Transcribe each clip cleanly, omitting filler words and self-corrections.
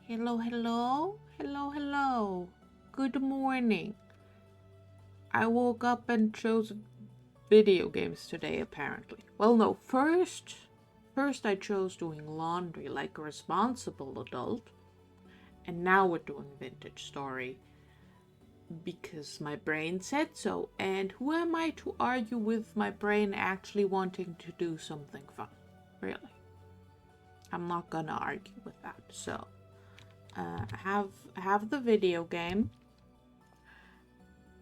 Hello, hello, hello, hello. Good morning. I woke up and chose video games today, apparently. Well, no, first I chose doing laundry like a responsible adult, and now we're doing vintage story because my brain said so. And who am I to argue with my brain actually wanting to do something fun? Really, I'm not gonna argue with that. So, have the video game.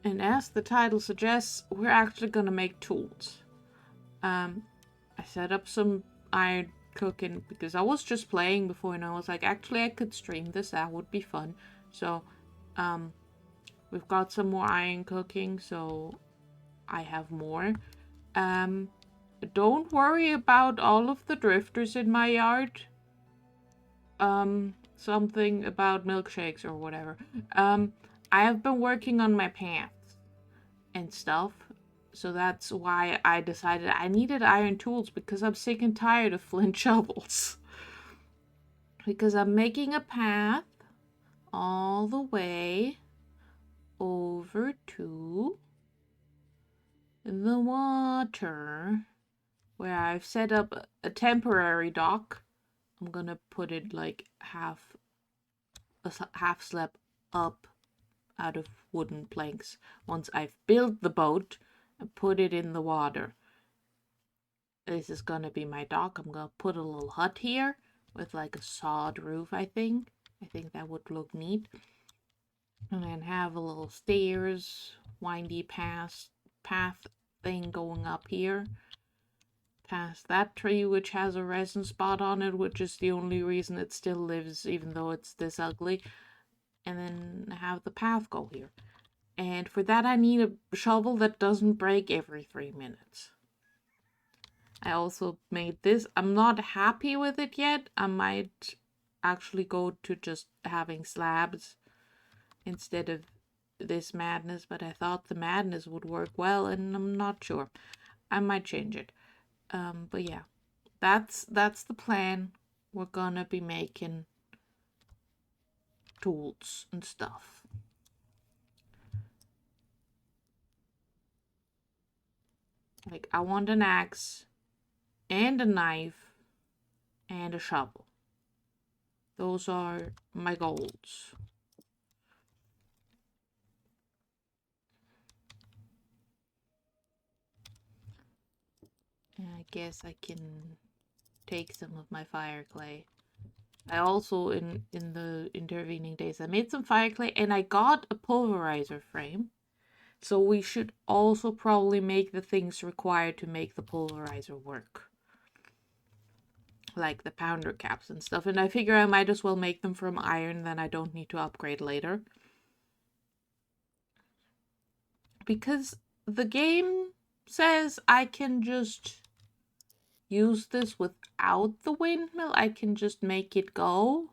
And as the title suggests, we're actually gonna make tools. I set up some iron cooking because I was just playing before and I was like, actually I could stream this, that would be fun. So, we've got some more iron cooking, so I have more. Don't worry about all of the drifters in my yard. Something about milkshakes or whatever. I have been working on my pants and stuff. So that's why I decided I needed iron tools because I'm sick and tired of flint shovels. Because I'm making a path all the way over to the water where I've set up a temporary dock. I'm gonna put it like half slab up out of wooden planks once I've built the boat and put it in the water. This is gonna be my dock. I'm gonna put a little hut here with like a sawed roof, I think. I think that would look neat. And then have a little stairs, windy path thing going up here. Past that tree, which has a resin spot on it, which is the only reason it still lives, even though it's this ugly. And then have the path go here. And for that, I need a shovel that doesn't break every 3 minutes. I also made this. I'm not happy with it yet. I might actually go to just having slabs instead of this madness, but I thought the madness would work well, and I'm not sure. I might change it. But yeah, that's the plan. We're gonna be making tools and stuff. Like, I want an axe and a knife and a shovel. Those are my goals. And I guess I can take some of my fire clay. I also, in the intervening days, I made some fire clay and I got a pulverizer frame. So we should also probably make the things required to make the pulverizer work. Like the pounder caps and stuff. And I figure I might as well make them from iron, then I don't need to upgrade later. Because the game says I can just use this without the windmill. I can just make it go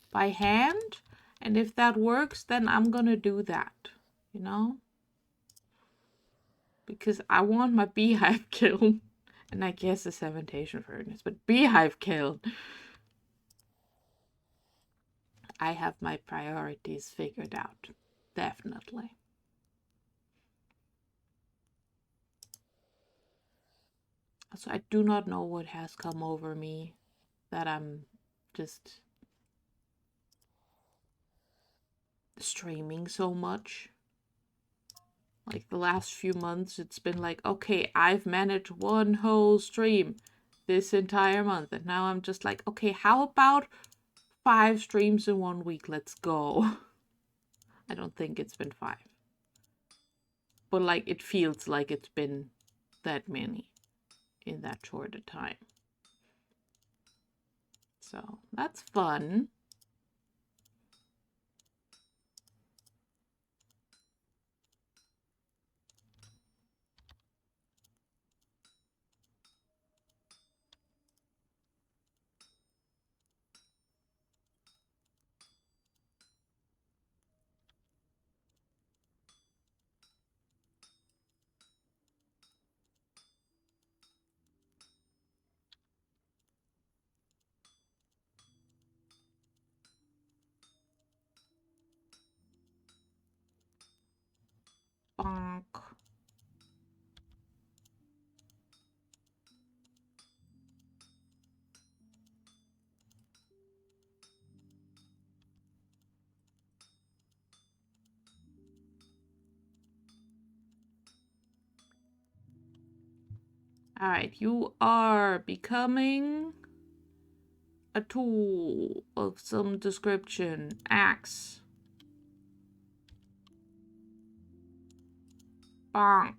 by hand. And if that works, then I'm gonna do that, you know? Because I want my beehive kiln. And I guess a cementation furnace, but beehive kiln. I have my priorities figured out. Definitely. So I do not know what has come over me that I'm just streaming so much. Like the last few months, it's been like, okay, I've managed one whole stream this entire month. And now I'm just like, okay, how about 5 streams in 1 week? Let's go. I don't think it's been 5. But like, it feels like it's been that many in that short a time. So that's fun. Alright, you are becoming a tool of some description. Axe. Bonk.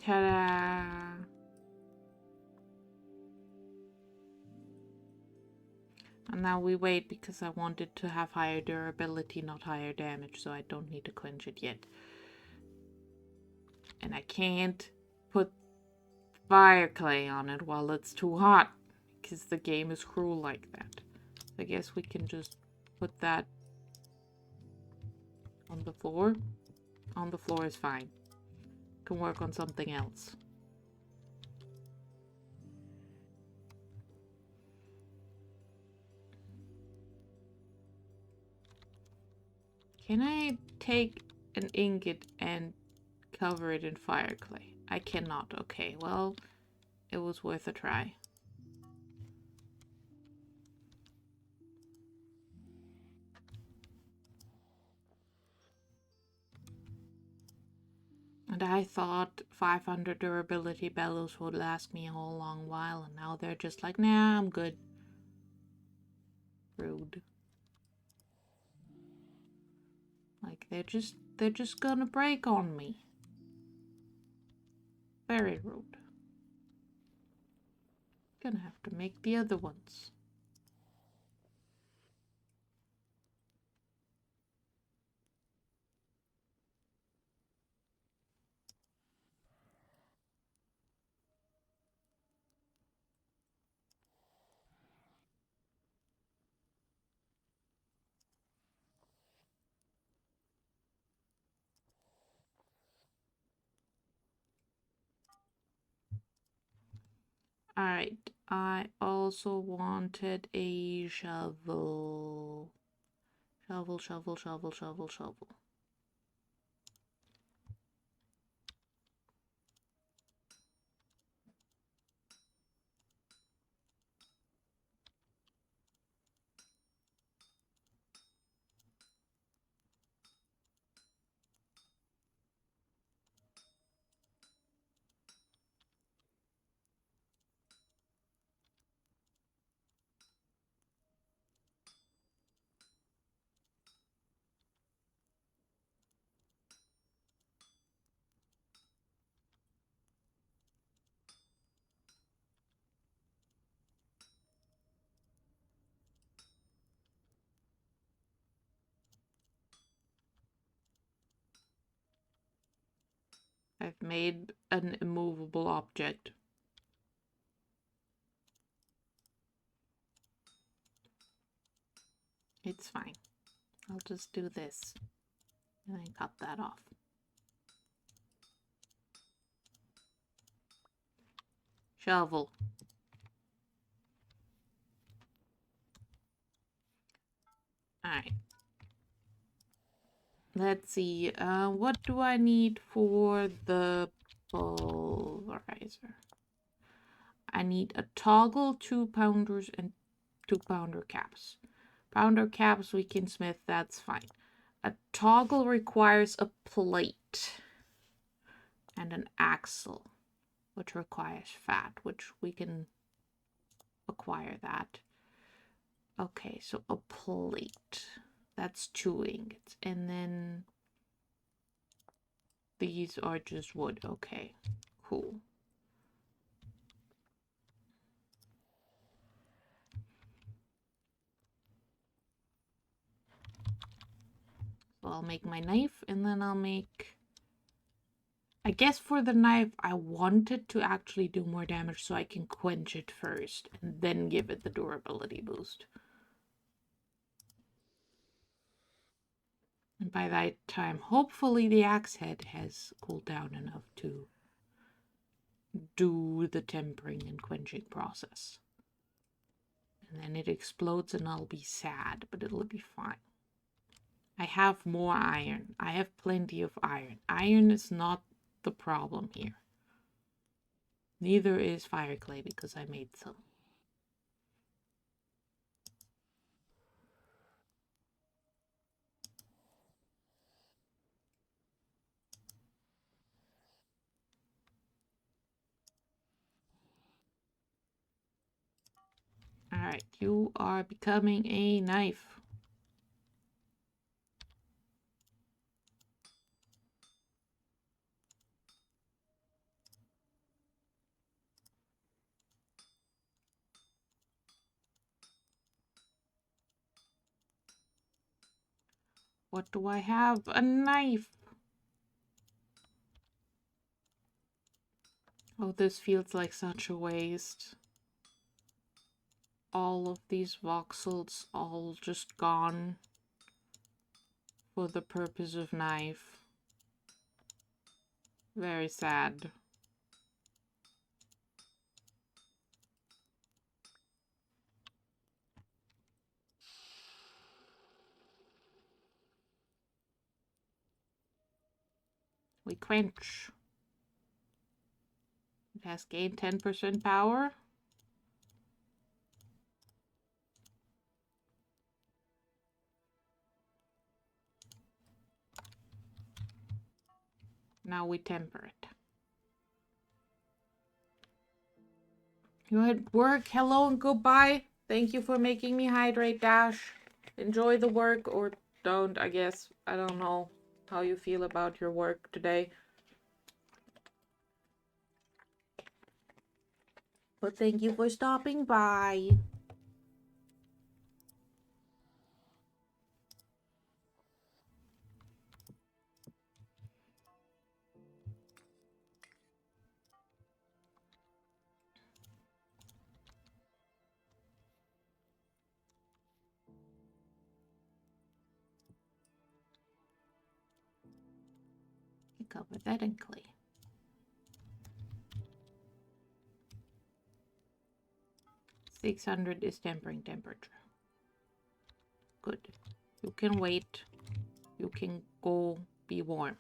Ta-da! And now we wait because I wanted to have higher durability, not higher damage, so I don't need to quench it yet. And I can't put fire clay on it while it's too hot, because the game is cruel like that. I guess we can just put that on the floor. On the floor is fine. Can work on something else. Can I take an ingot and cover it in fire clay? I cannot. Okay, well, it was worth a try. And I thought 500 durability bellows would last me a whole long while, and now they're just like, nah, I'm good. Rude. Like, they're just gonna break on me. Very rude. Gonna have to make the other ones. Alright, I also wanted a shovel. Shovel, shovel, shovel, shovel, shovel. I've made an immovable object. It's fine. I'll just do this and then cut that off. Shovel. Alright. Let's see. What do I need for the pulverizer? I need a toggle, 2-pounders, and 2-pounder caps. Pounder caps we can smith, that's fine. A toggle requires a plate and an axle, which requires fat, which we can acquire that. Okay, so a plate. That's 2 ingots. And then these are just wood. Okay, cool. So I'll make my knife and then I'll make I guess for the knife, I wanted to actually do more damage so I can quench it first and then give it the durability boost. And by that time, hopefully the axe head has cooled down enough to do the tempering and quenching process. And then it explodes and I'll be sad, but it'll be fine. I have more iron. I have plenty of iron. Iron is not the problem here. Neither is fire clay because I made some. Alright, you are becoming a knife. What do I have? A knife! Oh, this feels like such a waste. All of these voxels all just gone for the purpose of knife. Very sad. We quench. It has gained 10% power. Now we temper it. You're at work. Hello and goodbye. Thank you for making me hydrate, Dash. Enjoy the work or don't, I guess. I don't know how you feel about your work today. But thank you for stopping by. Cover that in clay. $600 is tempering temperature. Good. You can wait. You can go be warm.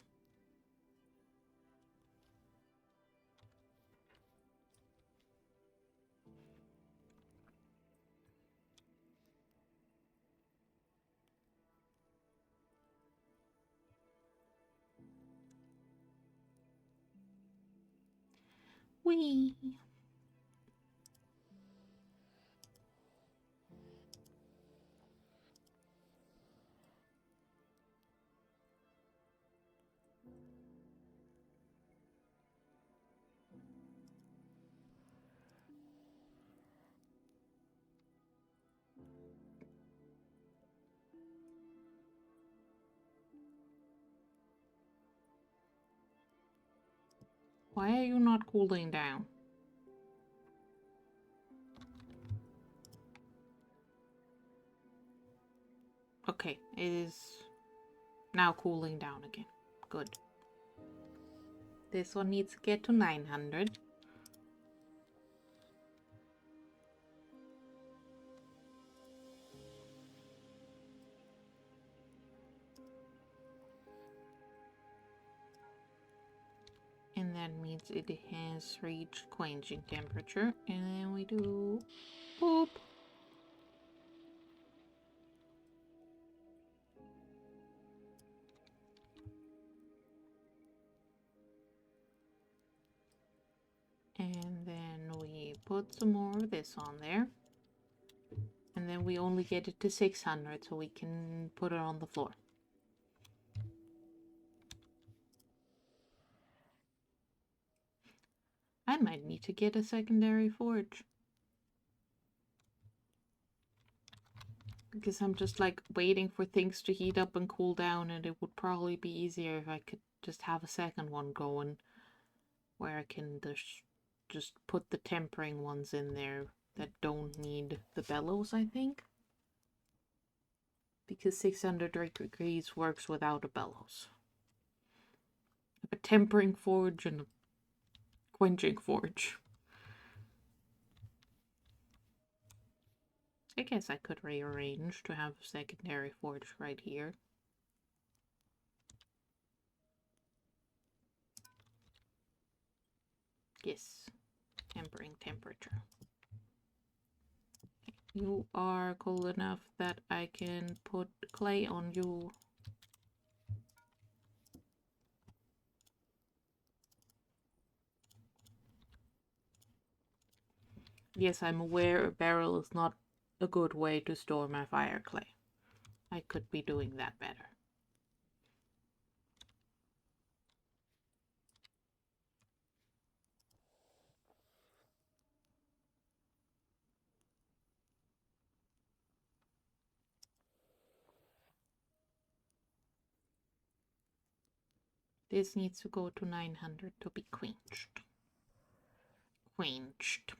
Whee! Why are you not cooling down? Okay, it is now cooling down again. Good. This one needs to get to 900. And that means it has reached quenching temperature. And then we do boop. And then we put some more of this on there. And then we only get it to 600, so we can put it on the floor. I might need to get a secondary forge. Because I'm just like waiting for things to heat up and cool down, and it would probably be easier if I could just have a second one going where I can just put the tempering ones in there that don't need the bellows, I think. Because 600 degrees works without a bellows. A tempering forge and a quenching forge. I guess I could rearrange to have a secondary forge right here. Yes, tempering temperature. You are cool enough that I can put clay on you. Yes, I'm aware a barrel is not a good way to store my fire clay. I could be doing that better. This needs to go to 900 to be quenched. Quenched.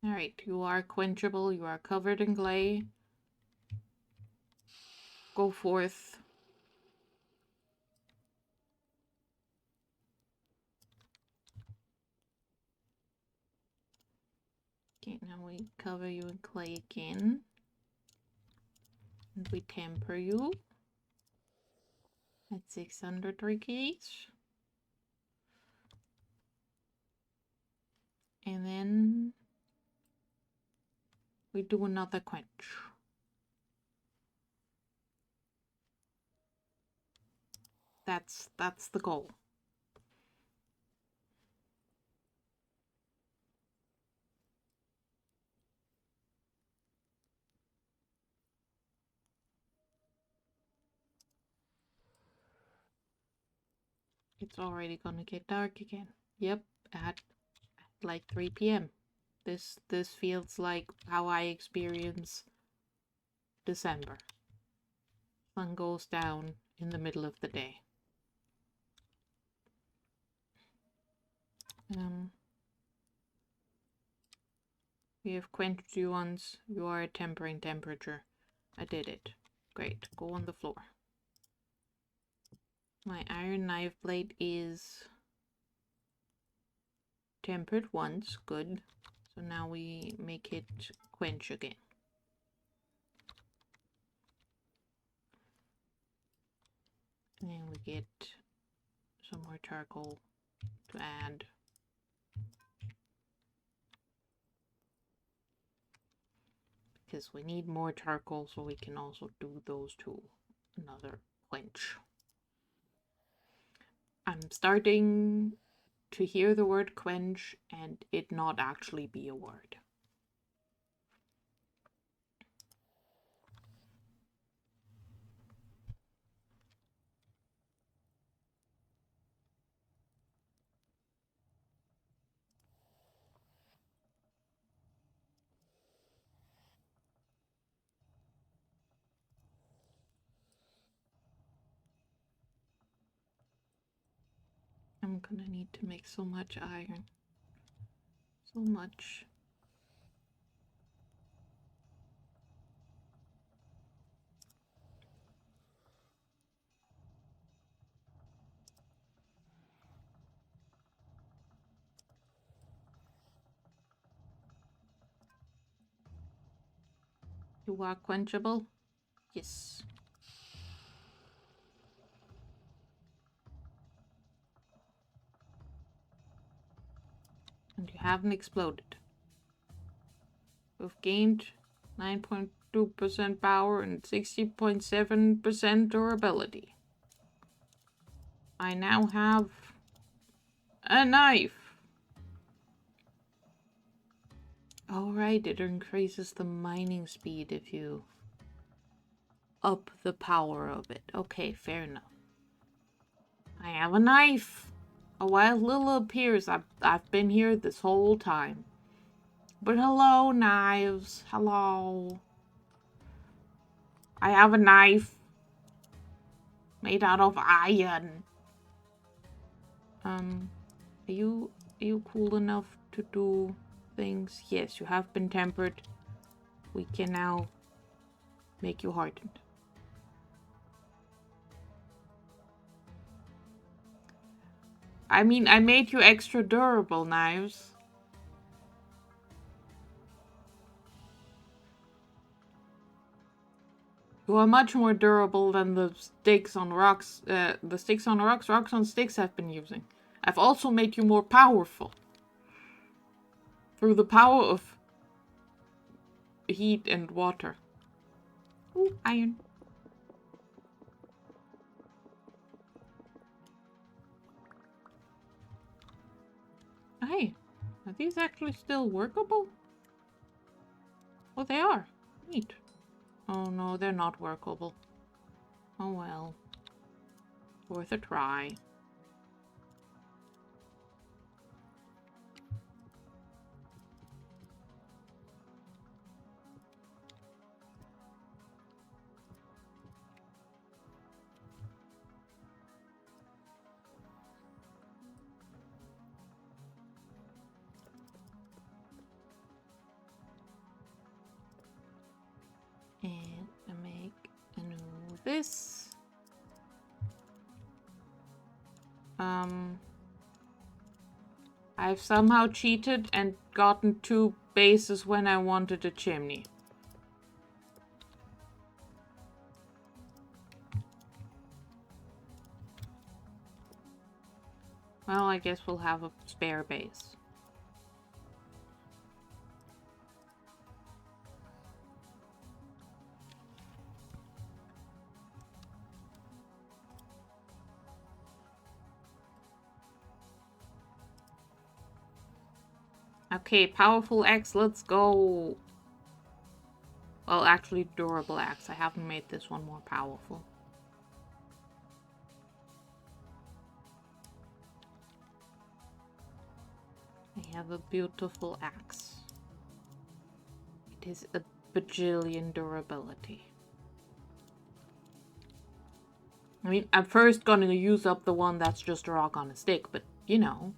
Alright, you are quenchable, you are covered in clay. Go forth. Okay, now we cover you in clay again. And we temper you at 600 degrees. And then we do another quench. That's the goal. It's already gonna get dark again. Yep, at like 3 p.m. This feels like how I experience December. Sun goes down in the middle of the day. We have quenched you once. You are at tempering temperature. I did it. Great. Go on the floor. My iron knife blade is tempered once. Good. So now we make it quench again. And we get some more charcoal to add. Because we need more charcoal so we can also do those two. Another quench. I'm starting to hear the word quench and it not actually be a word. I'm gonna need to make so much iron. So much. You are quenchable? Yes. And you haven't exploded. We've gained 9 point 2% power and 60.7% durability. I now have a knife. Alright, it increases the mining speed if you up the power of it. Okay, fair enough. I have a knife. A wild Lila appears. I've been here this whole time. But hello, knives. Hello. I have a knife. Made out of iron. Are you cool enough to do things? Yes, you have been tempered. We can now make you hardened. I mean, I made you extra durable, knives. You are much more durable than the sticks on rocks. The sticks on rocks, rocks on sticks I've been using. I've also made you more powerful. Through the power of heat and water. Ooh, iron. Hey, are these actually still workable? Oh, they are. Neat. Oh no, they're not workable. Oh well. Worth a try. And I make a new this. I've somehow cheated and gotten 2 bases when I wanted a chimney. Well, I guess we'll have a spare base. Okay, powerful axe, let's go. Well, actually, durable axe. I haven't made this one more powerful. I have a beautiful axe. It is a bajillion durability. I mean, I'm first gonna use up the one that's just a rock on a stick, but you know.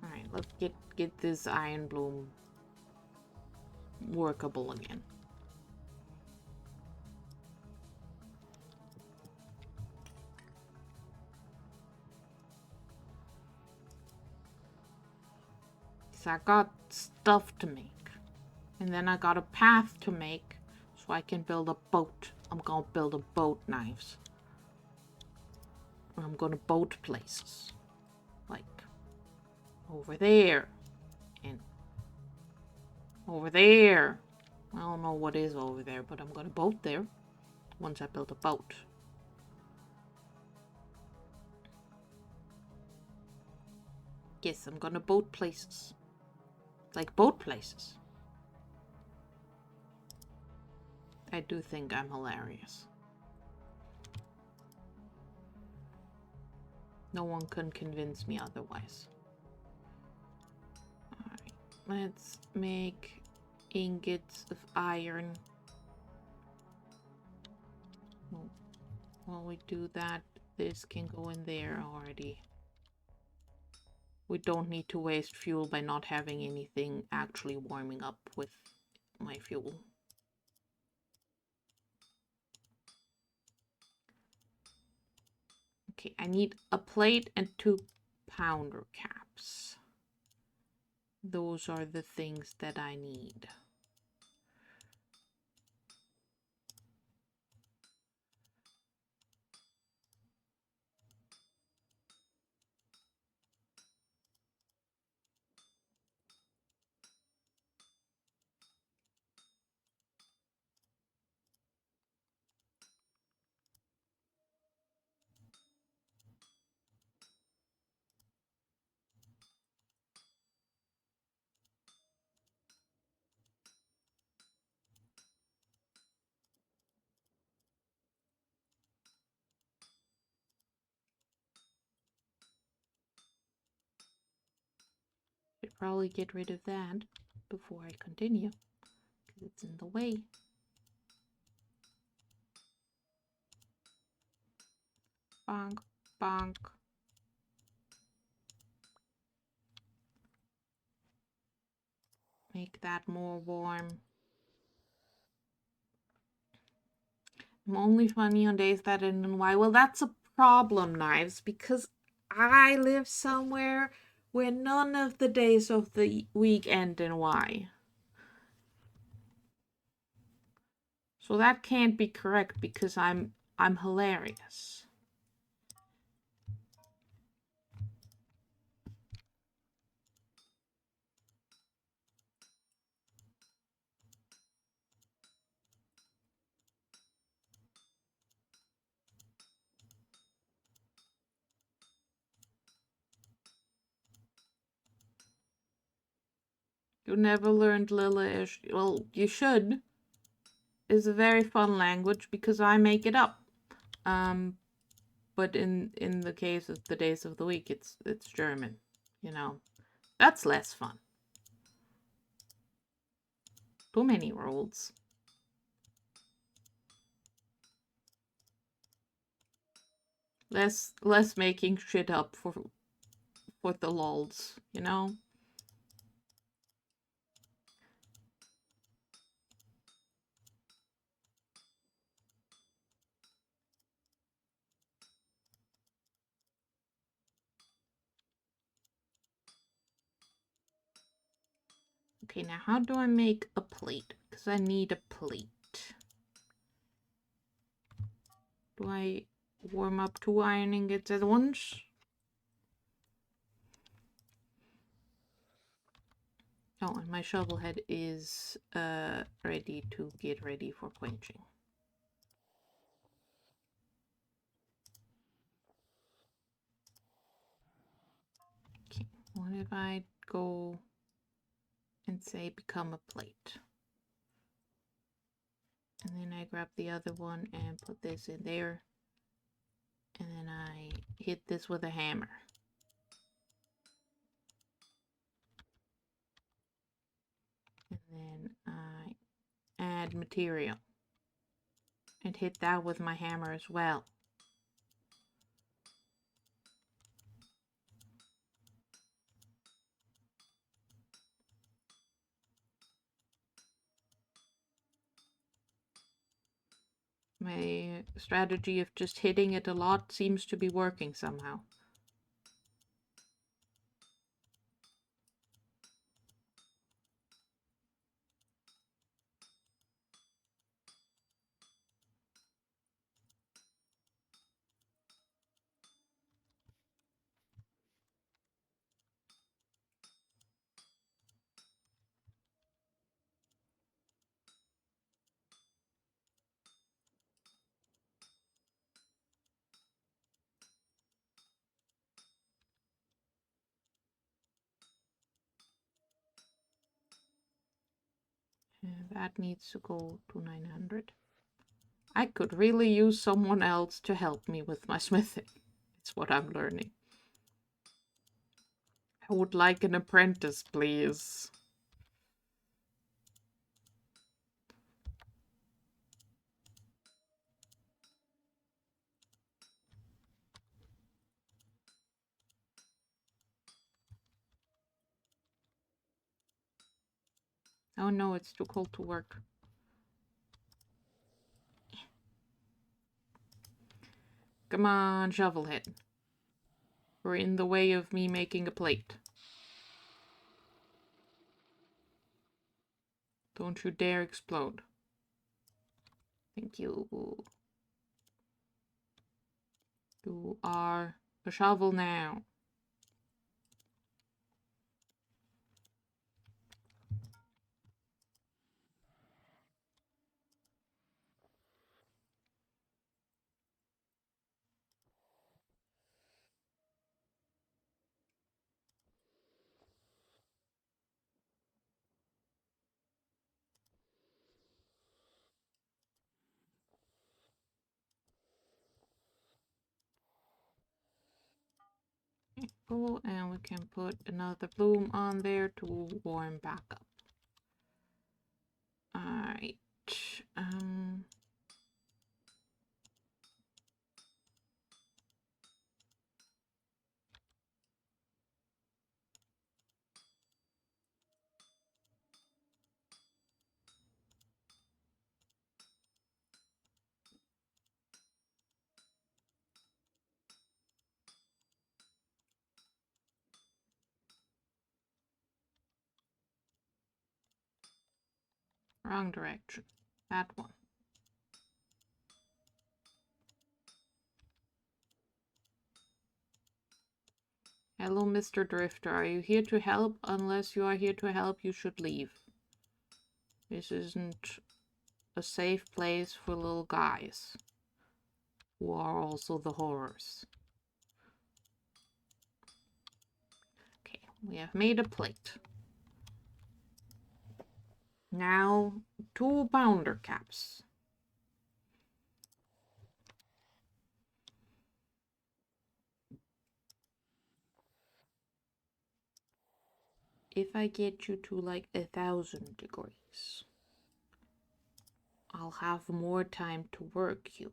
Alright, let's get this iron bloom workable again. So I got stuff to make. And then I got a path to make so I can build a boat. I'm gonna build a boat, knives. I'm gonna boat places. Like over there. And over there. I don't know what is over there, but I'm gonna boat there once I build a boat. Yes, I'm gonna boat places. Like boat places. I do think I'm hilarious. No one can convince me otherwise. Alright, let's make ingots of iron. While we do that, this can go in there already. We don't need to waste fuel by not having anything actually warming up with my fuel. Okay, I need a plate and 2 pounder caps. Those are the things that I need. probably get rid of that before I continue, because it's in the way. Bonk, bonk. Make that more warm. I'm only funny on days that end in Y. Well, that's a problem, Knives, because I live somewhere where none of the days of the week end in Y. So that can't be correct because I'm hilarious. You never learned Lilish. Well, you should. It's a very fun language because I make it up. But in the case of the days of the week, it's German. You know, that's less fun. Too many rules. Less making shit up for the lols, you know? Okay, now how do I make a plate? Because I need a plate. Do I warm up 2 iron ingots at once? Oh, and my shovel head is ready to get ready for quenching. Okay, what if I go and say become a plate? And then I grab the other one and put this in there. And then I hit this with a hammer. And then I add material. And hit that with my hammer as well. My strategy of just hitting it a lot seems to be working somehow. And that needs to go to 900. I could really use someone else to help me with my smithing. It's what I'm learning. I would like an apprentice, please. Oh no, it's too cold to work. Come on, shovelhead. You're in the way of me making a plate. Don't you dare explode. Thank you. You are a shovel now. Cool, and we can put another bloom on there to warm back up. Alright. Wrong direction. That one. Hello, Mr. Drifter. Are you here to help? Unless you are here to help, you should leave. This isn't a safe place for little guys, who are also the horrors. Okay, we have made a plate. Now, 2 pounder caps. If I get you to like 1,000 degrees, I'll have more time to work you.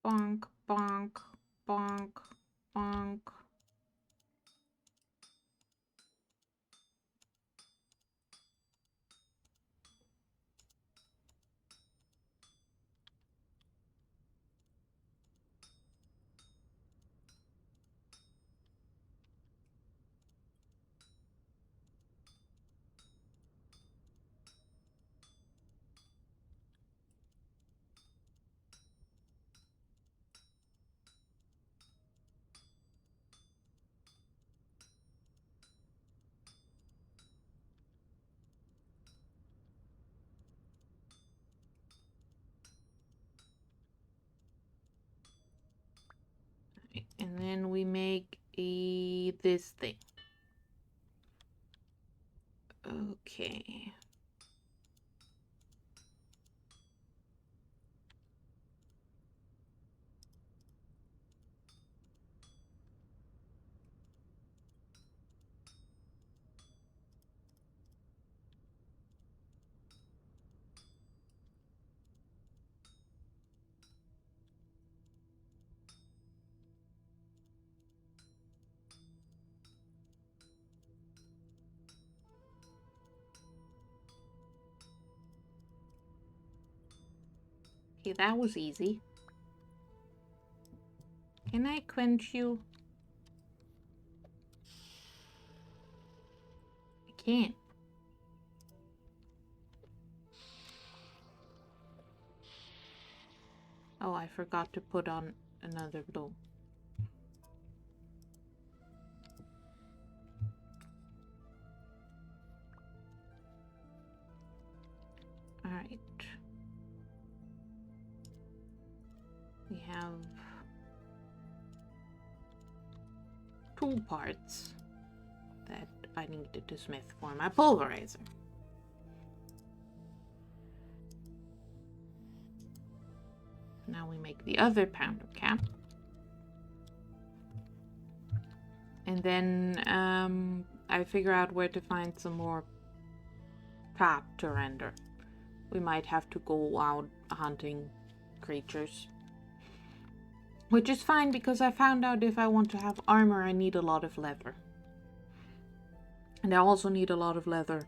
Bonk, bonk, bonk, bonk. And then we make this thing. Okay. Okay, that was easy. Can I quench you? I can't. Oh, I forgot to put on another blow. Alright. We have 2 parts that I needed to smith for my pulverizer. Now we make the other pounder cap. And then I figure out where to find some more pap to render. We might have to go out hunting creatures. Which is fine because I found out if I want to have armor I need a lot of leather. And I also need a lot of leather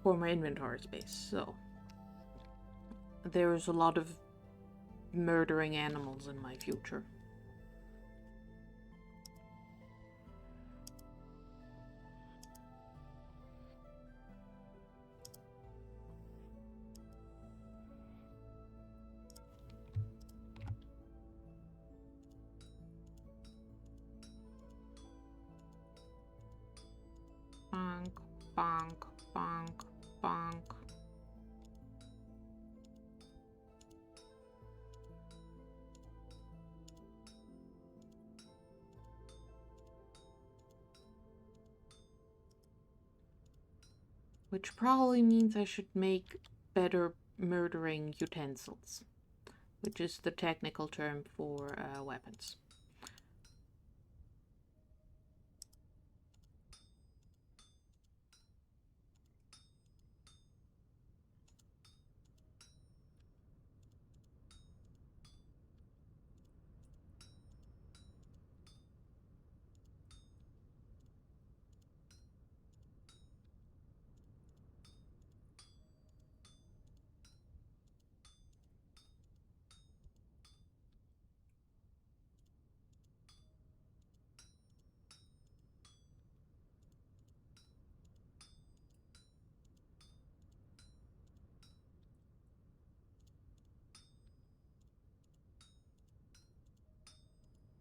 for my inventory space, so there's a lot of murdering animals in my future. bonk, bonk, bonk. Which probably means I should make better murdering utensils, which is the technical term for weapons.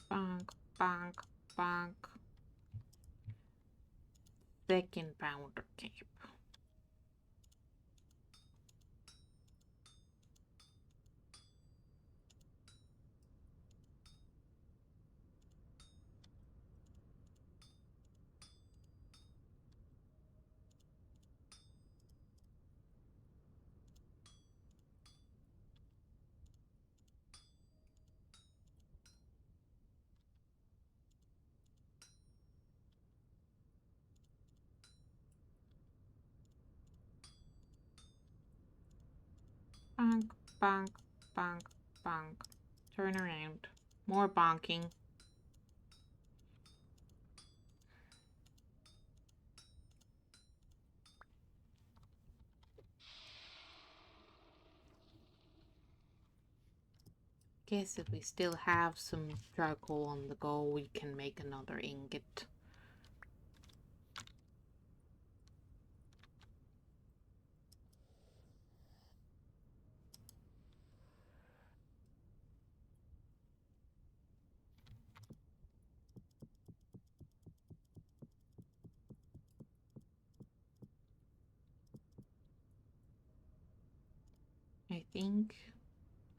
Bonk, bonk, bonk. Second pounder cape. Bonk, bonk, bonk, bonk. Turn around. More bonking. Guess if we still have some charcoal on the go, we can make another ingot.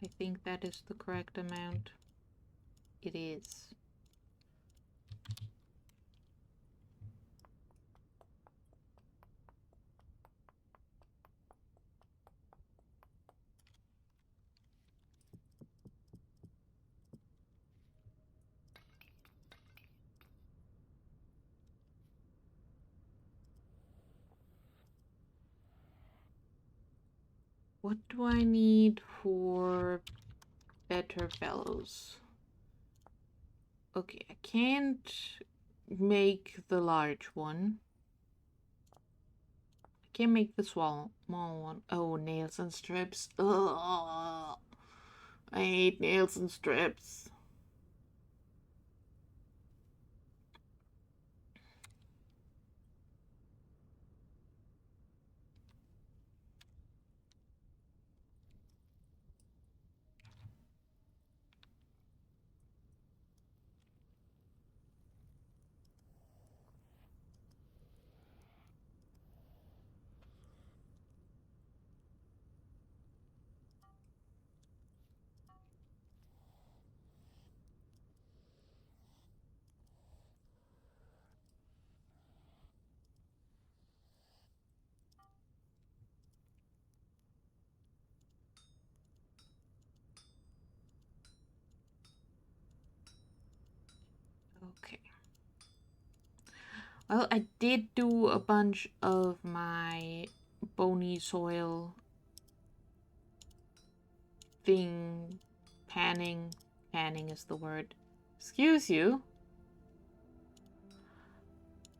I think that is the correct amount. It is. What do I need for better bellows? Okay, I can't make the large one. I can't make the small one. Oh, nails and strips. Ugh. I hate nails and strips. Okay. Well, I did do a bunch of my bony soil thing. Panning. Panning is the word. Excuse you.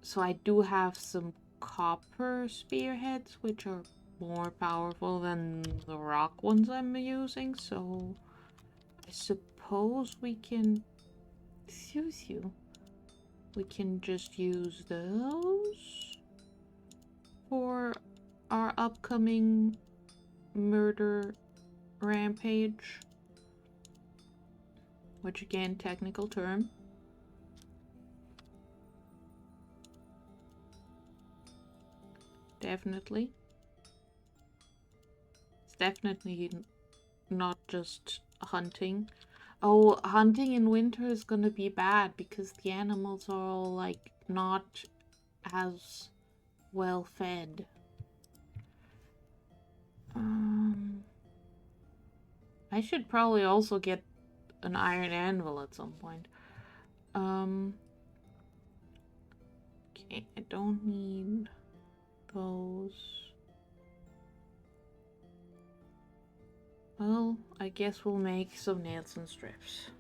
So I do have some copper spearheads, which are more powerful than the rock ones I'm using, so I suppose we can... Excuse you. We can just use those for our upcoming murder rampage. Which again, technical term. definitely. It's definitely not just hunting. Oh, hunting in winter is gonna be bad because the animals are all like not as well fed. I should probably also get an iron anvil at some point. Okay, I don't need those. Well, I guess we'll make some nails and strips.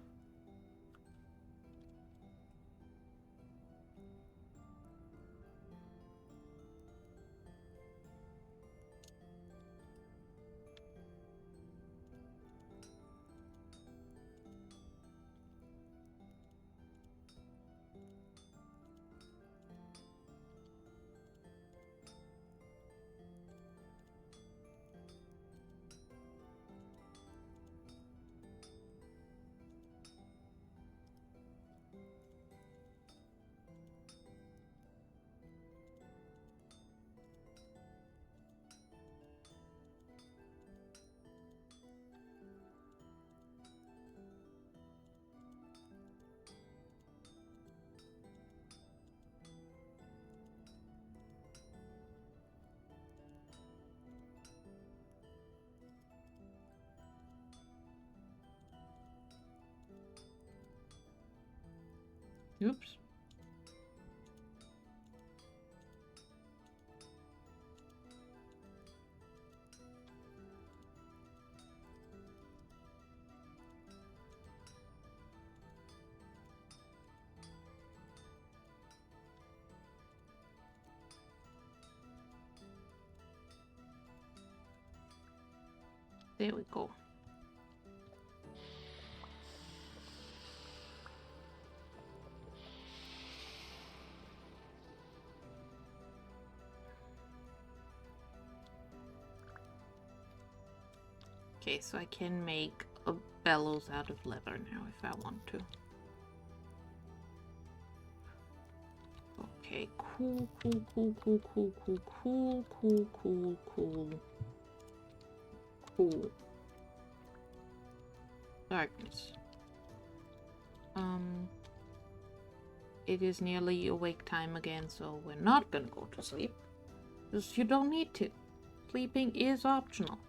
Oops. There we go. Okay, so I can make a bellows out of leather now if I want to. Okay, cool. Darkness. It is nearly awake time again, so we're not gonna go to sleep. Because you don't need to. Sleeping is optional.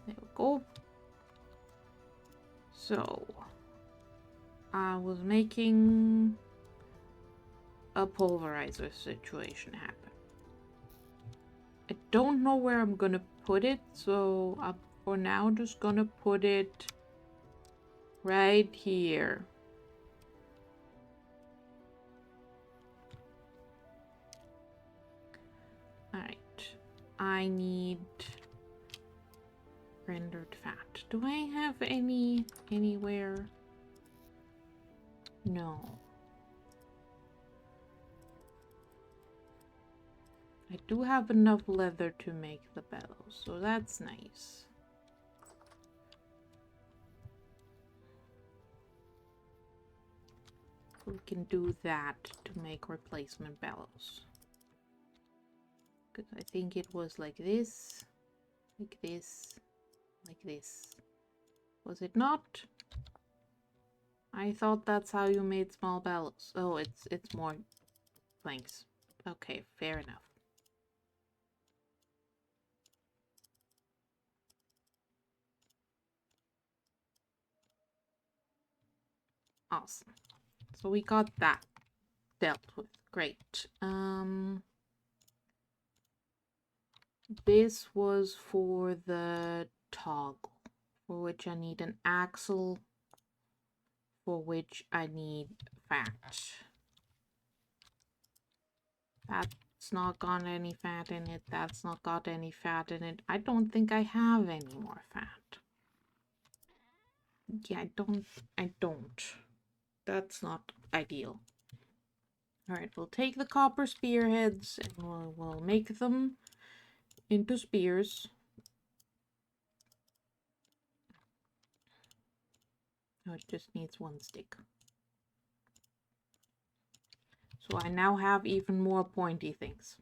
There we go. So, I was making a pulverizer situation happen. I don't know where I'm gonna put it, so I'm for now just gonna put it right here. Alright, I need rendered fat. Do I have anywhere? No. I do have enough leather to make the bellows, so that's nice. So we can do that to make replacement bellows. Because I think it was like this, like this, like this. Was it not? I thought that's how you made small bellows. Oh, it's more planks. Okay, fair enough. Awesome. So we got that dealt with. Great. This was for the toggle, for which I need an axle, for which I need fat. That's not got any fat in it. That's not got any fat in it. I don't think I have any more fat. Yeah, I don't. That's not ideal. Alright, we'll take the copper spearheads and we'll make them into spears. Oh, it just needs one stick. So I now have even more pointy things.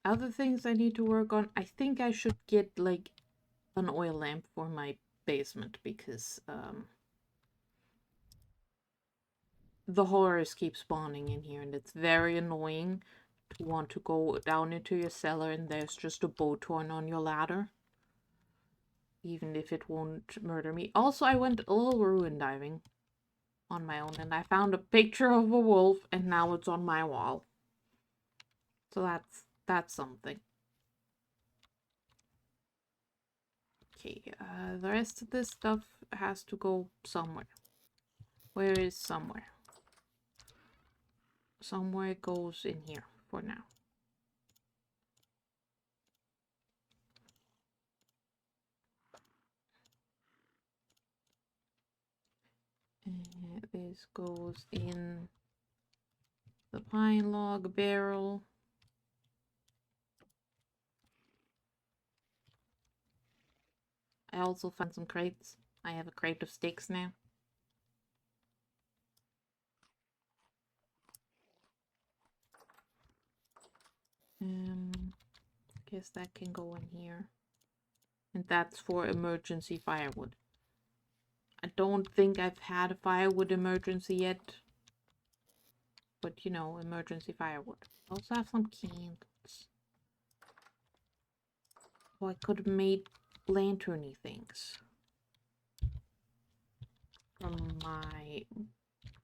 Other things I need to work on, I think I should get like an oil lamp for my basement because the horrors keep spawning in here and it's very annoying to want to go down into your cellar and there's just a bow torn on your ladder. Even if it won't murder me. Also, I went a little ruin diving on my own and I found a picture of a wolf and now it's on my wall. So that's something. Okay, the rest of this stuff has to go somewhere. Where is somewhere? Somewhere goes in here for now. This goes in the pine log barrel. I also found some crates. I have a crate of sticks now. Guess that can go in here. And that's for emergency firewood. I don't think I've had a firewood emergency yet. But, you know, emergency firewood. I also have some candles. Oh, I could have made lanterny things. From my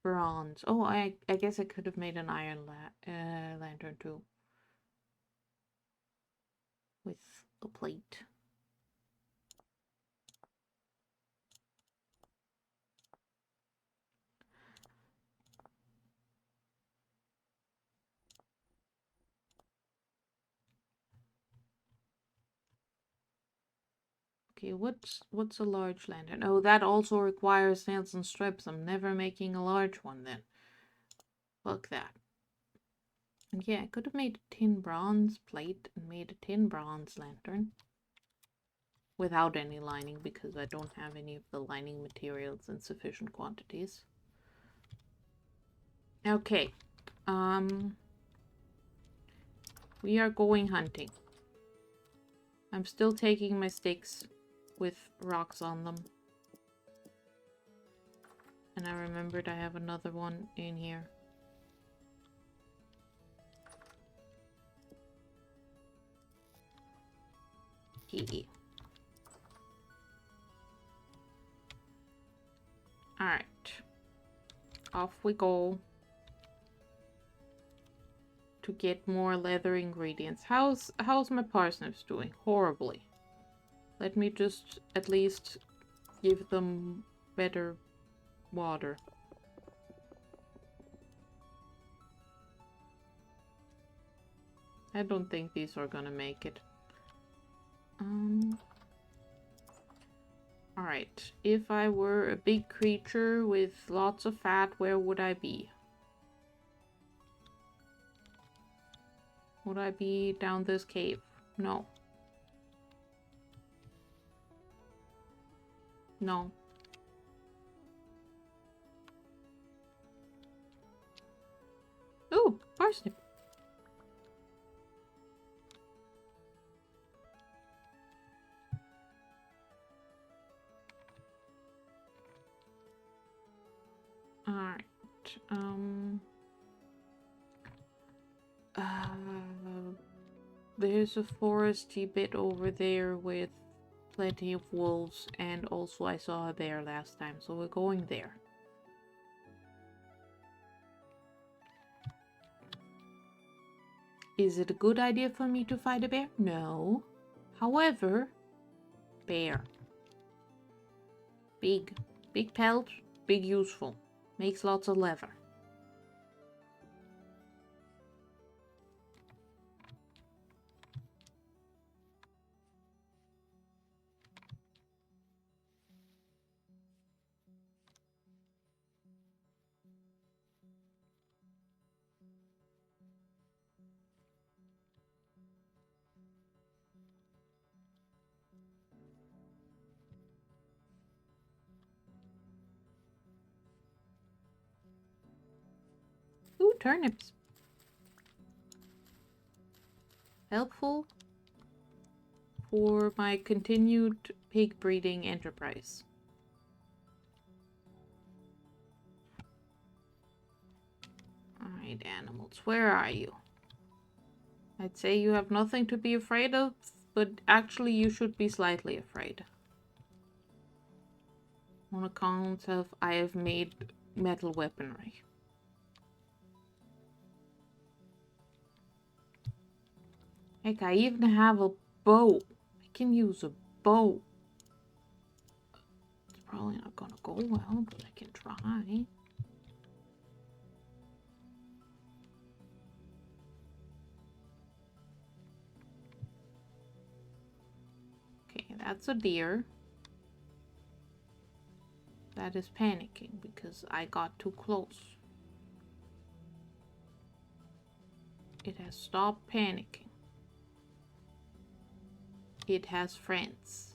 bronze. Oh, I guess I could have made an iron lantern too. With a plate. Okay, what's a large lantern? Oh, that also requires nails and strips. I'm never making a large one then. Fuck that. And yeah, I could have made a tin bronze plate and made a tin bronze lantern. Without any lining because I don't have any of the lining materials in sufficient quantities. Okay. We are going hunting. I'm still taking my sticks with rocks on them. And I remembered I have another one in here. Hee. Alright. Off we go. To get more leather ingredients. How's my parsnips doing? Horribly. Let me just at least give them better water. I don't think these are gonna make it. Alright. If I were a big creature with lots of fat, where would I be? Would I be down this cave? No. No. Ooh, parsnip. Alright. There's a foresty bit over there with plenty of wolves, and also I saw a bear last time, so we're going there. Is it a good idea for me to fight a bear? No. However, bear. Big. Big pelt, big useful. Makes lots of leather. turnips. Helpful for my continued pig breeding enterprise. Alright, animals, where are you? I'd say you have nothing to be afraid of, but actually you should be slightly afraid. On account of I have made metal weaponry. Heck, I even have a bow. I can use a bow. It's probably not gonna go well, but I can try. Okay, that's a deer. That is panicking because I got too close. It has stopped panicking. It has friends.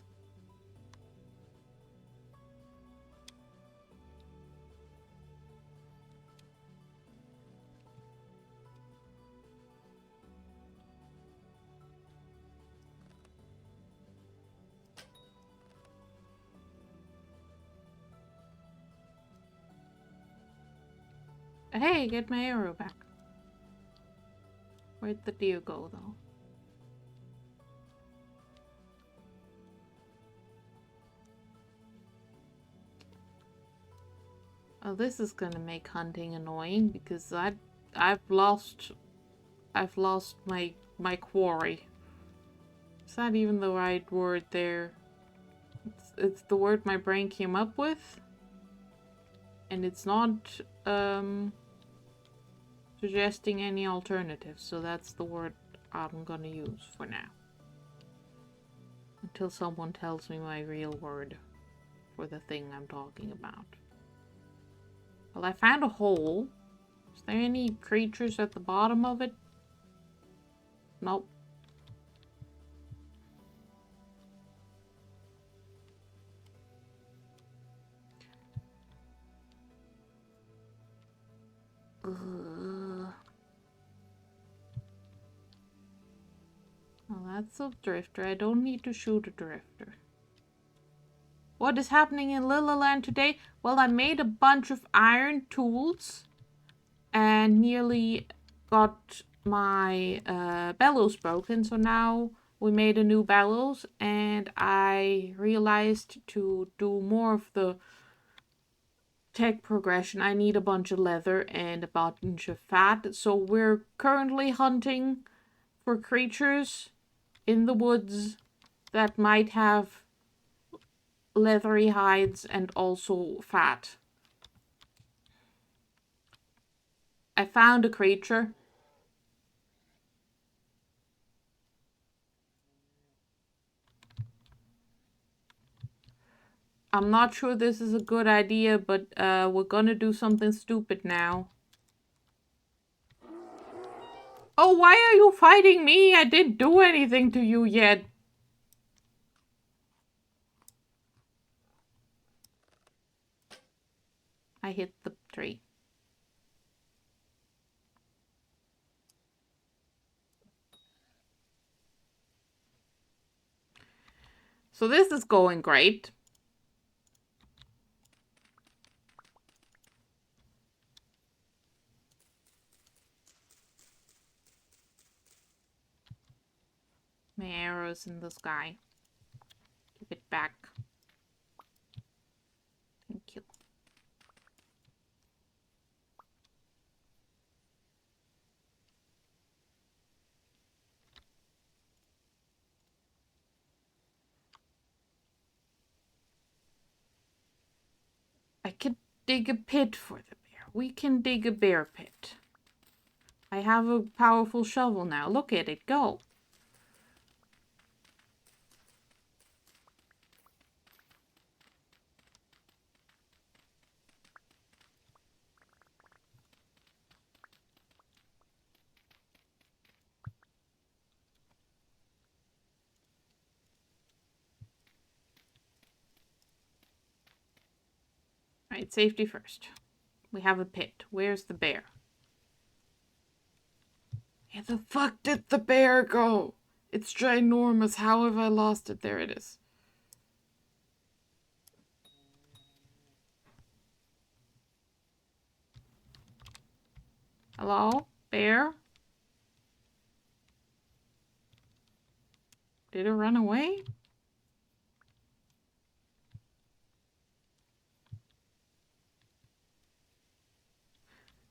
Hey, get my arrow back. Where'd the deer go, though? Oh, this is gonna make hunting annoying because I've lost my quarry. Is that even the right word there? It's the word my brain came up with, and it's not suggesting any alternatives, so that's the word I'm gonna use for now. Until someone tells me my real word for the thing I'm talking about. Well, I found a hole. Is there any creatures at the bottom of it? Nope. Well, that's a drifter. I don't need to shoot a drifter. What is happening in Lilaland today? Well, I made a bunch of iron tools and nearly got my bellows broken. So now we made a new bellows, and I realized to do more of the tech progression, I need a bunch of leather and a bunch of fat. So we're currently hunting for creatures in the woods that might have leathery hides and also fat. I found a creature. I'm not sure this is a good idea, but we're gonna do something stupid now. Oh, why are you fighting me? I didn't do anything to you yet. I hit the tree. So this is going great. My arrow's in the sky. Give it back. Thank you. I could dig a pit for the bear. We can dig a bear pit. I have a powerful shovel now. Look at it go. Right, safety first. We have a pit. Where's the bear? Where the fuck did the bear go? It's ginormous. How have I lost it? There it is. Hello? Bear? Did it run away?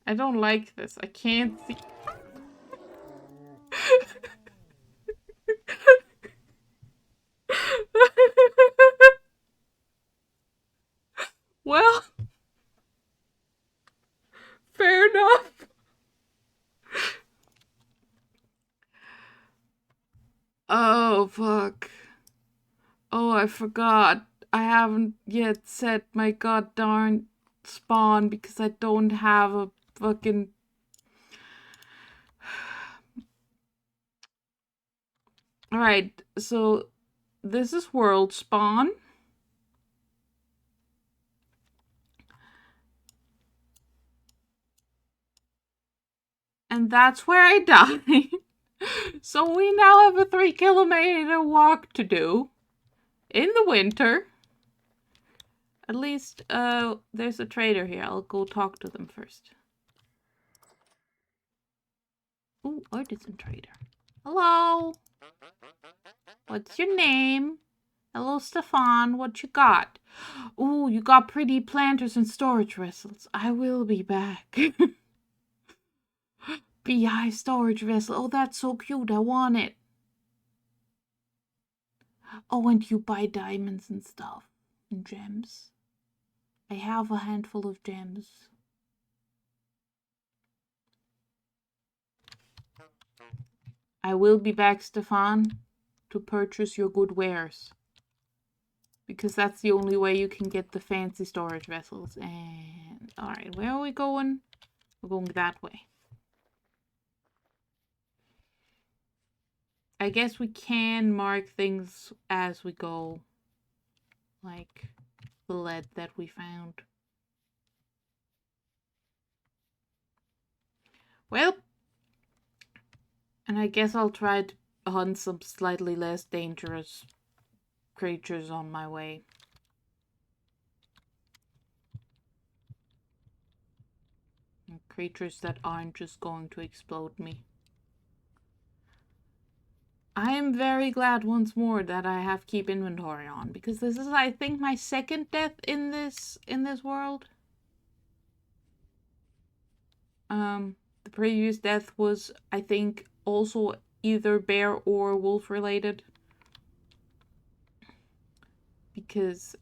I don't like this. I can't see. Well, fair enough. Oh, fuck. Oh, I forgot. I haven't yet set my goddarn spawn because I don't have a fucking... Alright, so this is world spawn. And that's where I died. So we now have a 3-kilometer walk to do. In the winter. At least, there's a trader here. I'll go talk to them first. Ooh, artisan trader. Hello. What's your name? Hello, Stefan. What you got? Ooh, you got pretty planters and storage vessels. I will be back. Beehive storage vessel. Oh, that's so cute. I want it. Oh, and you buy diamonds and stuff. And gems. I have a handful of gems. I will be back, Stefan, to purchase your good wares. Because that's the only way you can get the fancy storage vessels. And, alright, where are we going? We're going that way. I guess we can mark things as we go. Like the lead that we found. Well, and I guess I'll try to hunt some slightly less dangerous creatures on my way. Creatures that aren't just going to explode me. I am very glad once more that I have keep inventory on, because this is, I think, my second death in this world. The previous death was, I think, also either bear or wolf related. Because,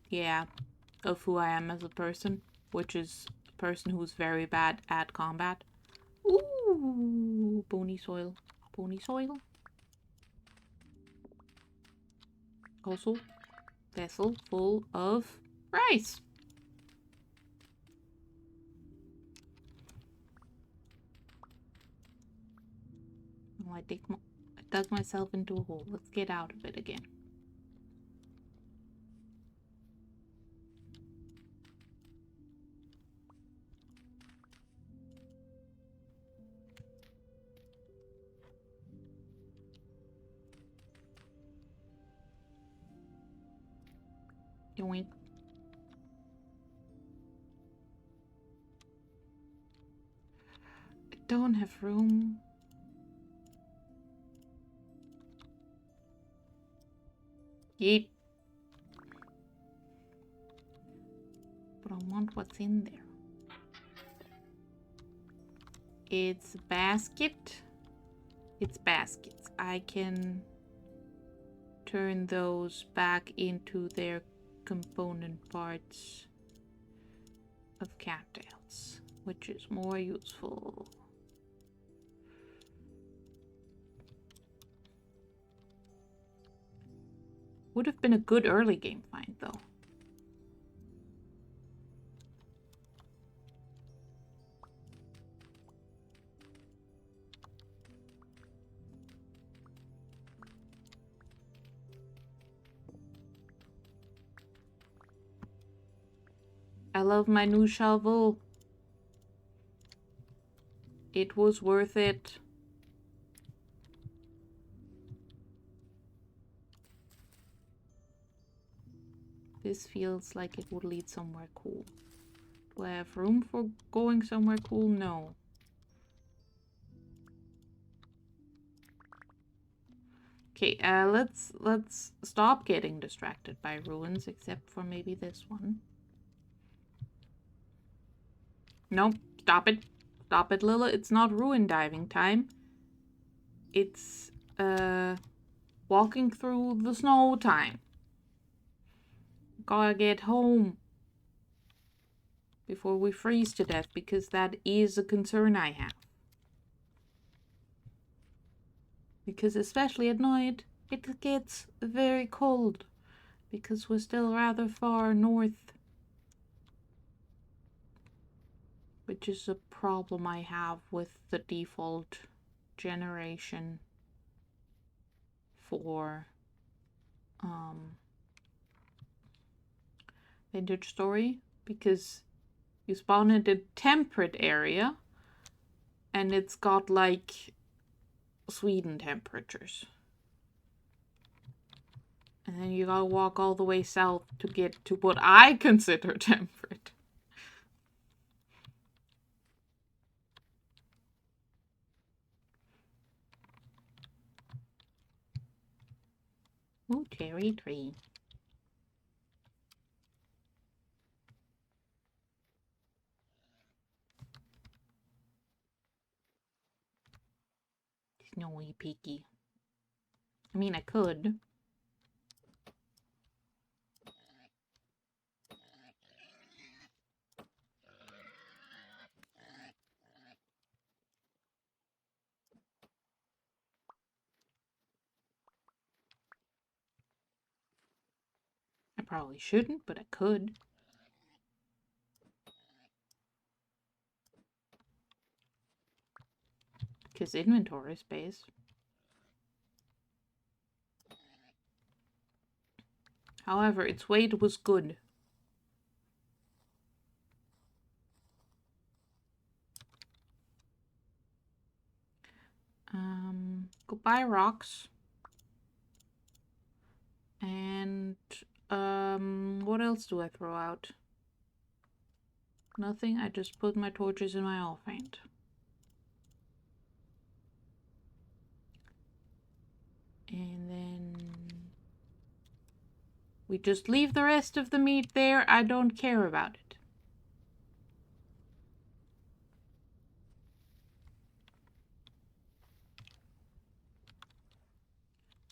yeah, of who I am as a person, which is a person who's very bad at combat. Ooh, bony soil. Bony soil. Also, vessel full of rice. Oh, I dug myself into a hole. Let's get out of it again. Yoink. I don't have room. Yeet. But I want what's in there. It's a basket. It's baskets. I can turn those back into their component parts of cattails, which is more useful. Would have been a good early game find, though. I love my new shovel. It was worth it. This feels like it would lead somewhere cool. Do I have room for going somewhere cool? No. Okay, let's stop getting distracted by ruins, except for maybe this one. Nope, stop it. Stop it, Lila. It's not ruin diving time. It's, walking through the snow time. Gotta get home before we freeze to death, because that is a concern I have. Because especially at night, it gets very cold, because we're still rather far north. Which is a problem I have with the default generation for Vintage Story, because you spawn in a temperate area and it's got like Sweden temperatures. And then you gotta walk all the way south to get to what I consider temperate. Ooh, cherry tree. Snowy Peaky. I mean, I could. I probably shouldn't, but I could. Because inventory space. However, its weight was good. Goodbye rocks. And, what else do I throw out? Nothing, I just put my torches in my offhand. And then we just leave the rest of the meat there. I don't care about it.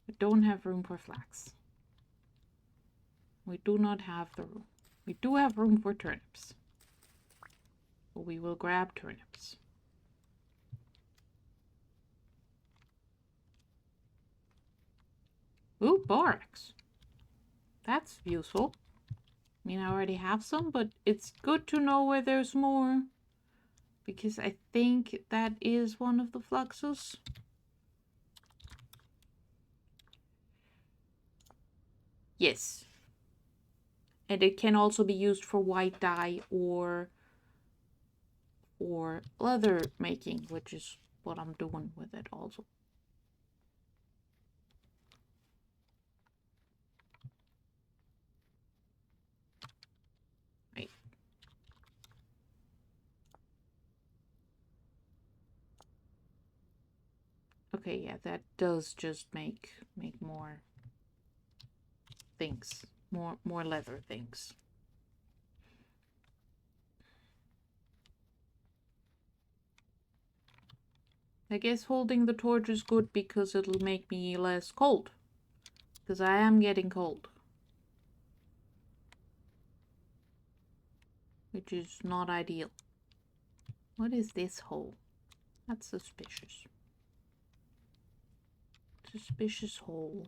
We don't have room for flax. We do not have the room. We do have room for turnips. But we will grab turnips. Ooh, borax. That's useful. I mean, I already have some, but it's good to know where there's more. Because I think that is one of the fluxes. Yes. And it can also be used for white dye or leather making, which is what I'm doing with it also. Right. Okay, yeah, that does just make more things, more leather things. I guess holding the torch is good because it'll make me less cold. Because I am getting cold. Which is not ideal. What is this hole? That's suspicious. Suspicious hole.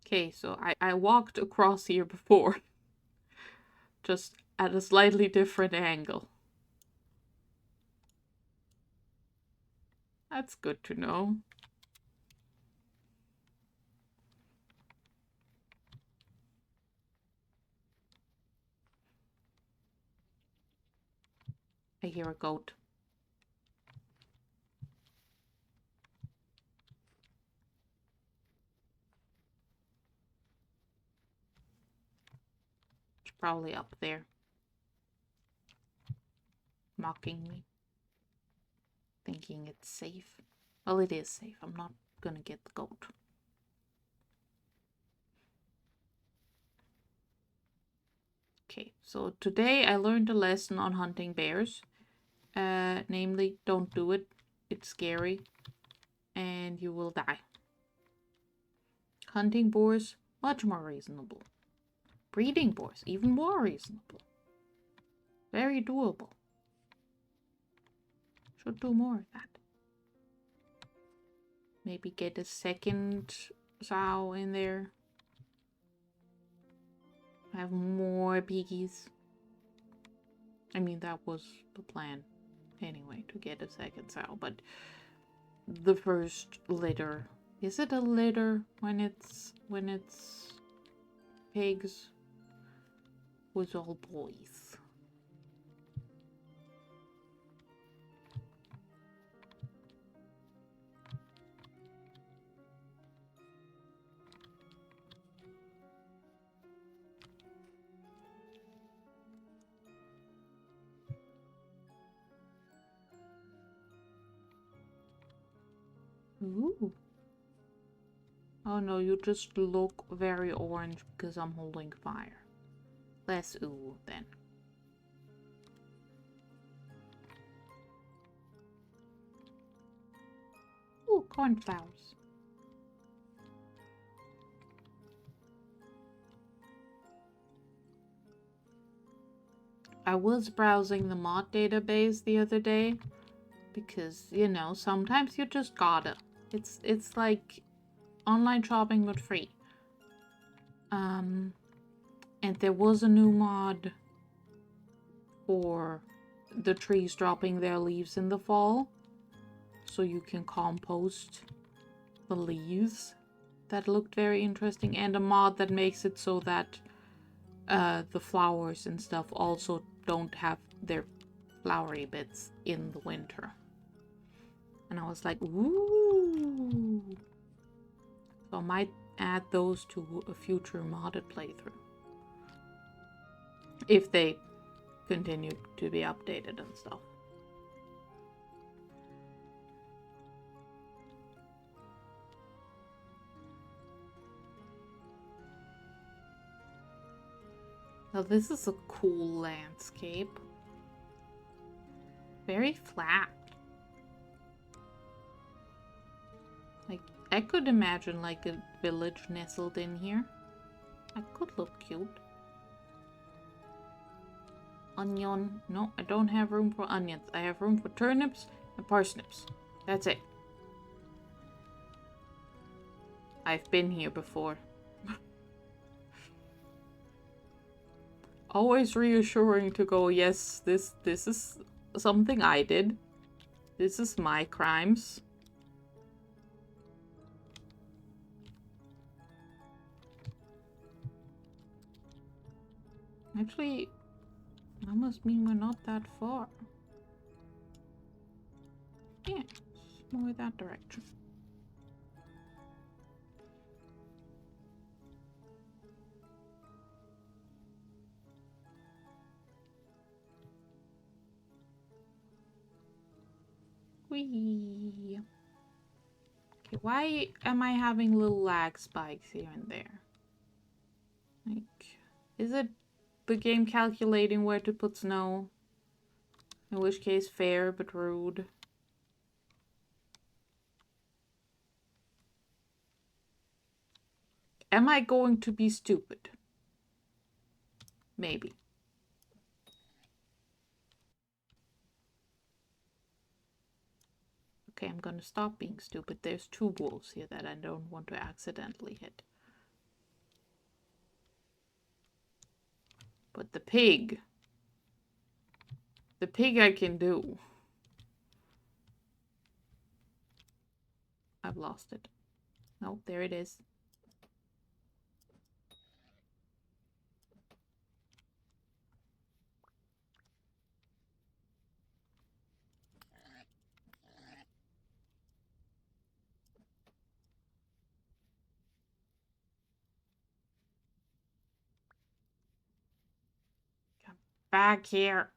Okay, so I walked across here before. Just at a slightly different angle. That's good to know. I hear a goat. It's probably up there. Mocking me. Thinking it's safe. Well, it is safe. I'm not gonna get the goat. Okay, so today I learned a lesson on hunting bears. Namely, don't do it. It's scary. And you will die. Hunting boars, much more reasonable. Breeding boars, even more reasonable. Very doable. Should do more of that. Maybe get a second sow in there. Have more piggies. I mean, that was the plan anyway, to get a second sow, but the first litter. Is it a litter when it's pigs? Was all boys. Ooh. Oh no, you just look very orange because I'm holding fire. Less ooh then. Ooh, cornflowers. I was browsing the mod database the other day because, you know, sometimes you just gotta. It's like online shopping but free. And there was a new mod for the trees dropping their leaves in the fall, so you can compost the leaves. That looked very interesting, and a mod that makes it so that the flowers and stuff also don't have their flowery bits in the winter. And I was like, ooh. So I might add those to a future modded playthrough. If they continue to be updated and stuff. Now this is a cool landscape. Very flat. Like, I could imagine like a village nestled in here. That could look cute. Onion. No, I don't have room for onions. I have room for turnips and parsnips. That's it. I've been here before. Always reassuring to go, yes, this is something I did. This is my crimes. Actually, that must mean we're not that far. Yeah, it's more that direction. Whee! Okay, why am I having little lag spikes here and there? Like, is it the game calculating where to put snow? In which case, fair but rude. Am I going to be stupid? Maybe. Okay, I'm gonna stop being stupid. There's two wolves here that I don't want to accidentally hit. But the pig I can do. I've lost it. Oh, there it is. back here.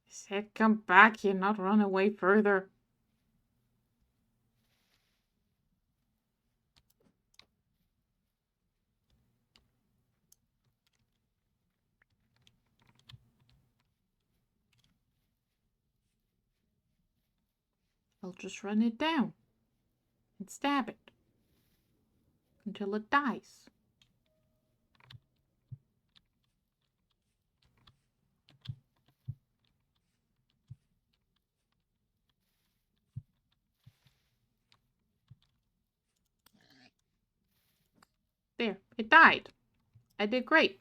I said come back here, not run away further. I'll just run it down and stab it until it dies. There, it died. I did great.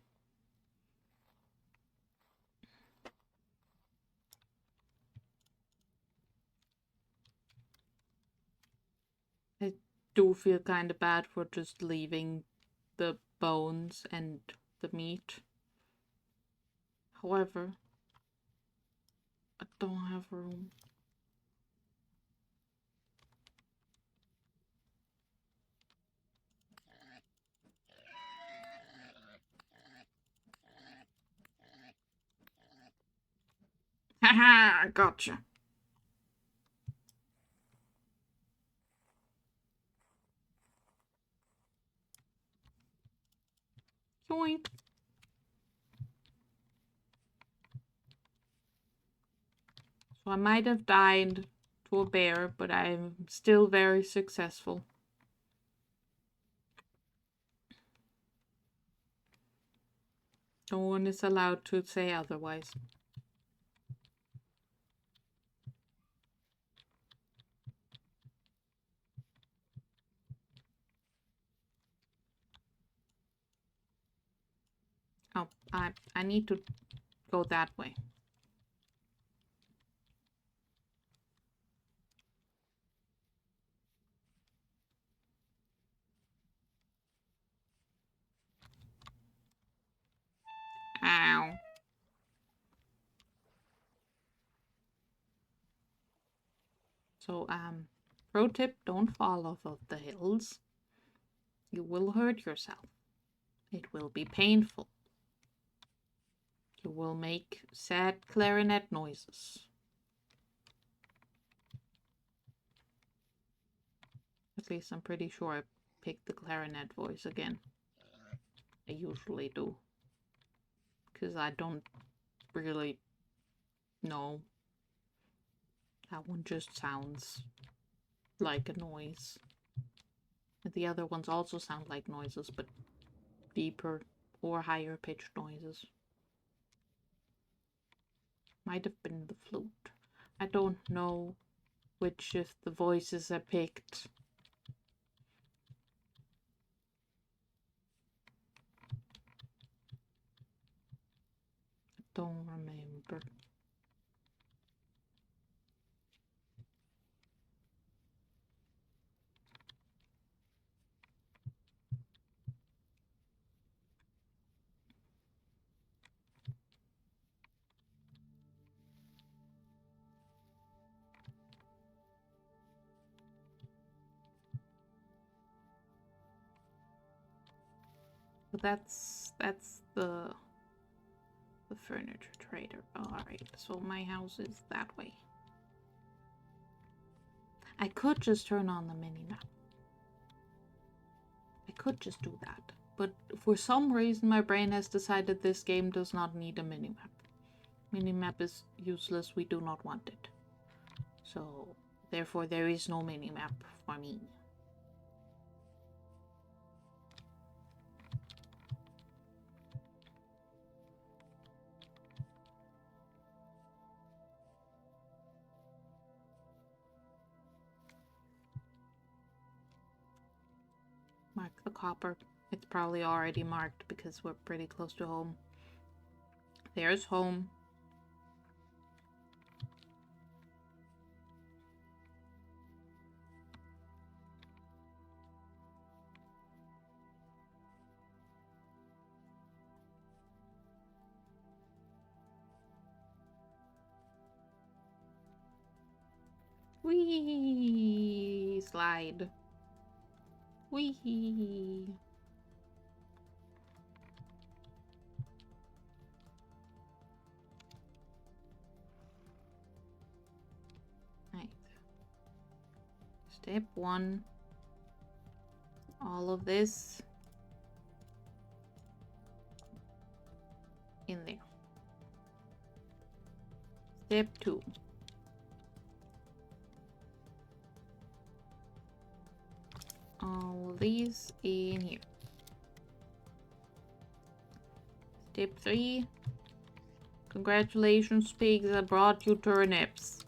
I do feel kind of bad for just leaving the bones and the meat. However, I don't have room. Haha, I gotcha. Yoink. So I might have died to a bear, but I'm still very successful. No one is allowed to say otherwise. Oh, I need to go that way. Ow. So, pro tip, don't fall off of the hills. You will hurt yourself. It will be painful. You will make sad clarinet noises. At least I'm pretty sure I picked the clarinet voice again. I usually do. Because I don't really know. That one just sounds like a noise. And the other ones also sound like noises, but deeper or higher pitched noises. Might have been the flute. I don't know which of the voices I picked. I don't remember. But that's the furniture trader. Alright, so my house is that way. I could just turn on the mini-map. I could just do that. But for some reason my brain has decided this game does not need a mini-map. Mini-map is useless, we do not want it. So, therefore there is no mini-map for me. Mark the copper. It's probably already marked because we're pretty close to home. There's home. Whee! Slide. Wee. Right. Step 1. All of this in there. Step 2. All these in here. Step 3. Congratulations, pigs, I brought you turnips.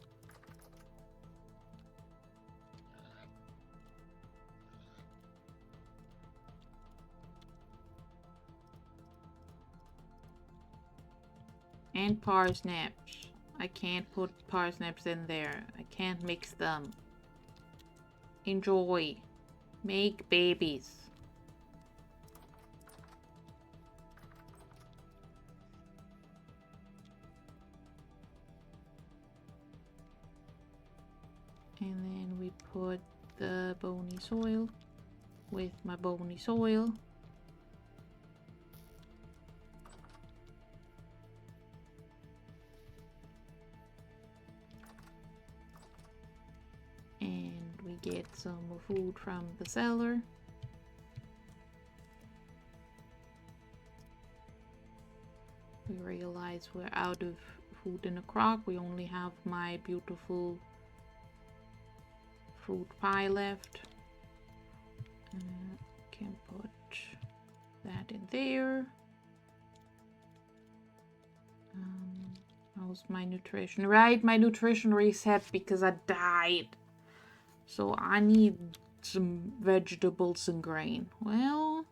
And parsnips. I can't put parsnips in there. I can't mix them. Enjoy. Make babies. And then we put the bony soil with my bony soil. And we get some food from the cellar. We realize we're out of food in the crock. We only have my beautiful fruit pie left. Can put that in there. How's my nutrition? Right, my nutrition reset because I died. So I need some vegetables and grain. Well,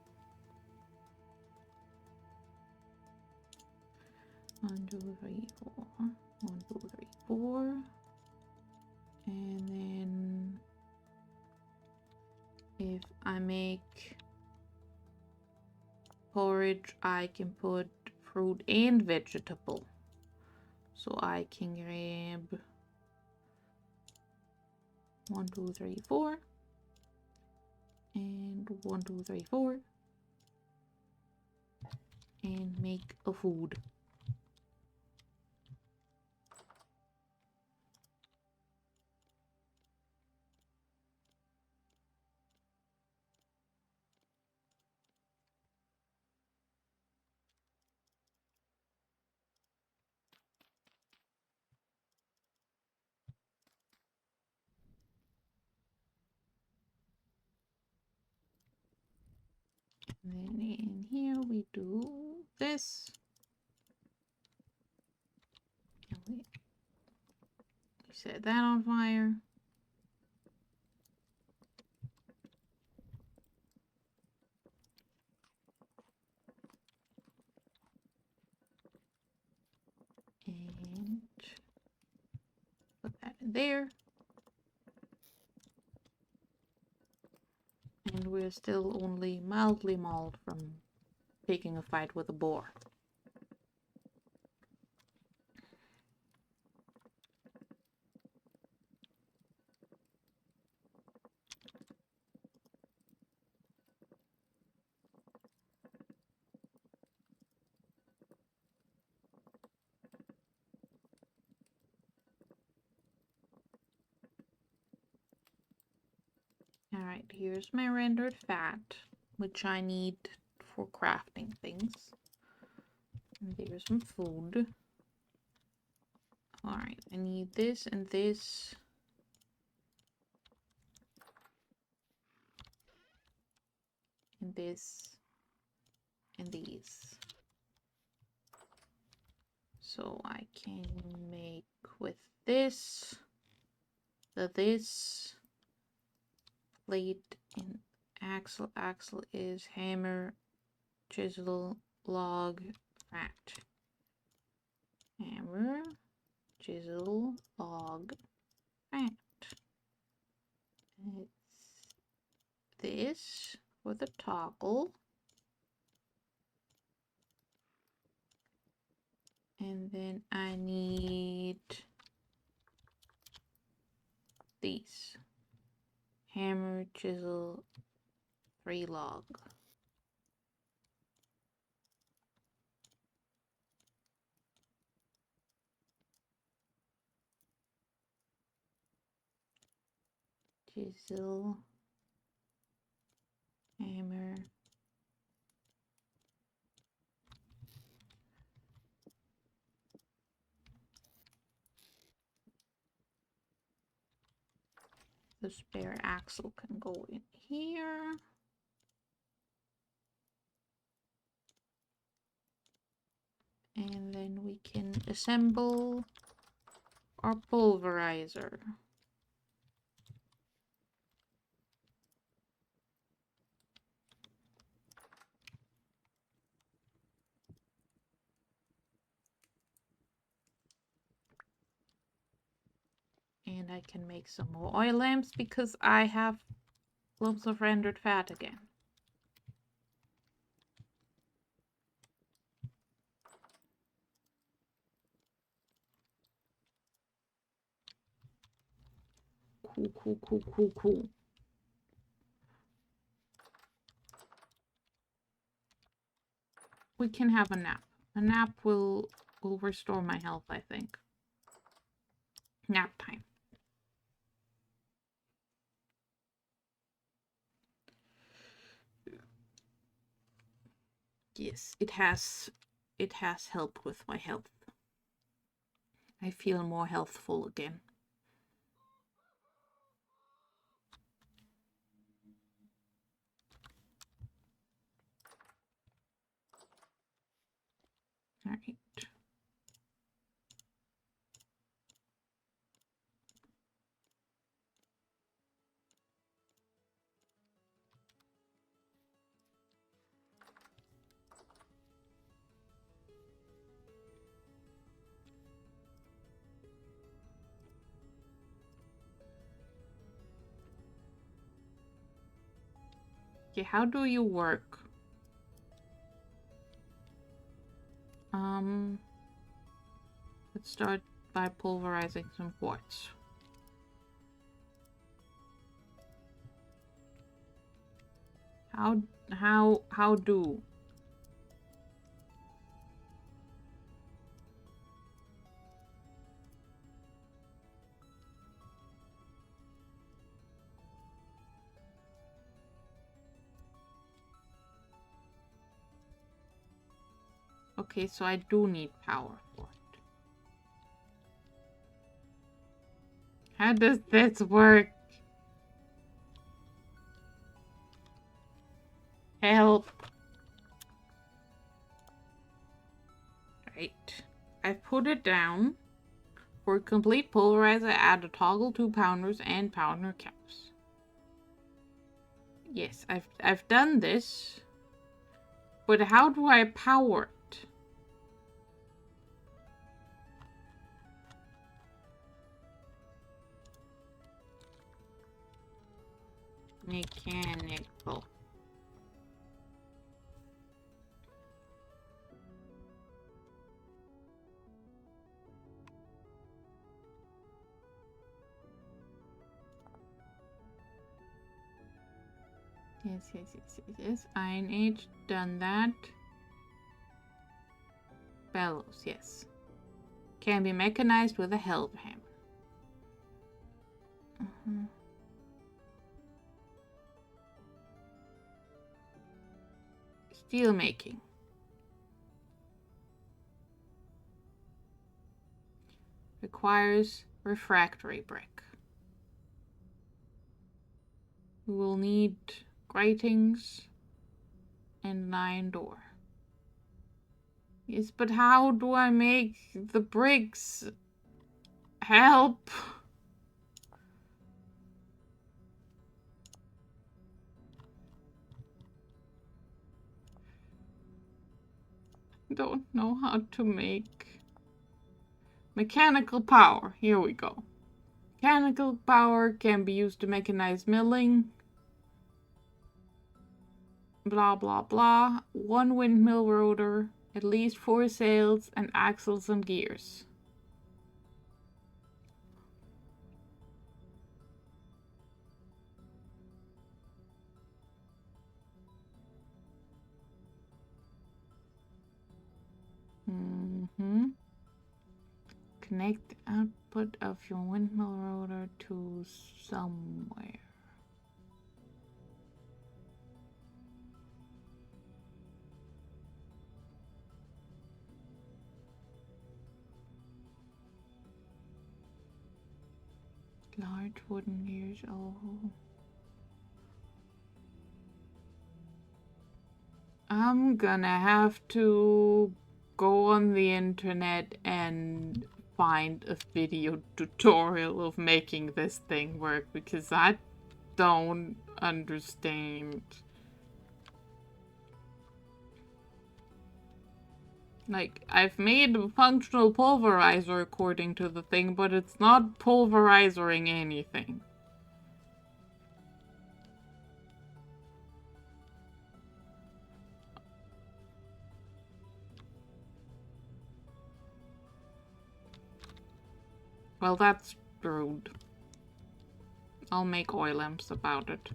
1, 2, 3, 4. 1, 2, 3, 4. And then if I make porridge, I can put fruit and vegetable. So I can grab 1, 2, 3, 4. And 1, 2, 3, 4. And make a food. And then in here we do this. And we set that on fire. And put that in there. And we're still only mildly mauled from picking a fight with a boar. Alright, here's my rendered fat, which I need for crafting things. And there's some food. Alright, I need this and this. And this. And these. So I can make with this, this plate and axle. Axle is hammer, chisel, log, fat. Hammer, chisel, log, fat. It's this for the toggle. And then I need these. Hammer, chisel, 3 log. Chisel. Hammer. The spare axle can go in here. And then we can assemble our pulverizer. And I can make some more oil lamps because I have lumps of rendered fat again. Cool. We can have a nap. A nap will restore my health, I think. Nap time. Yes, it has helped with my health. I feel more healthful again. All right. Okay, how do you work? Let's start by pulverizing some quartz. How do? Okay, so I do need power for it. How does this work? Help. Right. I put it down. For complete pulverizer, add a toggle 2-pounders and pounder caps. Yes, I've done this. But how do I power it? Mechanical. Yes. Iron Age, done that. Bellows, yes. Can be mechanized with a helve hammer. Steel making. Requires refractory brick. We will need gratings and an iron door. Yes, but how do I make the bricks? Help! Don't know how to make mechanical power. Here we go. Mechanical power can be used to mechanize milling. Blah blah blah. 1 windmill rotor, at least 4 sails and axles and gears. Connect the output of your windmill rotor to somewhere. Large wooden gears. Oh. I'm gonna have to go on the internet and find a video tutorial of making this thing work because I don't understand. Like, I've made a functional pulverizer according to the thing, but it's not pulverizing anything. Well, that's rude. I'll make oil lamps about it.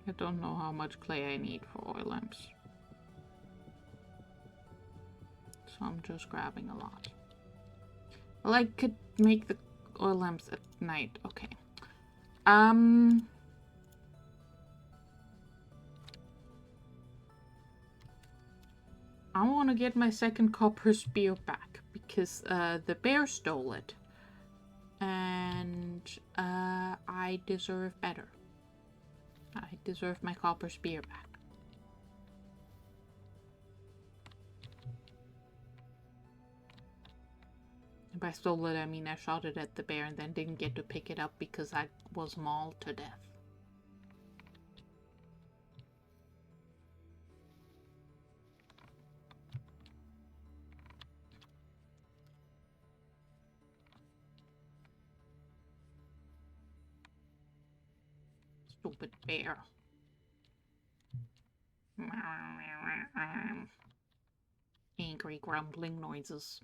I don't know how much clay I need for oil lamps. So I'm just grabbing a lot. Well, I could make the oil lamps at night. Okay. I want to get my second copper spear back because the bear stole it. And I deserve better. I deserve my copper spear back. And by stole it, I mean I shot it at the bear and then didn't get to pick it up because I was mauled to death. Stupid bear. Angry grumbling noises.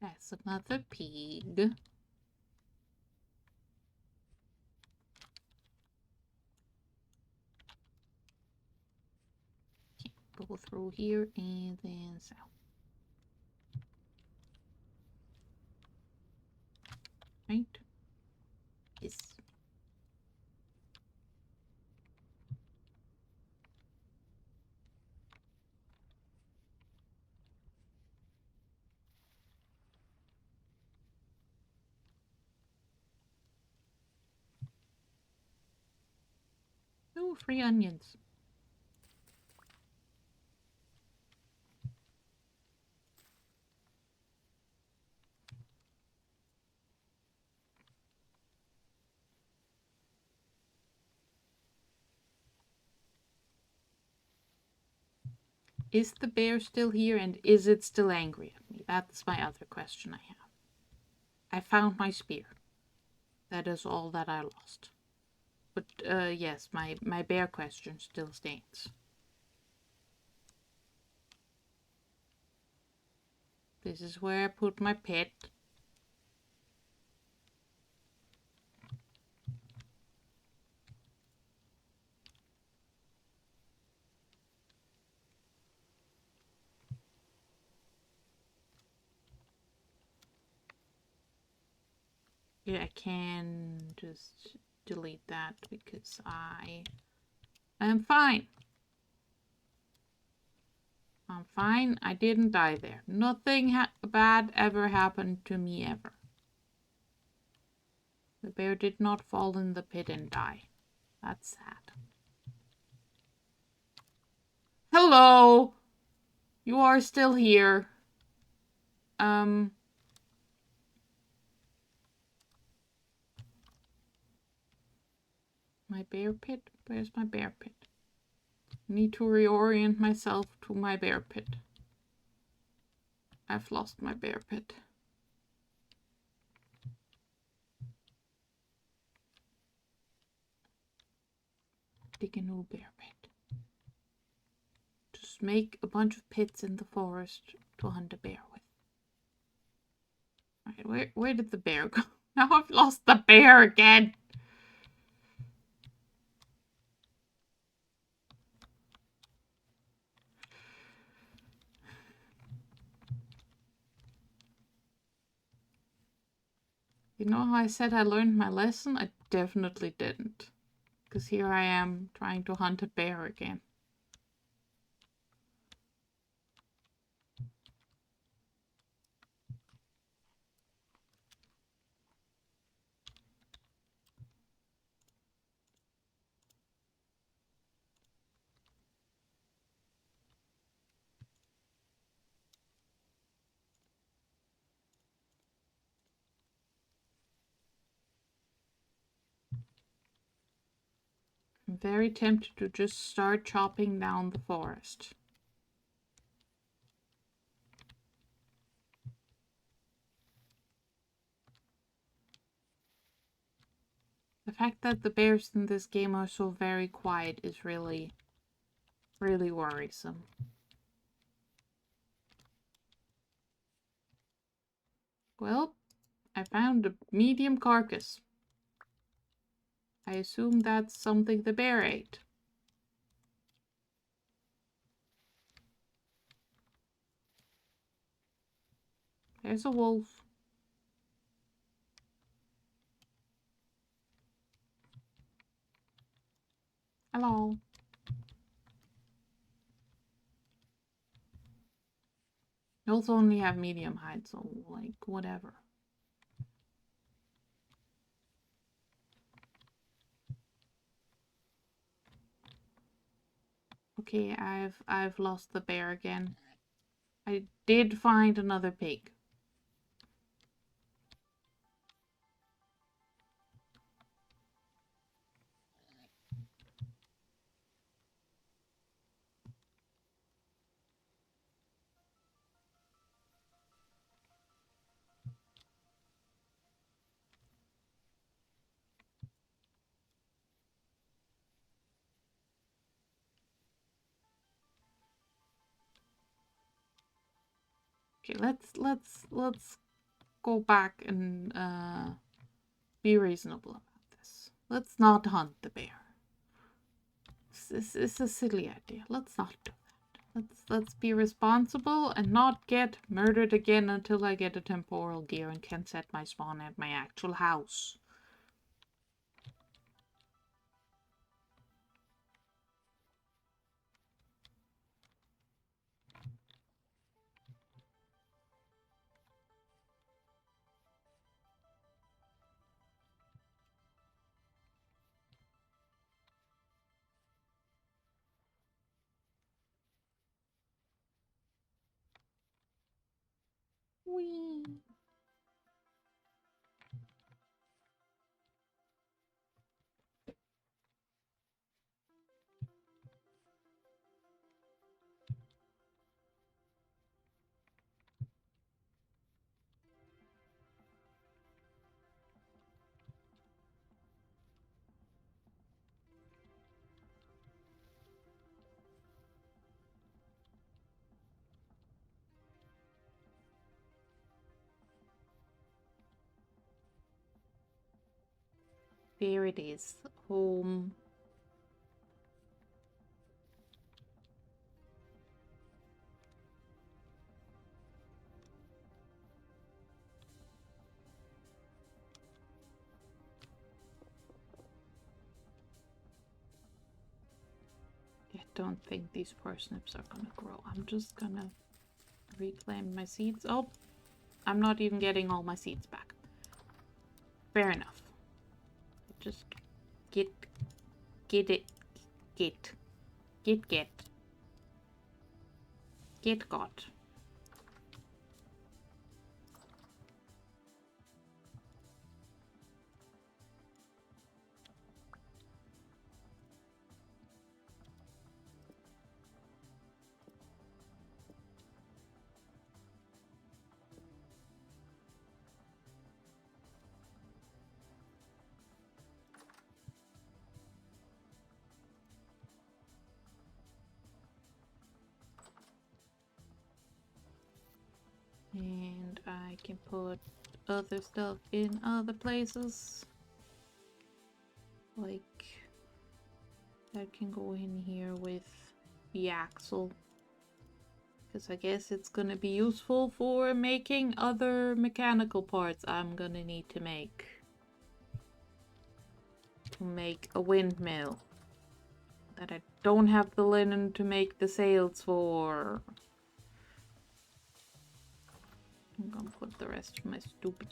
That's another pig. Go through here and then south. Right? Yes. Oh, free onions. Is the bear still here and is it still angry at me? That's my other question I have. I found my spear. That is all that I lost. But yes, my bear question still stands. This is where I put my pet. Yeah, I can just delete that because I am fine. I'm fine. I didn't die there. Nothing bad ever happened to me ever. The bear did not fall in the pit and die. That's sad. Hello! You are still here. My bear pit? Where's my bear pit? Need to reorient myself to my bear pit. I've lost my bear pit. Dig a new bear pit. Just make a bunch of pits in the forest to hunt a bear with. Alright, where did the bear go? Now I've lost the bear again! You know how I said I learned my lesson? I definitely didn't. Because here I am trying to hunt a bear again. I'm very tempted to just start chopping down the forest. The fact that the bears in this game are so very quiet is really, really worrisome. Well, I found a medium carcass. I assume that's something the bear ate. There's a wolf. Hello. I also only have medium height, so like whatever. Okay, I've lost the bear again. I did find another pig. Okay, let's go back and be reasonable about this. Let's not hunt the bear. This is a silly idea. Let's not do that. Let's be responsible and not get murdered again until I get a temporal gear and can set my spawn at my actual house. Whee! There it is. Home. I don't think these parsnips are gonna grow. I'm just gonna reclaim my seeds. Oh, I'm not even getting all my seeds back. Fair enough. Just get it. Get got. I can put other stuff in other places. Like, that can go in here with the axle. Because I guess it's gonna be useful for making other mechanical parts I'm gonna need to make. To make a windmill. That I don't have the linen to make the sails for. I'm gonna put the rest of my stupid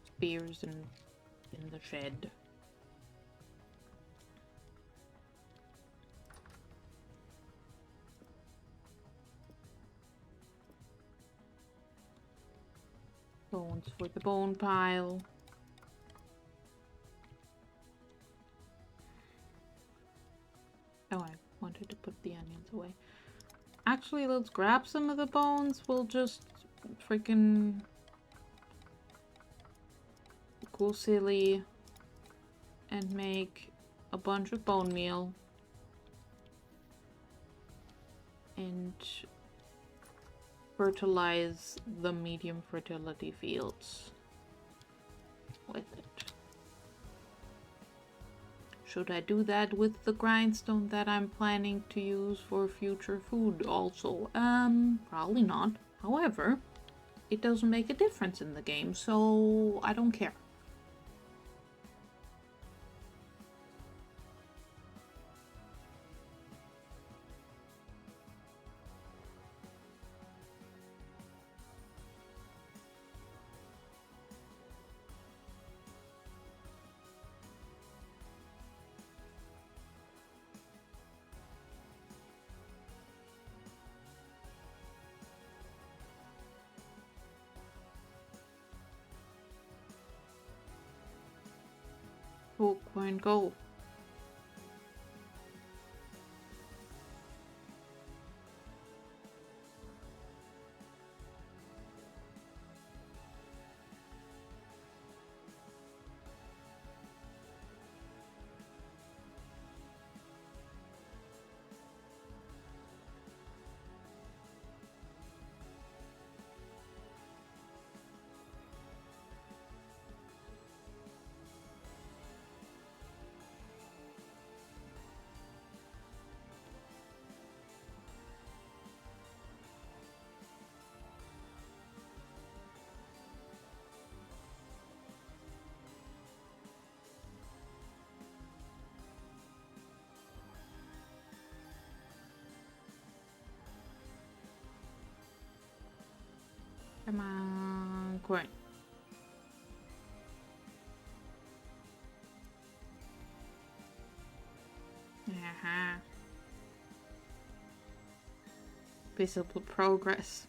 spears in the shed. Bones for the bone pile. Oh, I wanted to put the onions away. Actually, let's grab some of the bones. We'll just freaking go silly and make a bunch of bone meal. And fertilize the medium fertility fields with it. Should I do that with the grindstone that I'm planning to use for future food also? Probably not. However, it doesn't make a difference in the game, so I don't care. Oh, coin gold. Come on, coin. Visible progress.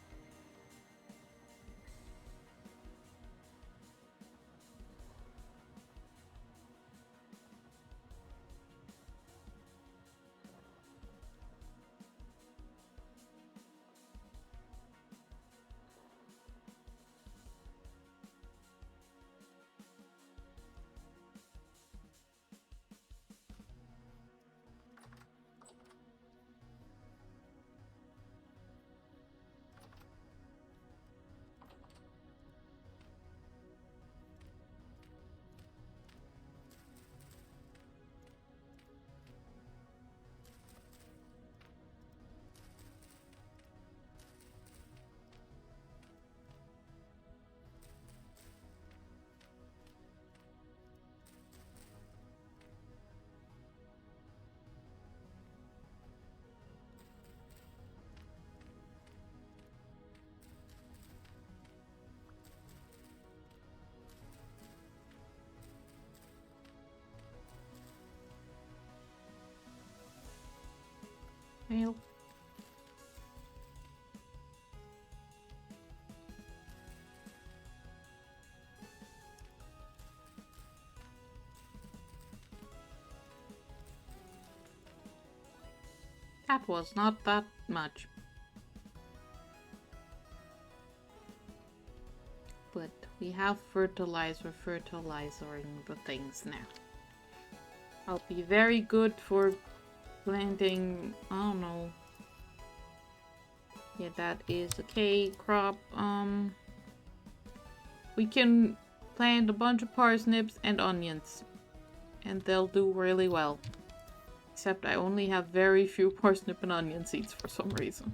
Well, that was not that much. But we have fertilizing the things now. I'll be very good for planting, I don't know. Yeah, that is a K crop. we can plant a bunch of parsnips and onions, and they'll do really well. Except I only have very few parsnip and onion seeds for some reason.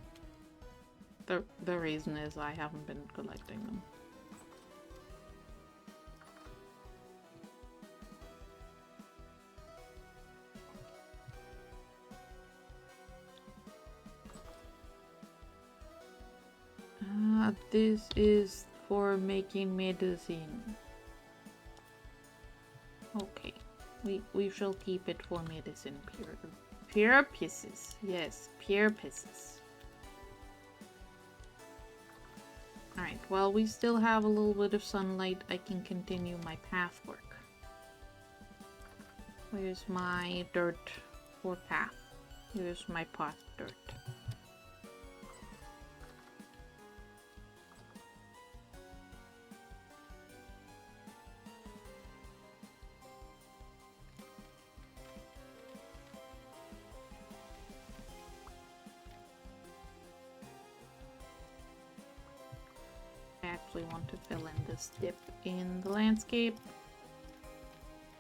The reason is I haven't been collecting them. This is for making medicine. Okay, we shall keep it for medicine purposes. Yes, purposes. Alright, while we still have a little bit of sunlight, I can continue my path work. Where's my dirt for path? Here's my path dirt. I actually want to fill in this dip in the landscape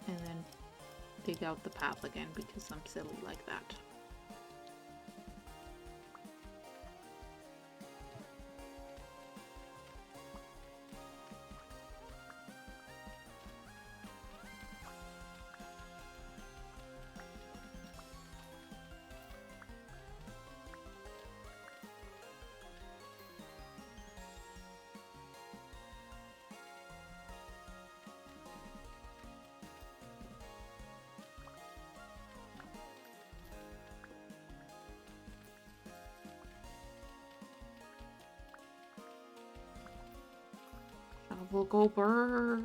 and then dig out the path again because I'm silly like that. Shovel go burr.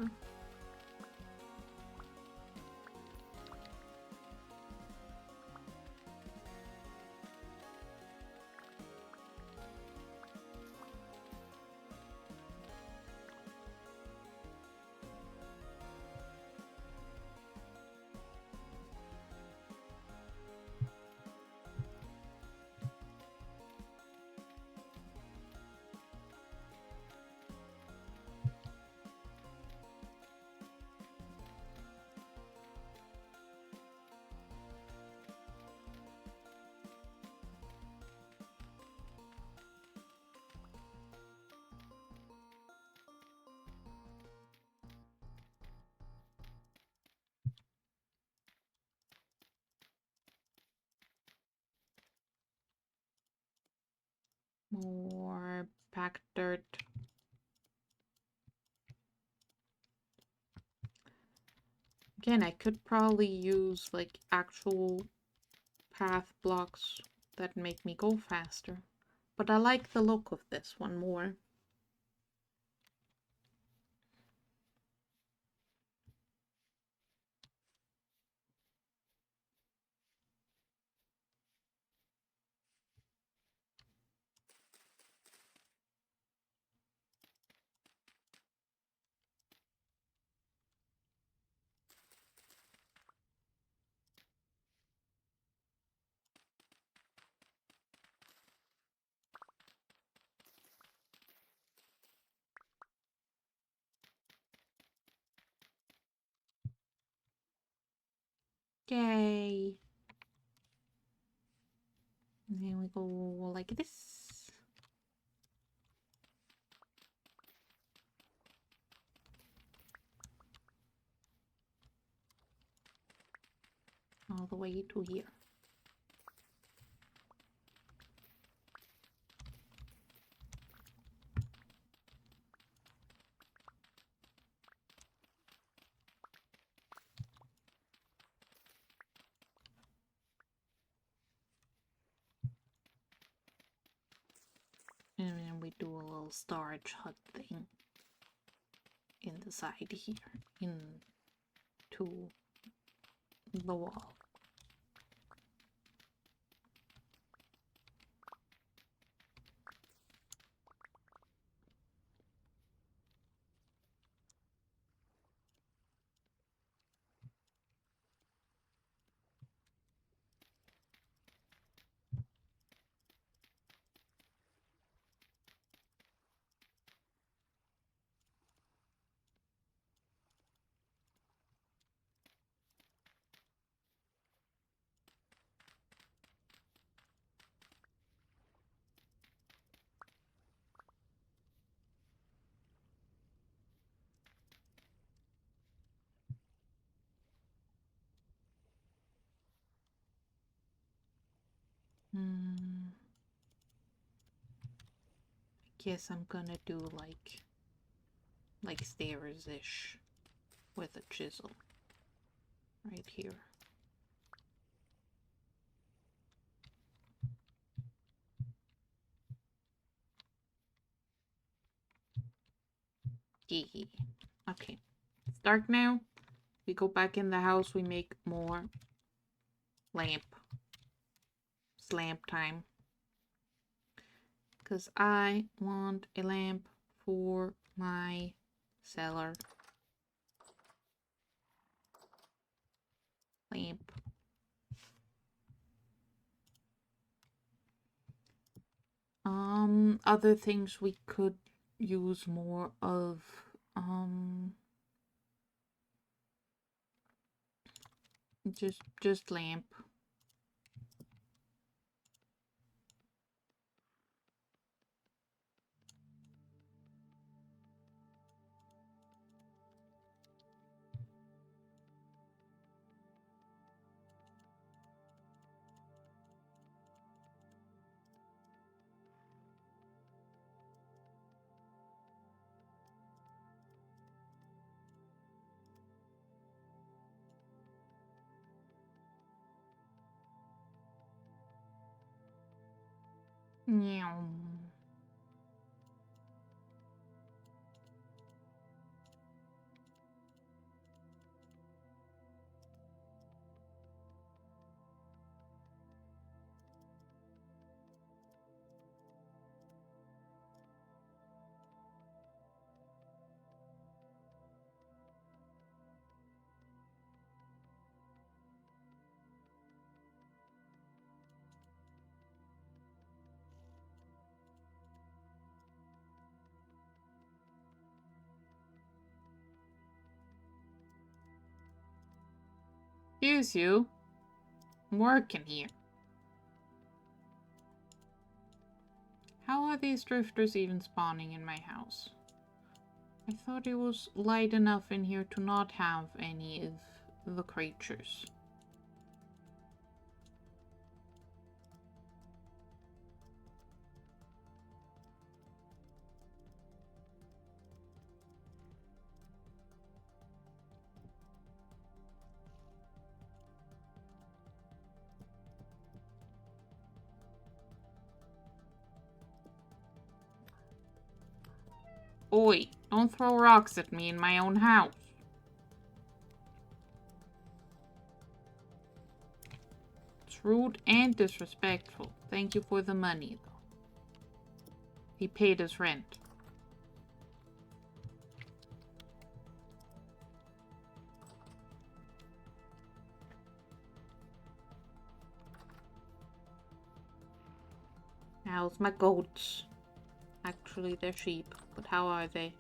More packed dirt. Again, I could probably use like actual path blocks that make me go faster. But I like the look of this one more. Yay! And then we go like this. All the way to here. And then we do a little storage hut thing in the side here, into the wall. Guess I'm gonna do like stairs-ish with a chisel right here. Gee. Okay. It's dark now. We go back in the house, we make more lamp. It's lamp time. Because I want a lamp for my cellar. Lamp. Other things we could use more of. Just lamp. Meow. Here's you. I'm working here. How are these drifters even spawning in my house? I thought it was light enough in here to not have any of the creatures. Oi, don't throw rocks at me in my own house. It's rude and disrespectful. Thank you for the money, though. He paid his rent. How's my goats? Actually, they're sheep, but how are they?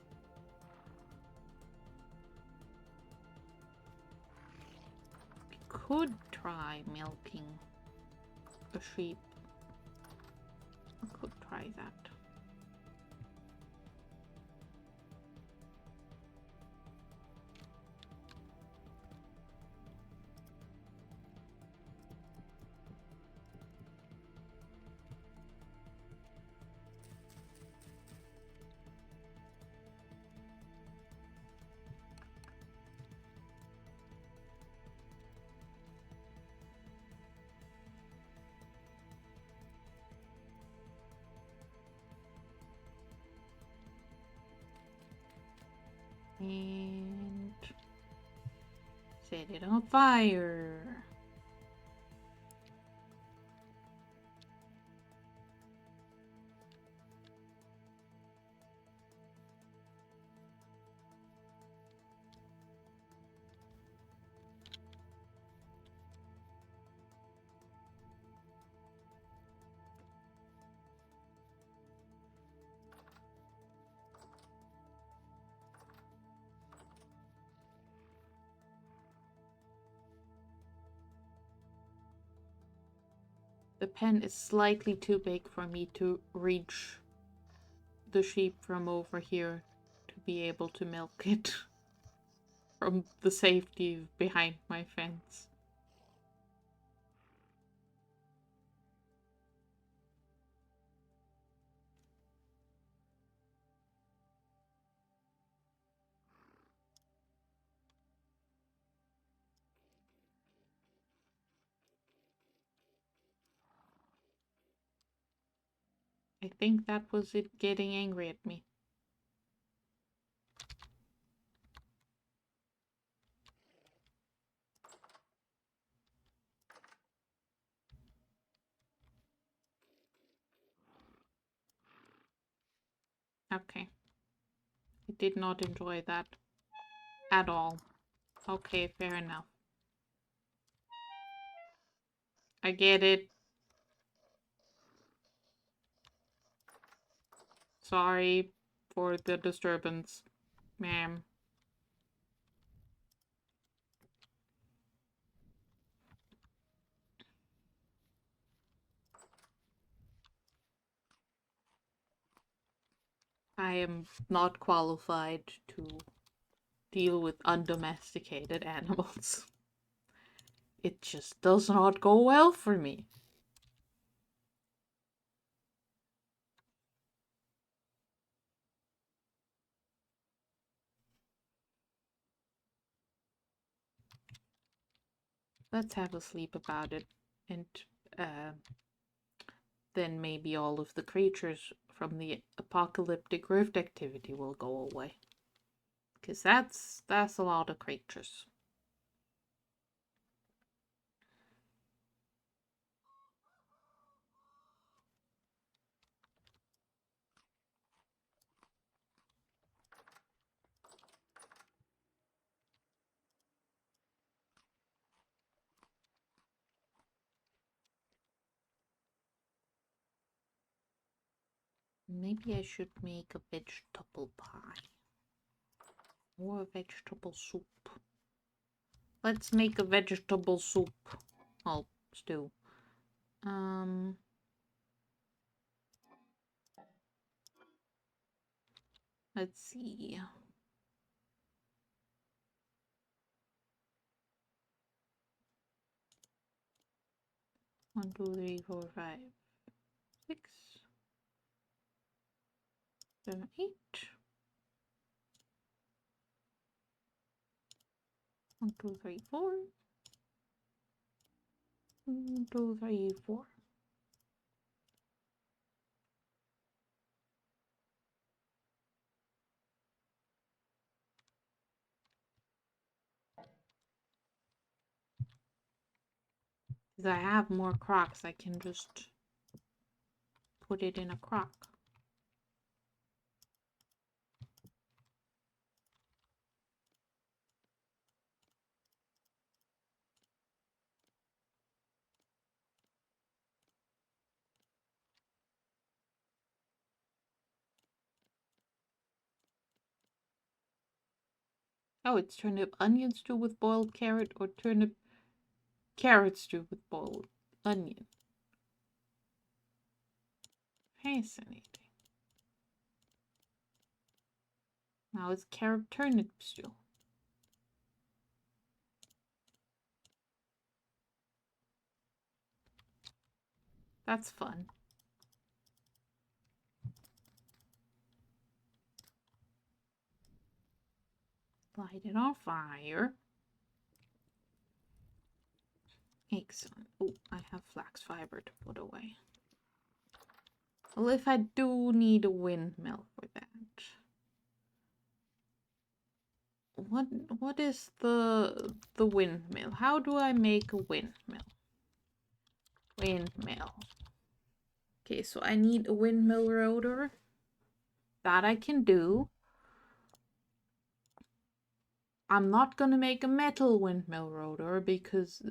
We could try milking a sheep. I could try that. And set it on fire. The pen is slightly too big for me to reach the sheep from over here to be able to milk it from the safety behind my fence. I think that was it getting angry at me. Okay. I did not enjoy that at all. Okay, fair enough. I get it. Sorry for the disturbance, ma'am. I am not qualified to deal with undomesticated animals. It just does not go well for me. Let's have a sleep about it, and uh, then maybe all of the creatures from the apocalyptic rift activity will go away. Because that's a lot of creatures. Maybe I should make a vegetable pie. Or a vegetable soup. Let's make a vegetable soup. Oh, stew. Let's see. 1, 2, 3, 4, 5, 6, 7, 8. 1, 2, 3, 4. 1, 2, 3, 4. Because I have more crocks, I can just put it in a crock. Oh, it's turnip onion stew with boiled carrot or turnip carrot stew with boiled onion. Fascinating. Now it's carrot turnip stew. That's fun. Light it on fire. Excellent. Oh, I have flax fiber to put away. Well, if I do need a windmill for that. What is the windmill? How do I make a windmill? Windmill. Okay, so I need a windmill rotor. That I can do. I'm not gonna make a metal windmill rotor because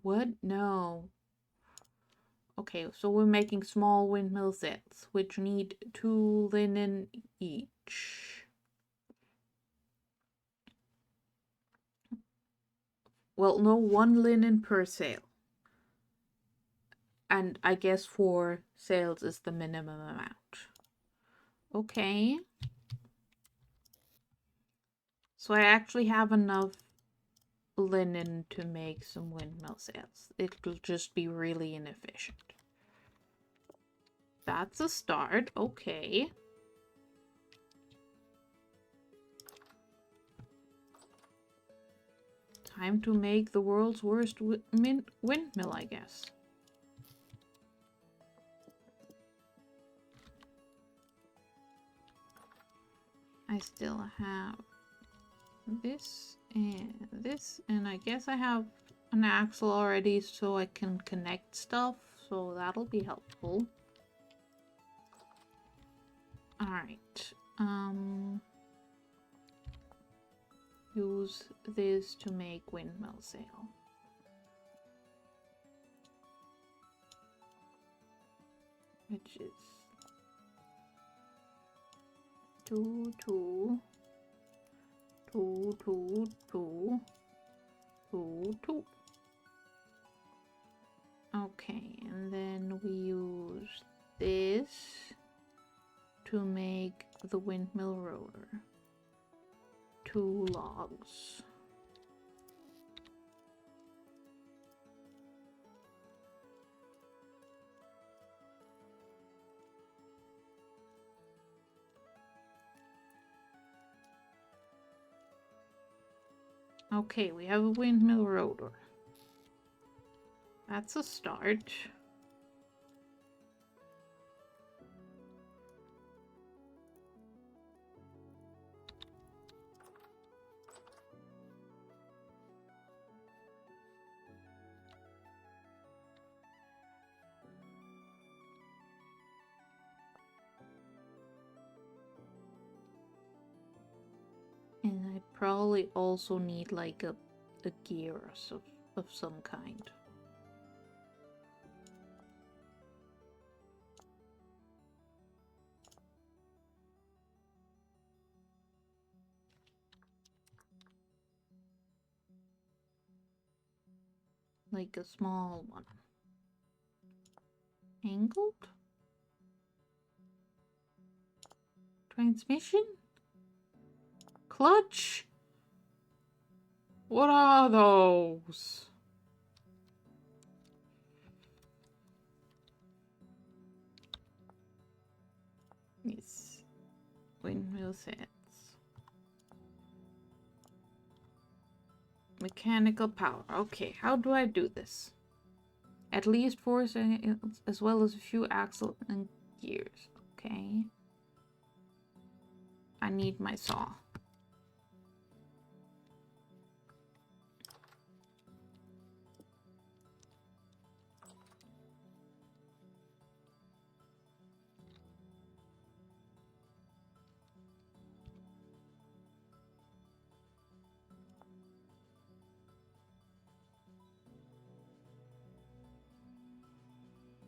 what? No. Okay, so we're making small windmill sets, which need 2 linen each. Well, no, 1 linen per sail. And I guess 4 sails is the minimum amount. Okay. So I actually have enough linen to make some windmill sails. It'll just be really inefficient. That's a start. Okay. Time to make the world's worst windmill, I guess. I still have this, and I guess I have an axle already so I can connect stuff, so that'll be helpful. Alright, use this to make windmill sail. Which is 2, 2, 2, 2, 2, 2, 2. Okay, and then we use this to make the windmill rotor. 2 logs. Okay, we have a windmill rotor. That's a start. And I probably also need like a gear of some kind. Like a small one. Angled? Transmission? Clutch? What are those? Yes. Windmill sets. Mechanical power. Okay, how do I do this? At least 4 seconds, as well as a few axles and gears. Okay. I need my saw.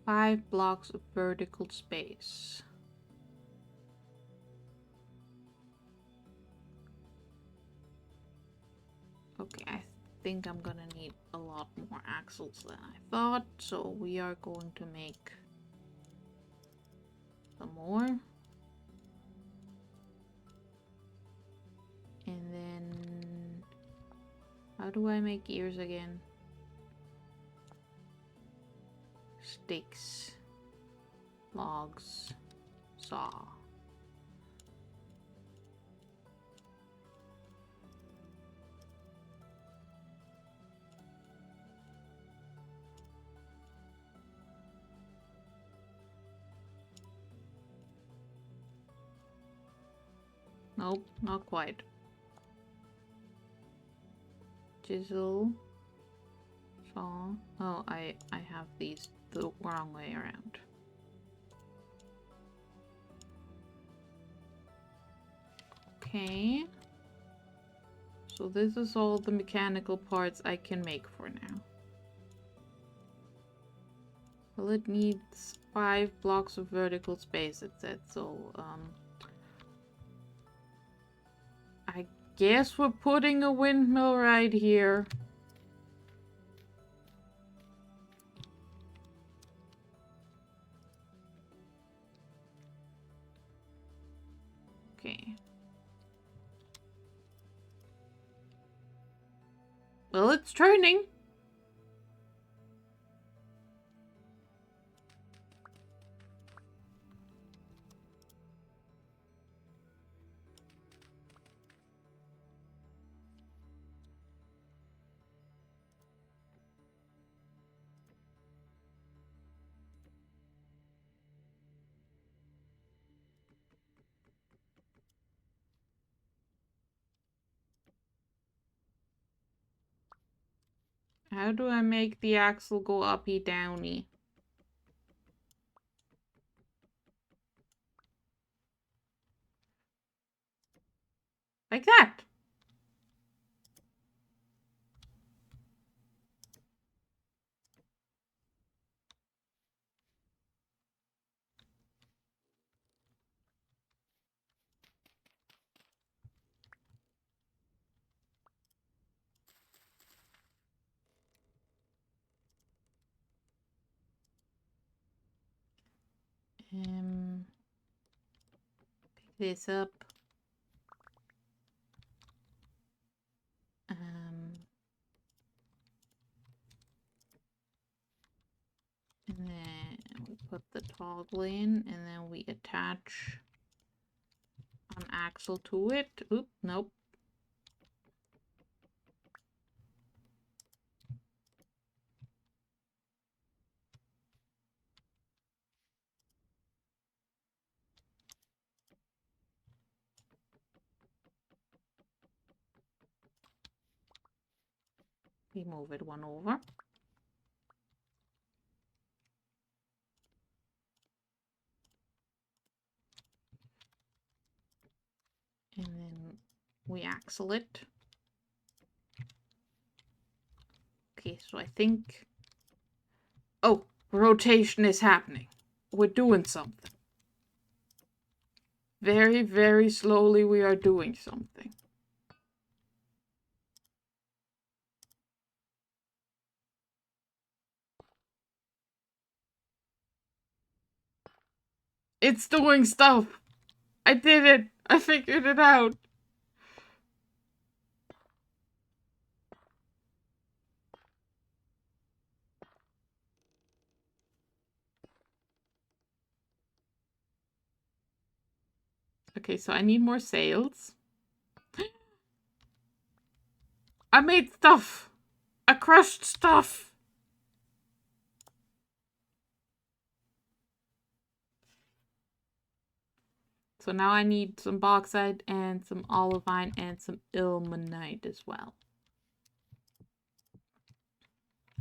Five blocks of vertical space. Okay, I think I'm gonna need a lot more axles than I thought, so we are going to make some more. And then, how do I make ears again? Sticks, logs, saw. Nope, not quite. Chisel, saw. Oh, I have these the wrong way around. Okay. So this is all the mechanical parts I can make for now. Well, it needs 5 blocks of vertical space, it said, so, I guess we're putting a windmill right here. Okay. Well, it's turning. How do I make the axle go uppy downy? Like that. Pick this up. And then we put the toggle in, and then we attach an axle to it. Oop, nope. We move it one over. And then we axle it. Okay, so I think... Oh, rotation is happening. We're doing something. Very, very slowly we are doing something. It's doing stuff! I did it! I figured it out! Okay, so I need more sails. I made stuff! I crushed stuff! So now I need some bauxite and some olivine and some ilmenite as well.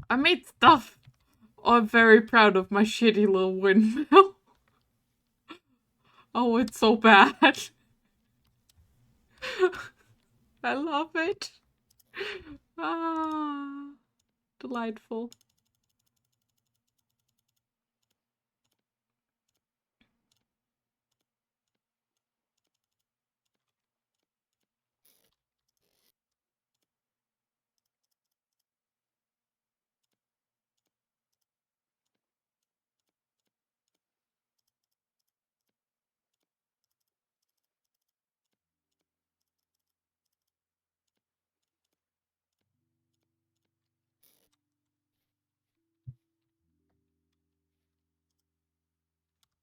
I made stuff! Oh, I'm very proud of my shitty little windmill. Oh, it's so bad. I love it. Ah, delightful.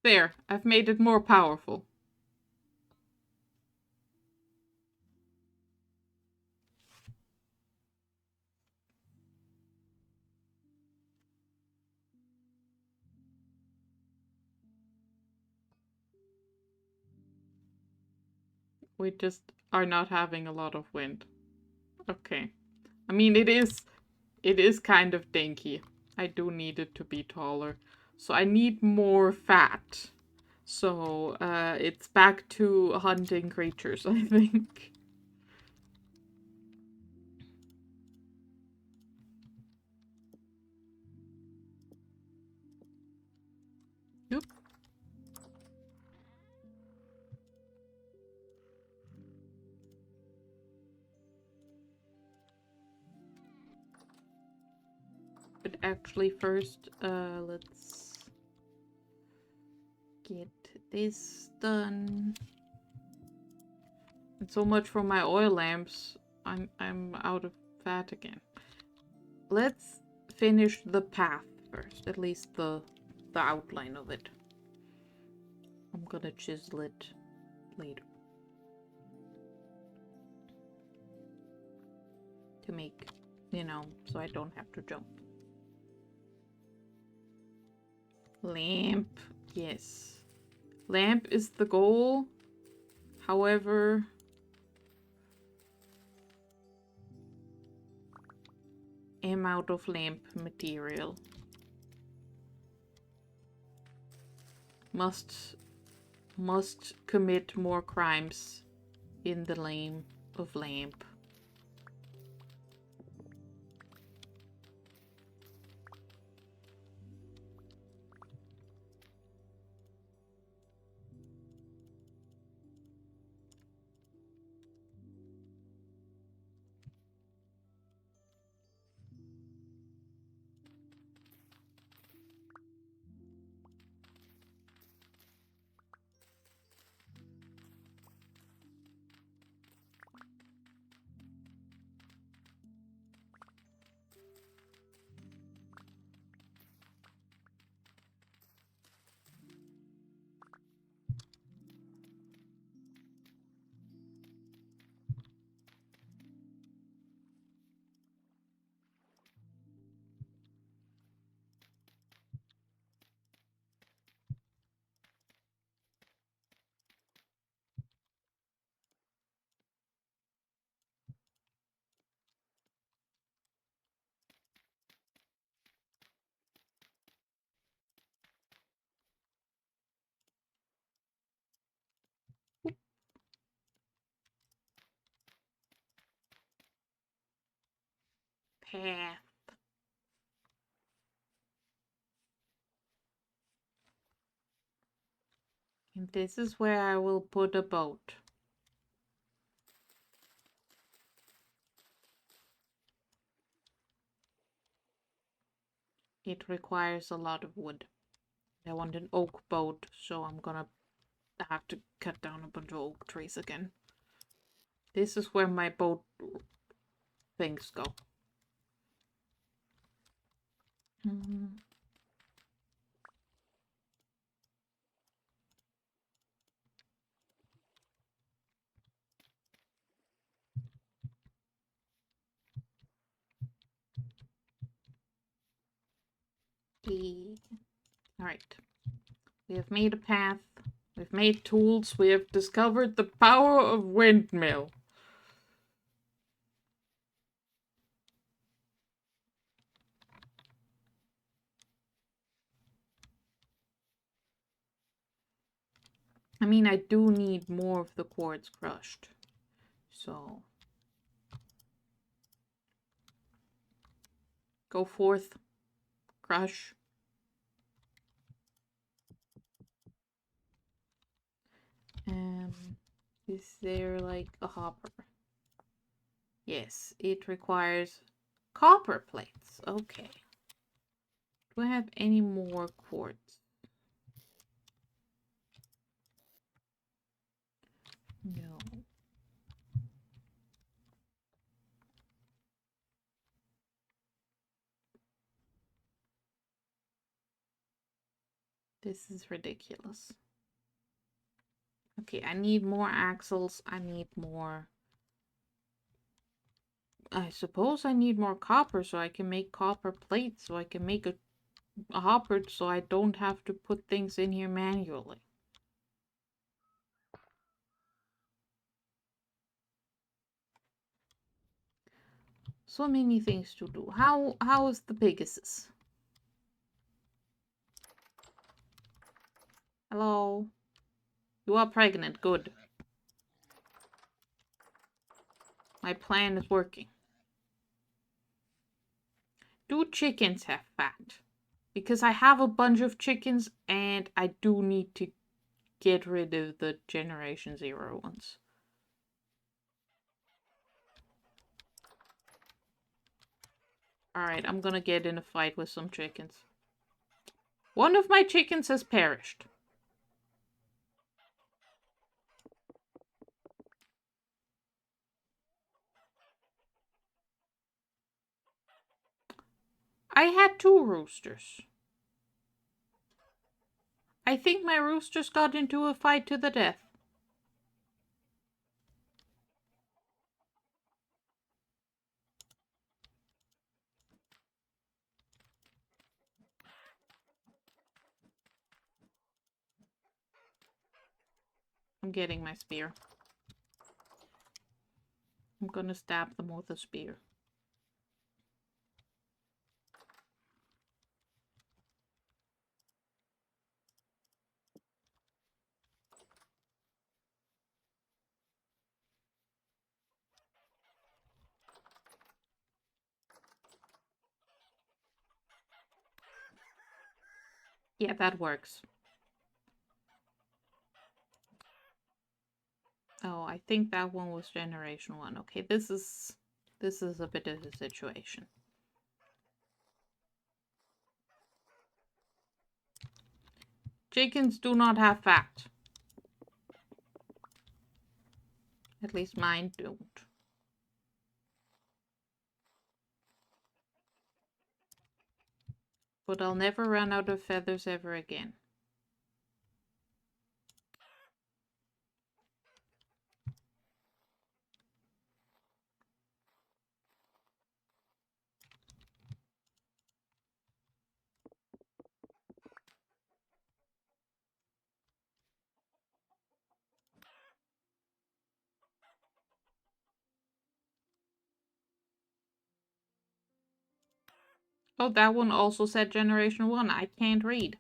There, I've made it more powerful. We just are not having a lot of wind. Okay. I mean, it is kind of dinky. I do need it to be taller. So I need more fat. So, it's back to hunting creatures, I think. Yep. But actually first, let's get this done. And so much for my oil lamps. I'm out of fat again. Let's finish the path first, at least the outline of it. I'm gonna chisel it later. To make, you know, so I don't have to jump. Lamp, yes. Lamp is the goal. However, am out of lamp material. Must commit more crimes in the name of lamp. Path. And this is where I will put a boat. It requires a lot of wood. I want an oak boat, so I'm gonna have to cut down a bunch of oak trees again. This is where my boat things go. Alright. We have made a path. We've made tools. We have discovered the power of windmill. I mean, I do need more of the quartz crushed. So, go forth, crush. Is there like a hopper? Yes, it requires copper plates. Okay. Do I have any more quartz? No. This is ridiculous. Okay, I need more axles. I need more. I suppose I need more copper so I can make copper plates, so I can make a hopper so I don't have to put things in here manually. So many things to do. How is the Pegasus? Hello? You are pregnant. Good. My plan is working. Do chickens have fat? Because I have a bunch of chickens and I do need to get rid of the Generation Zero ones. Alright, I'm gonna get in a fight with some chickens. One of my chickens has perished. I had 2 roosters. I think my roosters got into a fight to the death. I'm getting my spear. I'm gonna stab them with a spear. Yeah, that works. Oh, I think that one was generation 1. Okay, this is a bit of a situation. Chickens do not have fat. At least mine don't. But I'll never run out of feathers ever again. Oh, that one also said generation 1. I can't read.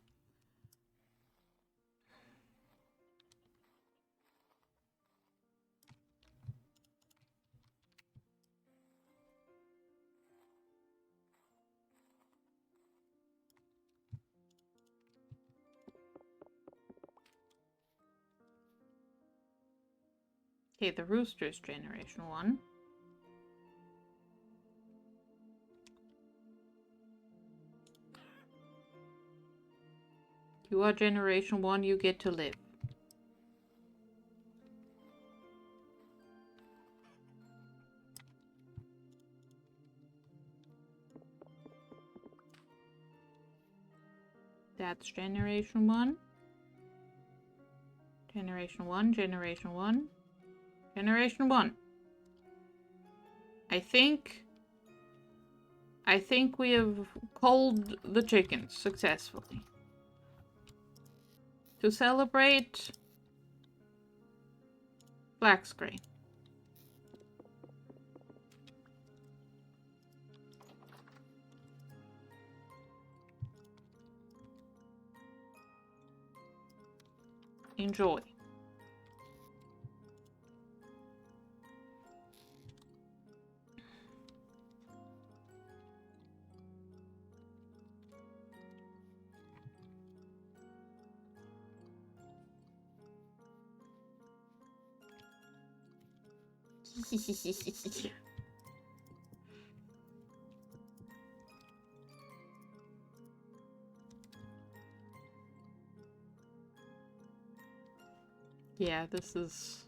Okay, the rooster's generation 1. You are generation 1, you get to live. That's generation 1. Generation 1, generation 1. Generation 1. I think we have culled the chickens successfully. To celebrate, black screen. Enjoy. Yeah, this is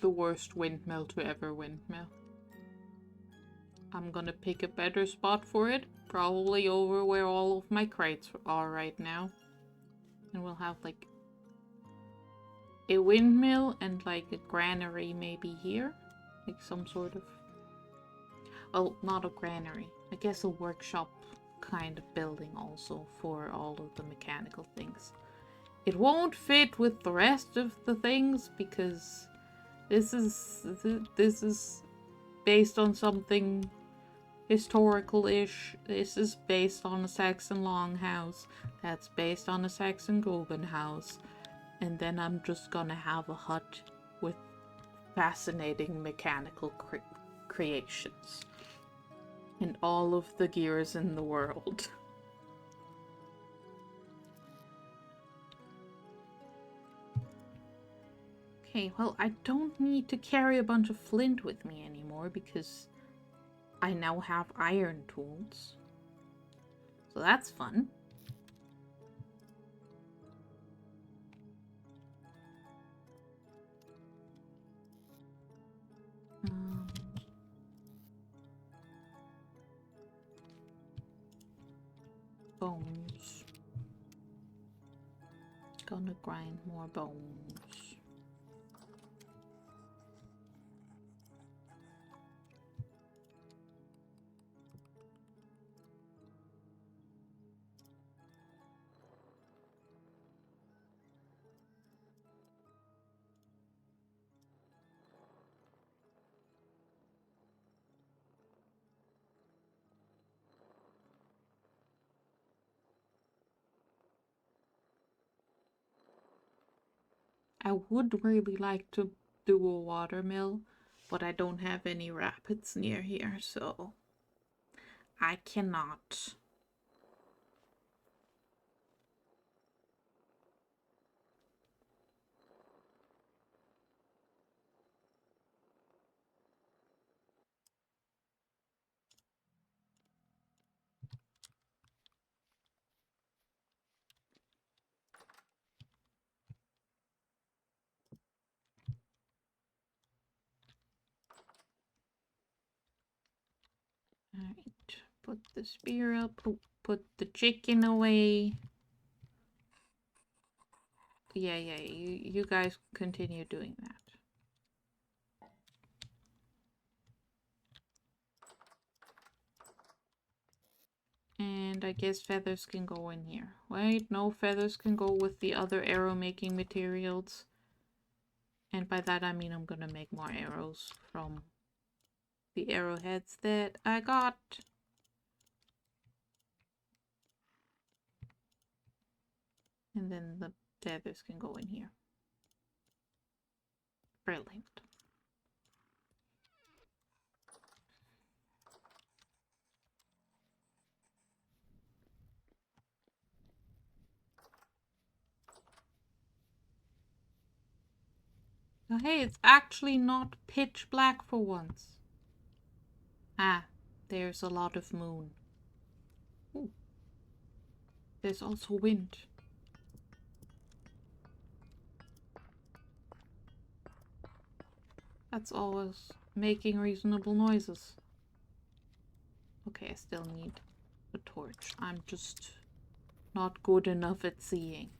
the worst windmill to ever windmill. I'm gonna pick a better spot for it, probably over where all of my crates are right now. And we'll have like a windmill and like a granary maybe here. Like some sort of... well, not a granary. I guess a workshop kind of building also for all of the mechanical things. It won't fit with the rest of the things because this is based on something historical-ish. This is based on a Saxon longhouse. That's based on a Saxon Gogan house. And then I'm just gonna have a hut with fascinating mechanical creations. And all of the gears in the world. Okay, well, I don't need to carry a bunch of flint with me anymore because I now have iron tools. So that's fun. Bones. Gonna grind more bones. I would really like to do a watermill, but I don't have any rapids near here, so I cannot. Right. Put the spear up. Oh, put the chicken away. Yeah, you guys continue doing that. And I guess feathers can go in here. Wait, no, feathers can go with the other arrow making materials. And by that I mean I'm gonna make more arrows from the arrowheads that I got. And then the feathers can go in here. Brilliant. Oh, hey, it's actually not pitch black for once. Ah, there's a lot of moon. Ooh. There's also wind. That's always making reasonable noises. Okay, I still need a torch. I'm just not good enough at seeing.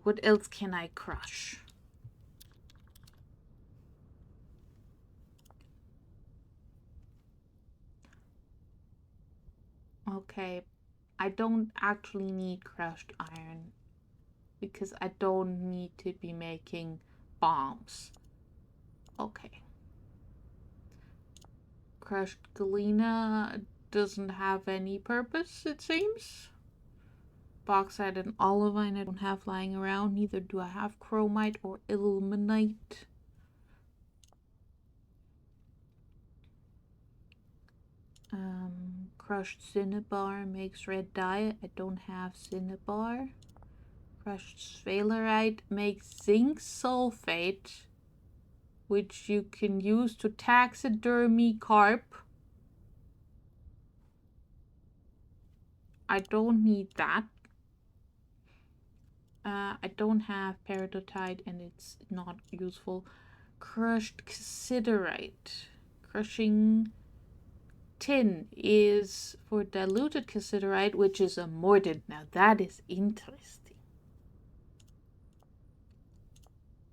What else can I crush? Okay, I don't actually need crushed iron because I don't need to be making bombs. Okay. Crushed galena doesn't have any purpose, it seems. Bauxite and olivine I don't have lying around. Neither do I have chromite or ilmenite. Crushed cinnabar makes red dye. I don't have cinnabar. Crushed sphalerite makes zinc sulfate, which you can use to taxidermy carp. I don't need that. I don't have peridotite and it's not useful. Crushed cassiterite. Crushing tin is for diluted cassiterite, which is a mordant. Now that is interesting.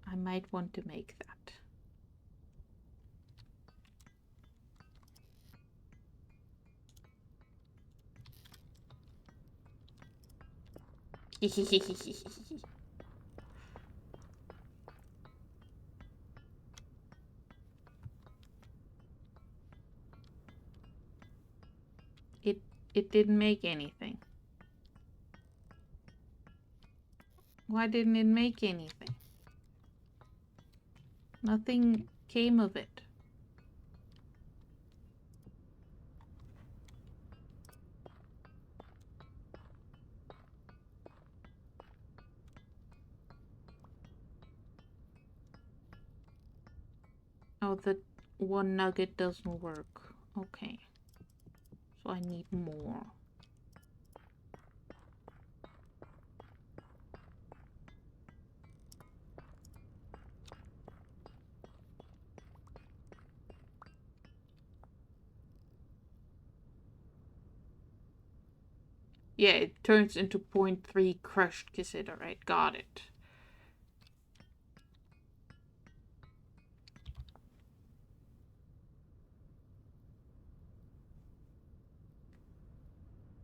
I might want to make that. it didn't make anything. Why didn't it make anything? Nothing came of it. Oh, the one nugget doesn't work. Okay. So I need more. Yeah, it turns into 0.3 crushed cassiterite. Got it.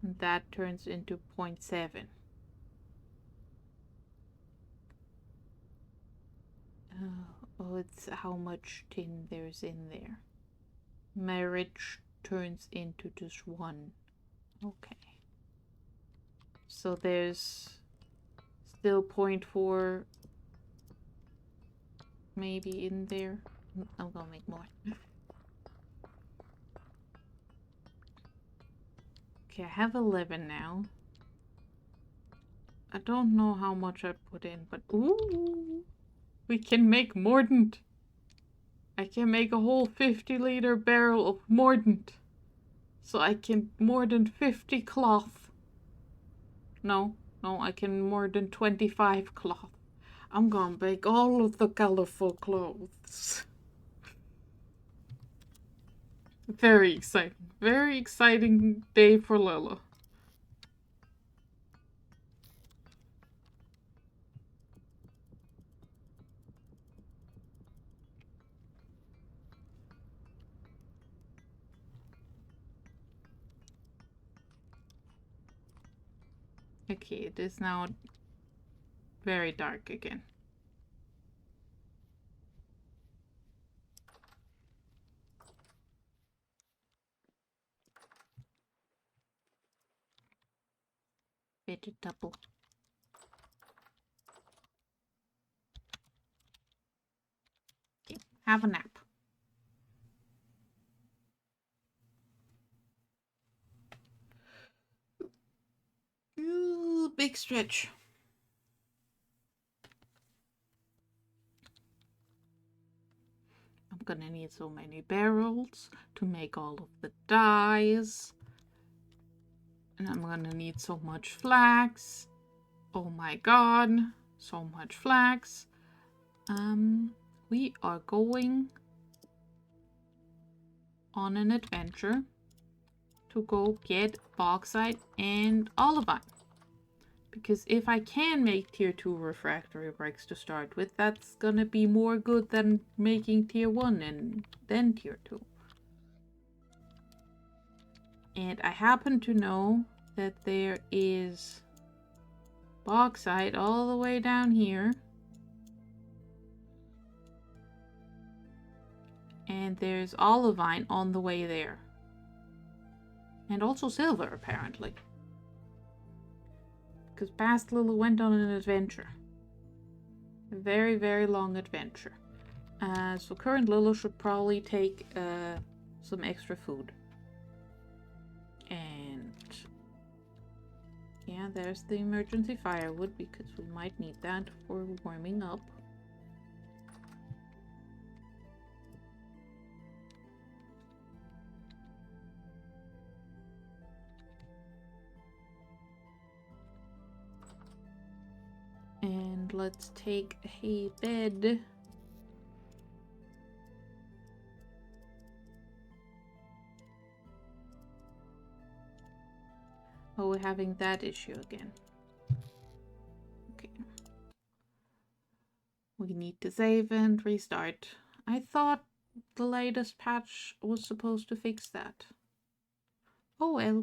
And that turns into 0.7. Oh, it's how much tin there's in there. Marriage turns into just 1. Okay. So there's still 0.4 maybe in there. I'm gonna make more. Okay, I have 11 now. I don't know how much I put in, but ooh, we can make mordant. I can make a whole 50-liter barrel of mordant. So I can more than 50 cloth. No, I can more than 25 cloth. I'm gonna bake all of the colorful clothes. Very exciting. Very exciting day for Lila. Okay, it is now very dark again. Vegetable. Okay, have a nap. Ooh, big stretch. I'm gonna need so many barrels to make all of the dyes. And I'm gonna need so much flax. Oh my god, so much flax. We are going on an adventure to go get bauxite and olivine. Because if I can make tier 2 refractory bricks to start with, that's gonna be more good than making tier 1 and then tier 2. And I happen to know that there is bauxite all the way down here. And there's olivine on the way there. And also silver, apparently. Because past Lila went on an adventure. A very, very long adventure. So current Lila should probably take some extra food. And yeah, there's the emergency firewood because we might need that for warming up. And let's take a bed. Oh, we're having that issue again. Okay. We need to save and restart. I thought the latest patch was supposed to fix that. Oh well.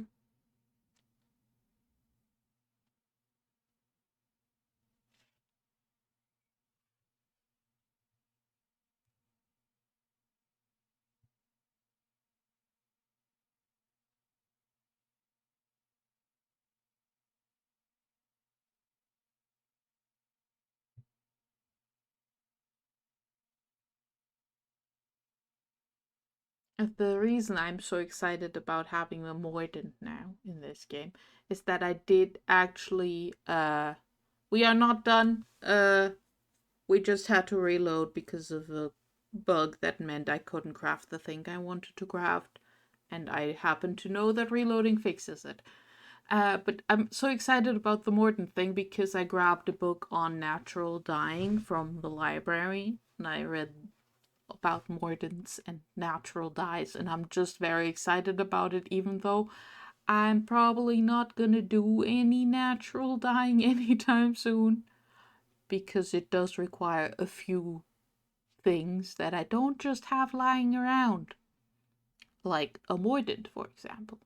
The reason I'm so excited about having a Mordant now in this game is that I did actually we are not done. We just had to reload because of a bug that meant I couldn't craft the thing I wanted to craft, and I happen to know that reloading fixes it. But I'm so excited about the Mordant thing because I grabbed a book on natural dyeing from the library and I read about mordants and natural dyes, and I'm just very excited about it, even though I'm probably not gonna do any natural dyeing anytime soon because it does require a few things that I don't just have lying around, like a mordant, for example.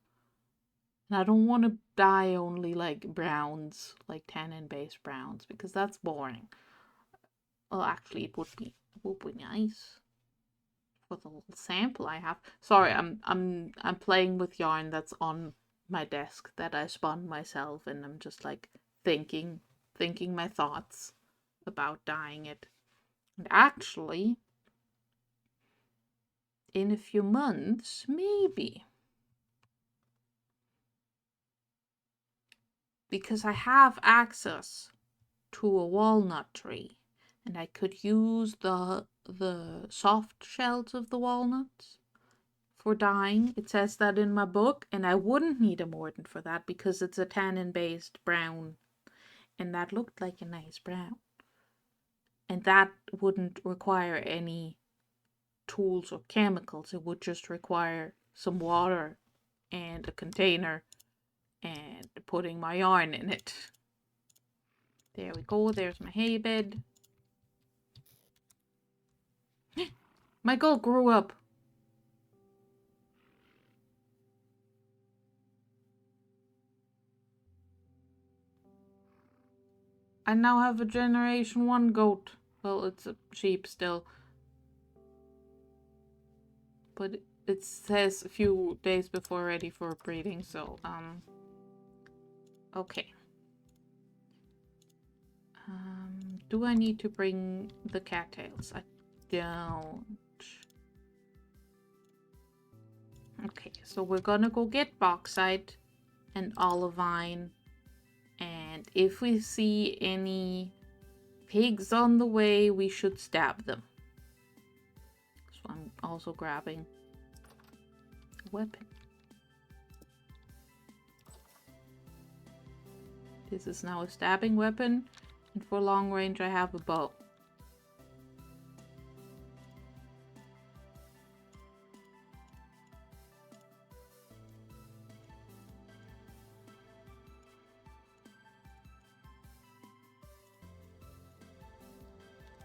And I don't want to dye only like browns, like tannin based browns, because that's boring. Well, actually, it would be nice for the little sample I have. Sorry, I'm playing with yarn that's on my desk that I spun myself, and I'm just like thinking my thoughts about dyeing it. And actually, in a few months, maybe because I have access to a walnut tree, and I could use the soft shells of the walnuts for dyeing. It says that in my book, and I wouldn't need a mordant for that because it's a tannin-based brown, and that looked like a nice brown. And that wouldn't require any tools or chemicals. It would just require some water and a container and putting my yarn in it. There we go. There's my hay bed. My goat grew up. I now have a generation 1 goat. Well, it's a sheep still. But it says a few days before ready for breeding, so, okay. Do I need to bring the cattails? I don't. Okay, so we're gonna go get bauxite and olivine, and if we see any pigs on the way, we should stab them. So I'm also grabbing a weapon. This is now a stabbing weapon, and for long range I have a bow.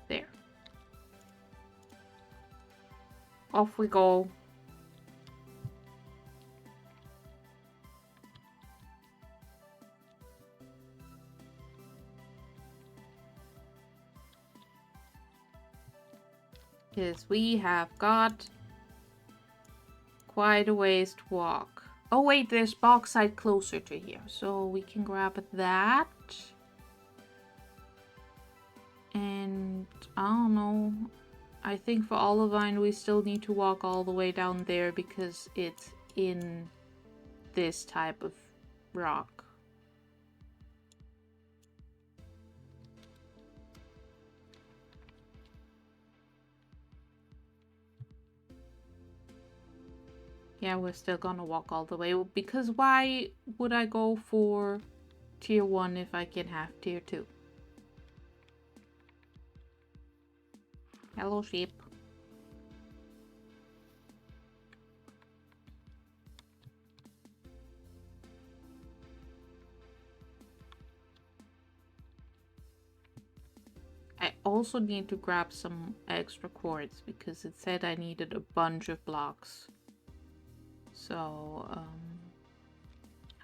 There. Off we go. Because we have got quite a ways to walk. Oh wait, there's bauxite closer to here, so we can grab that. And I don't know. I think for olivine we still need to walk all the way down there because it's in this type of rock. Yeah, we're still gonna walk all the way, because why would I go for tier 1 if I can have tier 2? Hello, sheep. I also need to grab some extra quartz because it said I needed a bunch of blocks. So,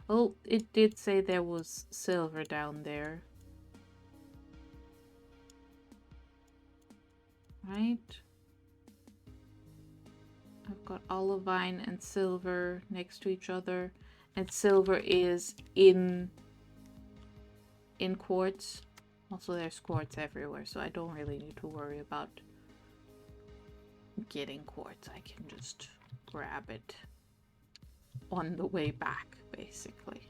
well, it did say there was silver down there. Right? I've got olivine and silver next to each other. And silver is in quartz. Also, there's quartz everywhere, so I don't really need to worry about getting quartz. I can just grab it on the way back, basically.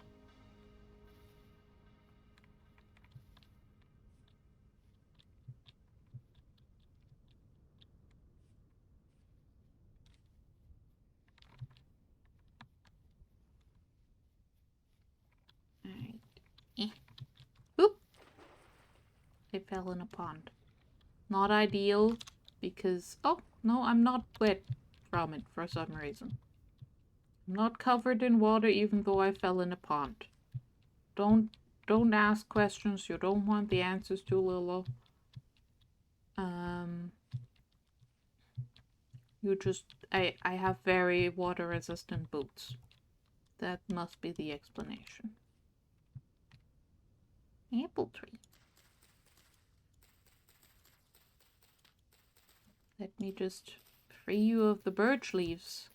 Alright. Oop! I fell in a pond. Not ideal, because... Oh, no, I'm not wet from it for some reason. I'm not covered in water even though I fell in a pond. Don't ask questions you don't want the answers to, Lilo. You just... I have very water resistant boots. That must be the explanation. Apple tree. Let me just free you of the birch leaves.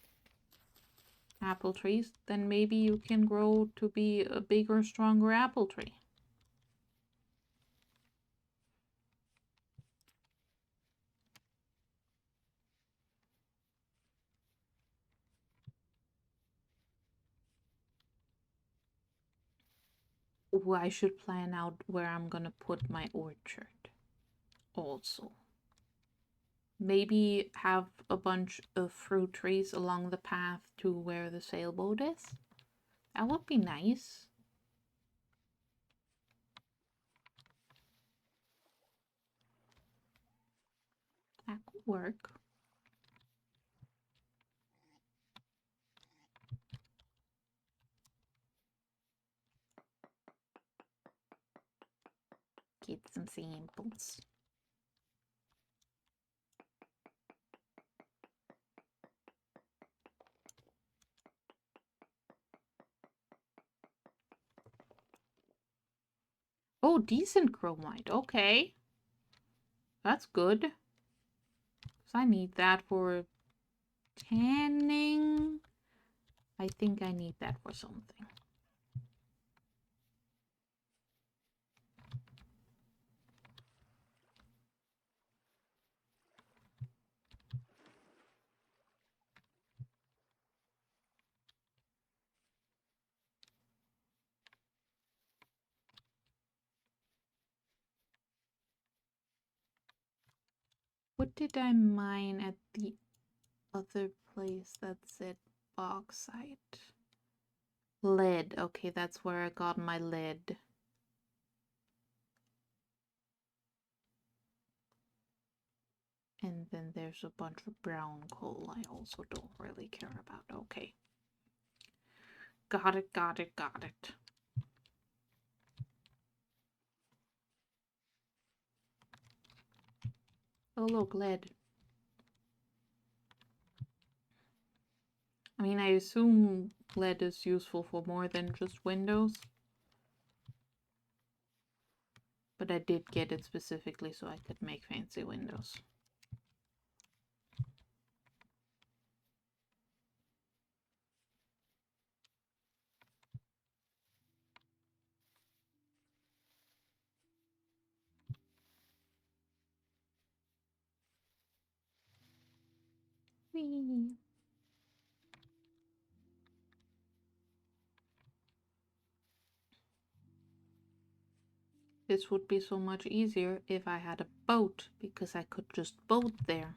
Apple trees, then maybe you can grow to be a bigger, stronger apple tree. Ooh, I should plan out where I'm gonna put my orchard also. Maybe have a bunch of fruit trees along the path to where the sailboat is. That would be nice. That could work. Get some samples. Oh, decent chromite. Okay. That's good. 'Cause I need that for tanning. I think I need that for something. What did I mine at the other place that said bauxite? Lead. Okay, that's where I got my lead. And then there's a bunch of brown coal I also don't really care about. Okay. Got it, got it, got it. Oh, look, lead. I mean, I assume lead is useful for more than just windows. But I did get it specifically so I could make fancy windows. Whee! This would be so much easier if I had a boat, because I could just boat there.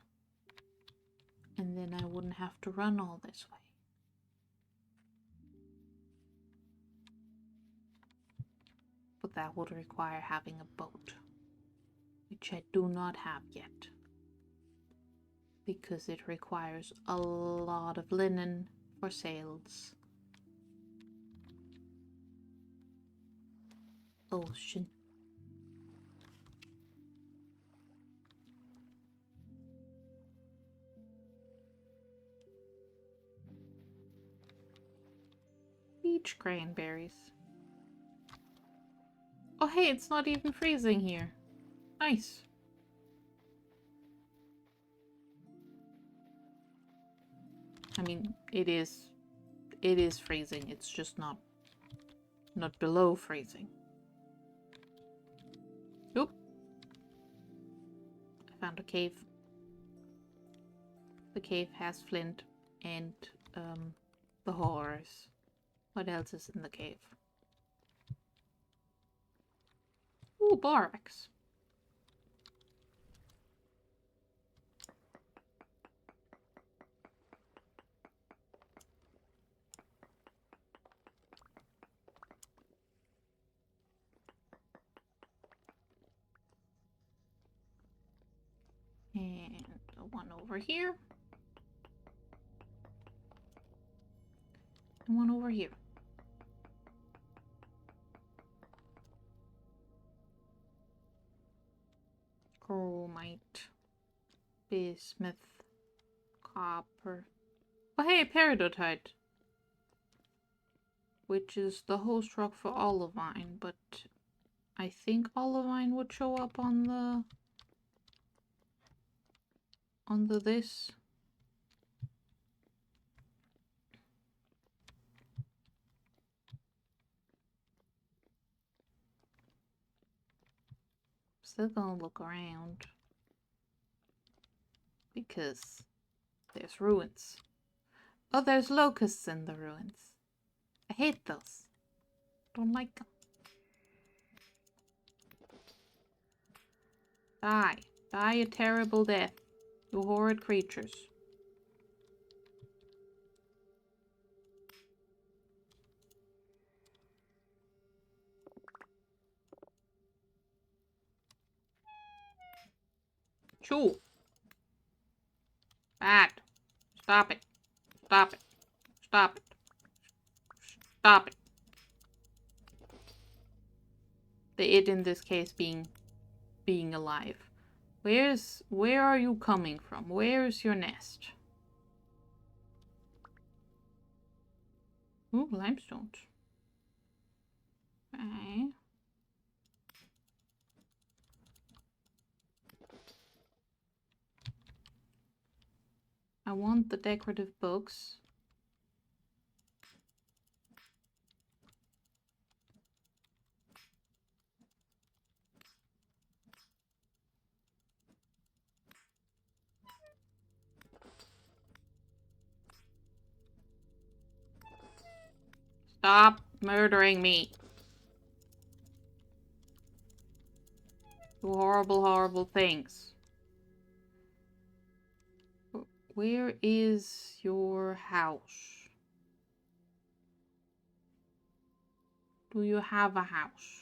And then I wouldn't have to run all this way. But that would require having a boat, which I do not have yet. Because it requires a lot of linen for sails. Ocean. Beach cranberries. Oh hey, it's not even freezing here. Nice. I mean, it is freezing. It's just not below freezing. Oop. I found a cave. The cave has flint and the horrors. What else is in the cave? Ooh, borax. And the one over here. And one over here. Chromite. Bismuth. Copper. Oh hey, peridotite. Which is the host rock for olivine, but I think olivine would show up on the this. Still gonna look around because there's ruins. Oh, there's locusts in the ruins. I hate those. Don't like them. Die. Die a terrible death. You horrid creatures. Choo. Bad. Stop it. Stop it. Stop it. Stop it. The it in this case being alive. Where are you coming from? Where's your nest? Ooh, limestones. Okay. I want the decorative books. Stop murdering me. You horrible, horrible things. Where is your house? Do you have a house?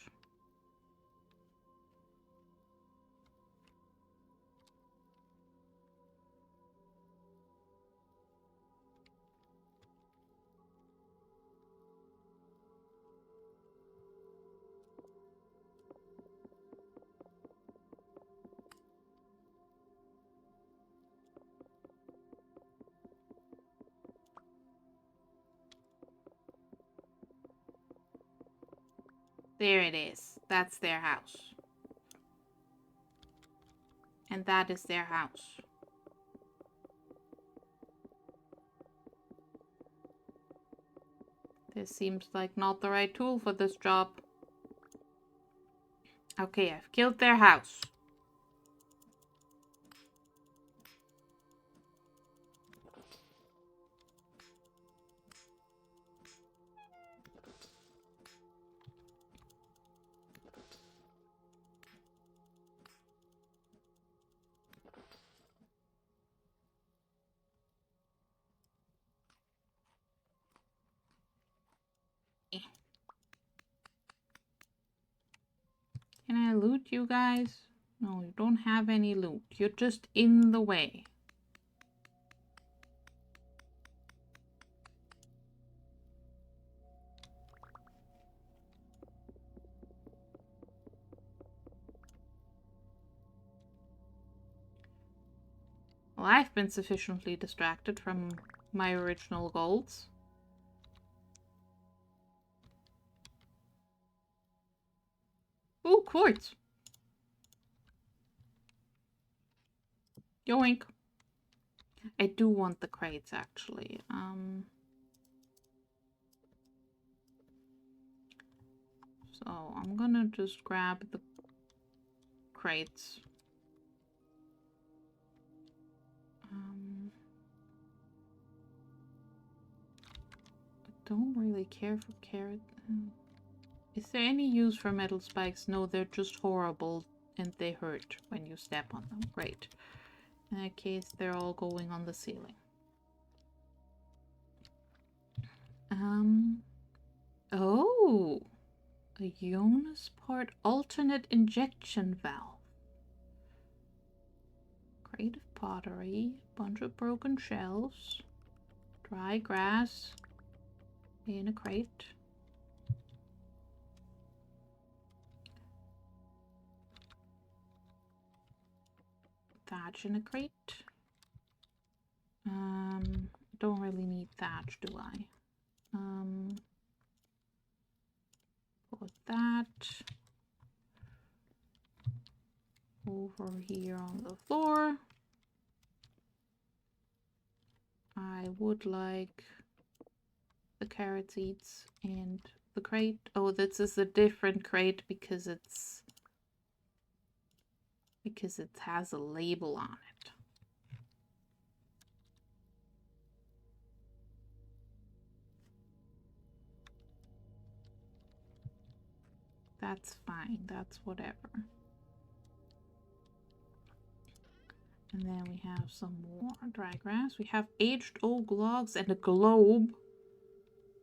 There it is. That's their house. And that is their house. This seems like not the right tool for this job. Okay, I've killed their house. Can I loot you guys? No, you don't have any loot. You're just in the way. Well, I've been sufficiently distracted from my original goals. Ooh, quartz. Yoink. I do want the crates, actually. So I'm gonna just grab the crates. I don't really care for carrot. Is there any use for metal spikes? No, they're just horrible and they hurt when you step on them. Great. In that case, they're all going on the ceiling. Oh! A Jonas part alternate injection valve. Crate of pottery, bunch of broken shelves, dry grass in a crate. Thatch in a crate. Don't really need thatch, do I? Put that over here on the floor. I would like the carrot seeds and the crate. Oh, this is a different crate because it has a label on it. That's fine. That's whatever. And then we have some more dry grass. We have aged oak logs and a globe.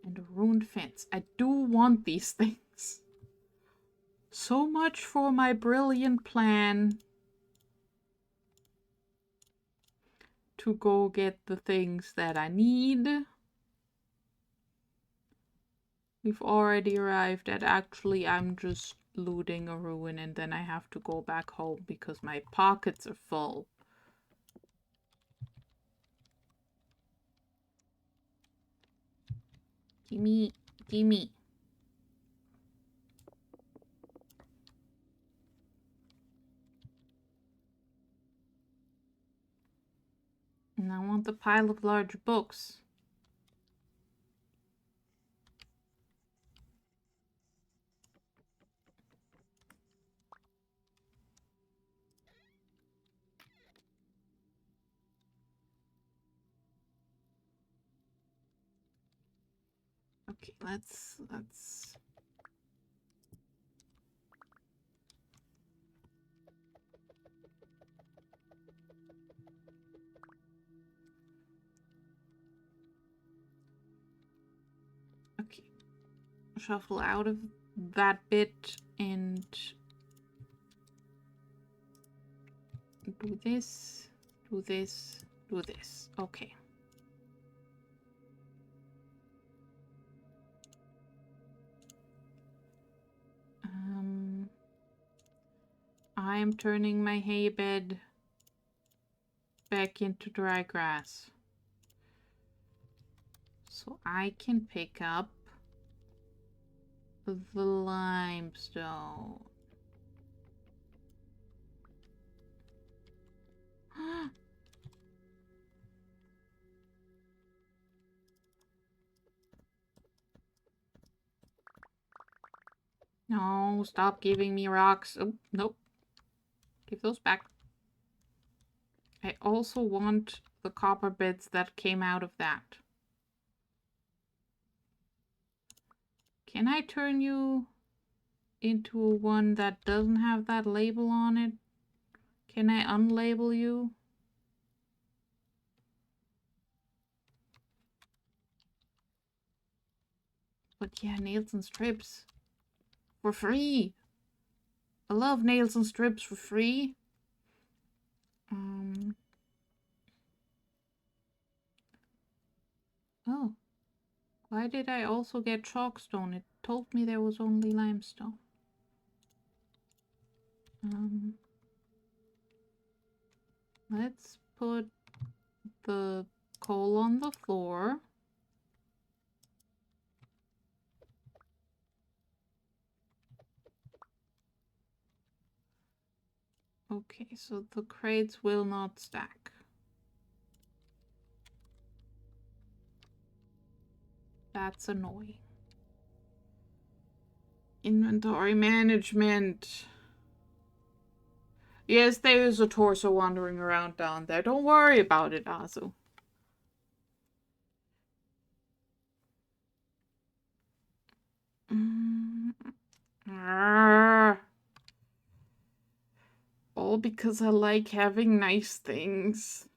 And a ruined fence. I do want these things. So much for my brilliant plan to go get the things that I need. We've already arrived at actually I'm just looting a ruin and then I have to go back home because my pockets are full. Gimme, gimme. And I want the pile of large books. Okay, let's okay. Shuffle out of that bit and do this, do this, do this. Okay. I'm turning my hay bed back into dry grass. So I can pick up the limestone. No, stop giving me rocks. Oh, nope. Give those back. I also want the copper bits that came out of that. Can I turn you into one that doesn't have that label on it? Can I unlabel you? But yeah, nails and strips. For free! I love nails and strips for free. Oh. Why did I also get chalkstone? It told me there was only limestone. Let's put the coal on the floor. Okay, so the crates will not stack. That's annoying. Inventory management. Yes, there is a torso wandering around down there. Don't worry about it, Azu. All because I like having nice things.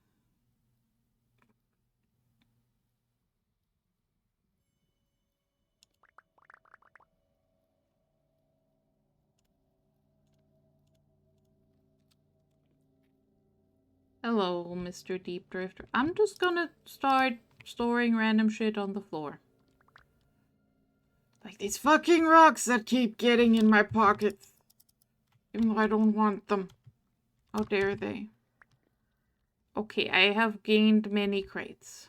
Hello, Mr. Deep Drifter. I'm just gonna start storing random shit on the floor. Like these fucking rocks that keep getting in my pockets. Even though I don't want them. How dare they? Okay, I have gained many crates.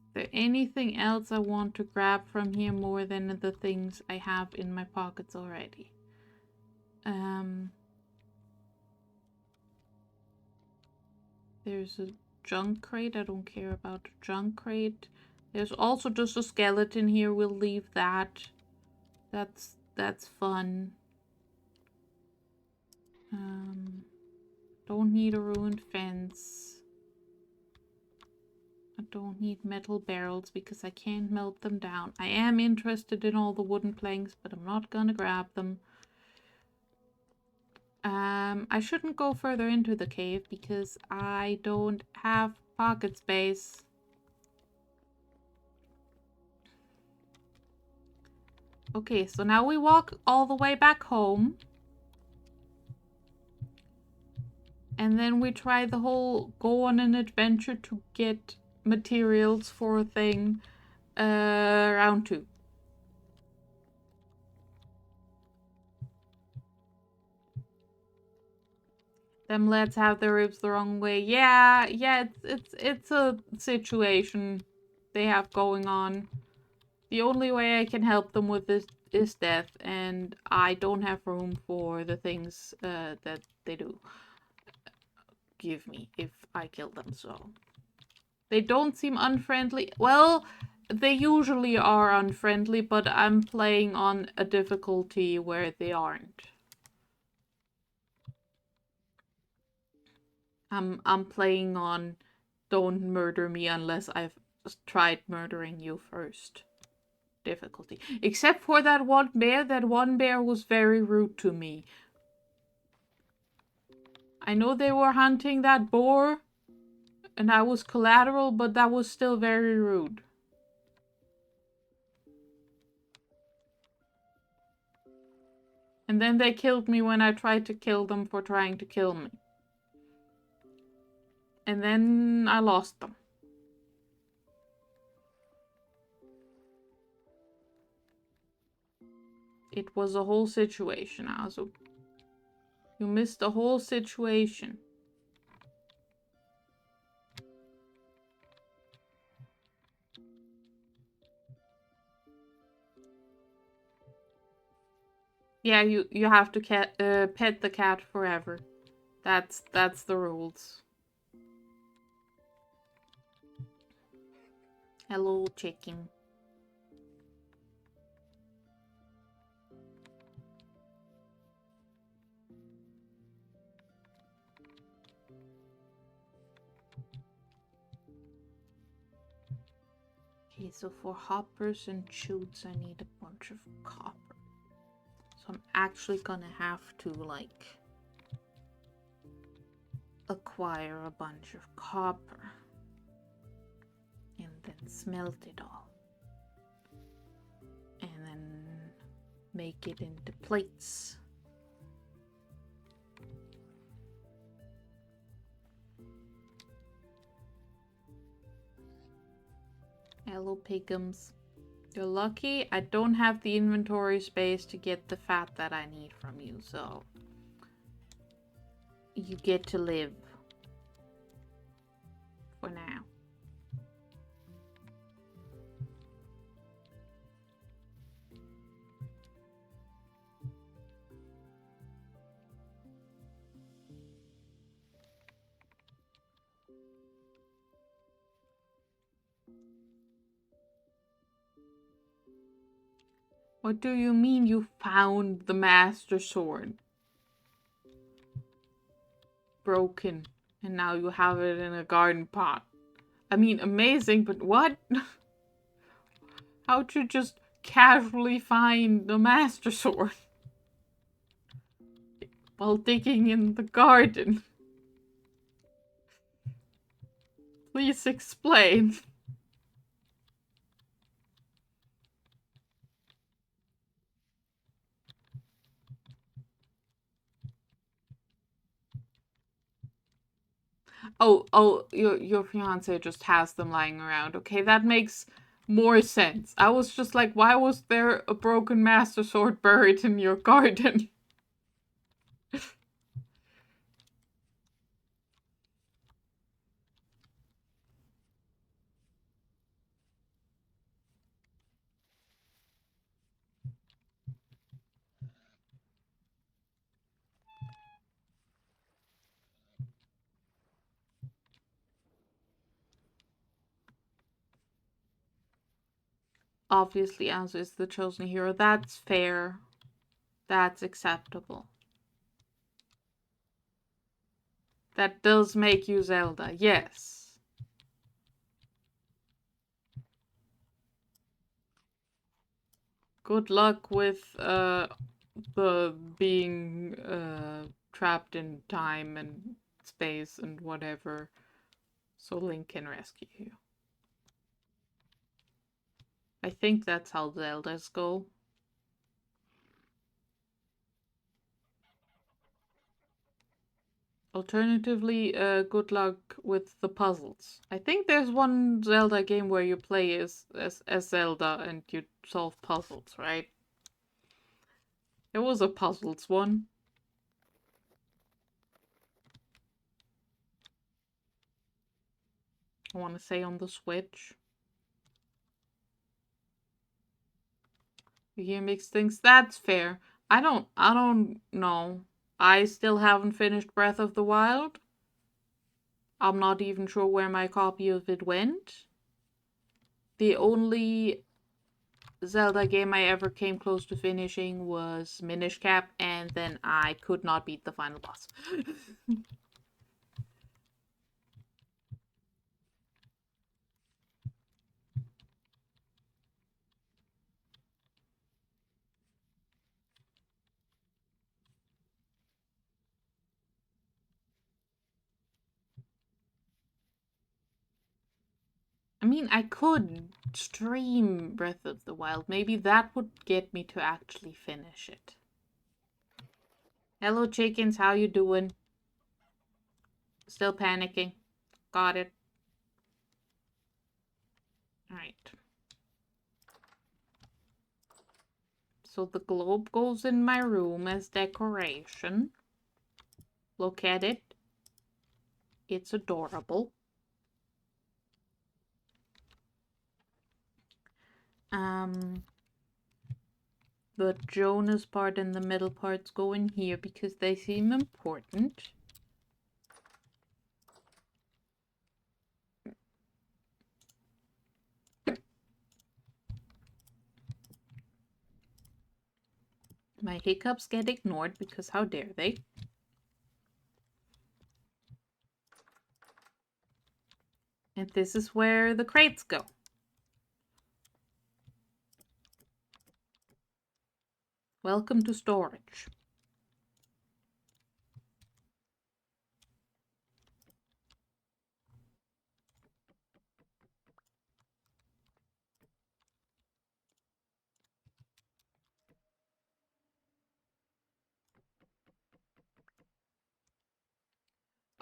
Is there anything else I want to grab from here more than the things I have in my pockets already? There's a junk crate. I don't care about a junk crate. There's also just a skeleton here. We'll leave that. That's fun. Don't need a ruined fence. I don't need metal barrels because I can't melt them down. I am interested in all the wooden planks, but I'm not gonna grab them. I shouldn't go further into the cave because I don't have pocket space. Okay, so now we walk all the way back home. And then we try the whole go on an adventure to get materials for a thing round 2. Them lads have their ribs the wrong way. Yeah, it's a situation they have going on. The only way I can help them with this is death, and I don't have room for the things that they do give me if I kill them, so. They don't seem unfriendly. Well, they usually are unfriendly, but I'm playing on a difficulty where they aren't. I'm playing on don't murder me unless I've tried murdering you first difficulty. Except for that one bear was very rude to me. I know they were hunting that boar and I was collateral, but that was still very rude. And then they killed me when I tried to kill them for trying to kill me. And then I lost them. It was a whole situation, Azu. You missed the whole situation. Yeah, you have to pet the cat forever. That's the rules. Hello, chicken. Okay, so for hoppers and shoots, I need a bunch of copper. So I'm actually gonna have to, like, acquire a bunch of copper. And then smelt it all. And then make it into plates. Hello, pigums. You're lucky I don't have the inventory space to get the fat that I need from you, so you get to live for now. What do you mean you found the Master Sword? Broken, and now you have it in a garden pot. I mean, amazing, but what? How'd you just casually find the Master Sword? While digging in the garden. Please explain. Oh, your fiance just has them lying around. Okay, that makes more sense. I was just like, why was there a broken Master Sword buried in your garden? Obviously, Anzu is the chosen hero. That's fair. That's acceptable. That does make you Zelda, yes. Good luck with the being trapped in time and space and whatever, so Link can rescue you. I think that's how Zeldas go. Alternatively, good luck with the puzzles. I think there's one Zelda game where you play as Zelda and you solve puzzles, right? There was a puzzles one. I want to say on the Switch. You hear mixed things. That's fair. I don't know. I still haven't finished Breath of the Wild. I'm not even sure where my copy of it went. The only Zelda game I ever came close to finishing was Minish Cap, and then I could not beat the final boss. I mean, I could stream Breath of the Wild. Maybe that would get me to actually finish it. Hello, chickens. How you doing? Still panicking. Got it. Alright. So the globe goes in my room as decoration. Look at it. It's adorable. The Jonas part and the middle parts go in here because they seem important. My hiccups get ignored because how dare they? And this is where the crates go. Welcome to storage.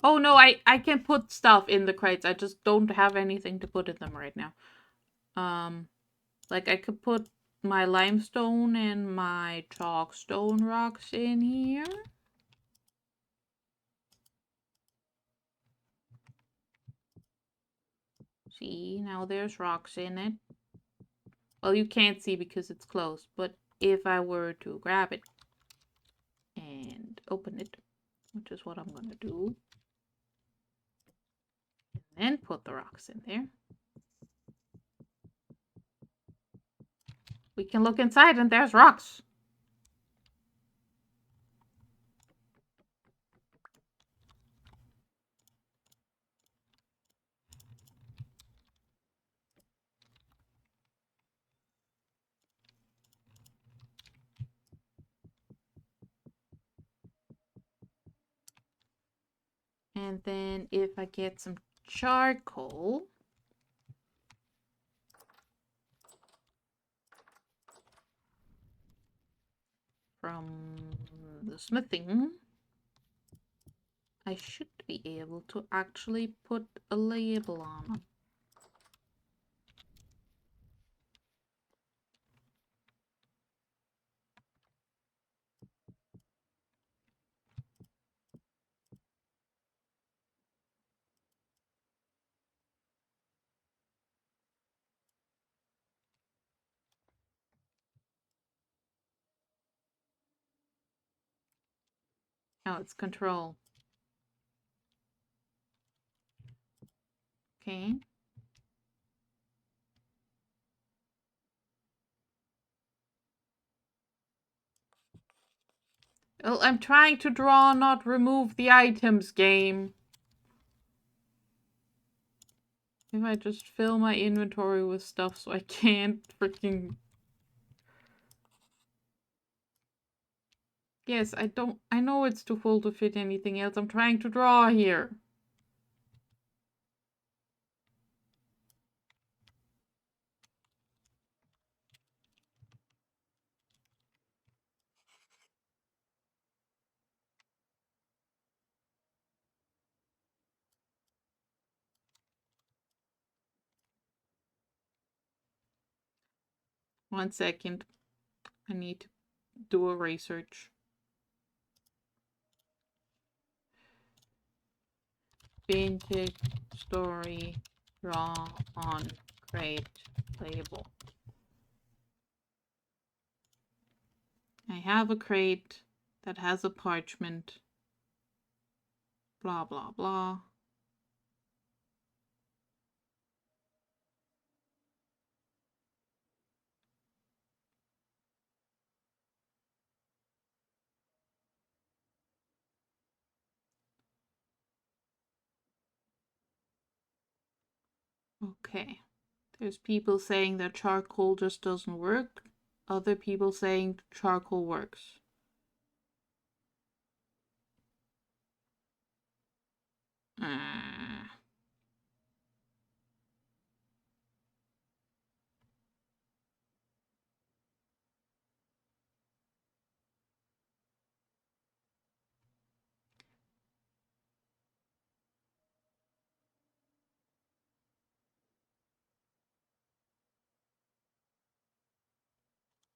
Oh no, I can put stuff in the crates. I just don't have anything to put in them right now. Like I could put my limestone and my chalkstone rocks in here. See, now there's rocks in it. Well, you can't see because it's closed, but if I were to grab it and open it, which is what I'm gonna do, and then put the rocks in there, we can look inside and there's rocks. And then if I get some charcoal, from the smithing, I should be able to actually put a label on them. Oh, it's control. Okay. Well, I'm trying to draw, not remove the items, game. If I just fill my inventory with stuff so I can't freaking... Yes, I know it's too full to fit anything else. I'm trying to draw here. One second. I need to do a research. Vintage story raw on crate label. I have a crate that has a parchment. Blah blah blah. Okay. There's people saying that charcoal just doesn't work. Other people saying charcoal works. Uh,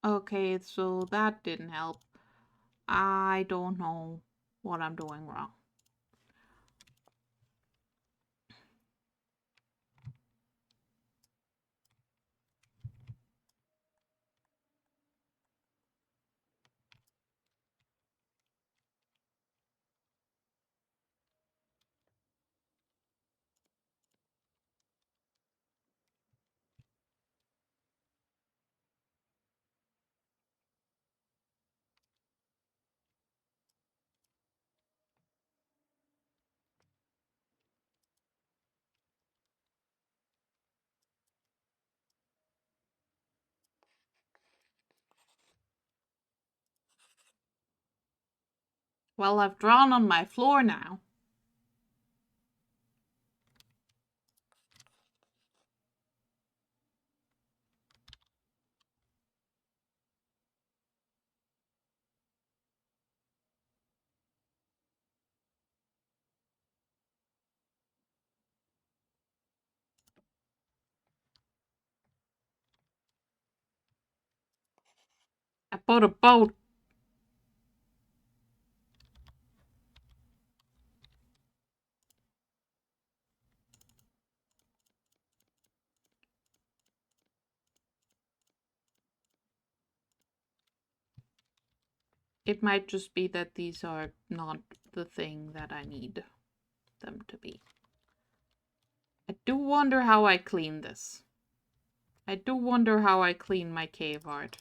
okay, so that didn't help. I don't know what I'm doing wrong. Well, I've drawn on my floor now. I bought a boat. It might just be that these are not the thing that I need them to be. I do wonder how I clean this. I do wonder how I clean my cave art.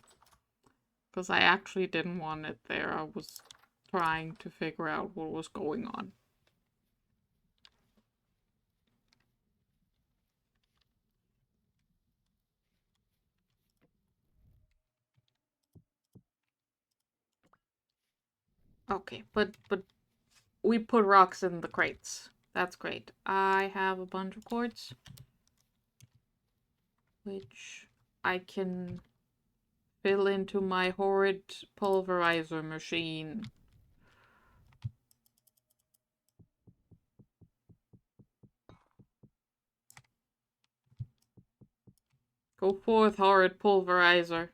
Because I actually didn't want it there. I was trying to figure out what was going on. Okay, but we put rocks in the crates. That's great. I have a bunch of quartz, which I can fill into my horrid pulverizer machine. Go forth, horrid pulverizer.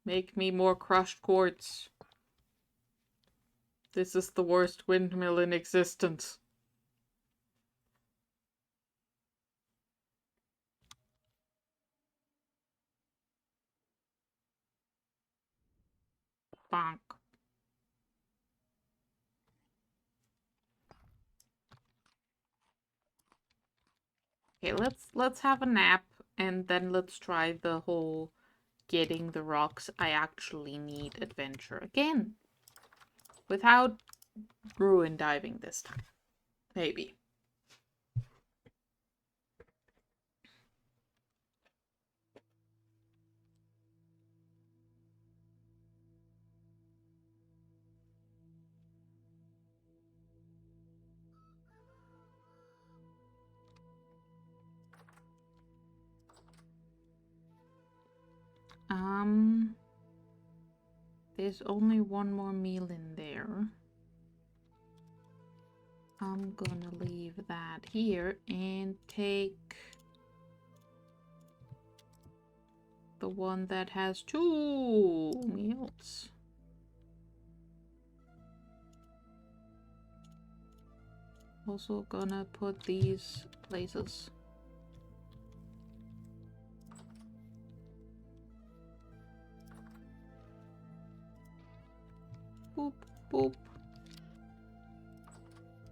Make me more crushed quartz. This is the worst windmill in existence. Bonk. Okay, let's have a nap and then let's try the whole getting the rocks I actually need adventure again. Without ruin diving this time. Maybe. There's only one more meal in there. I'm gonna leave that here and take the one that has 2 meals. Also gonna put these places. Boop, boop.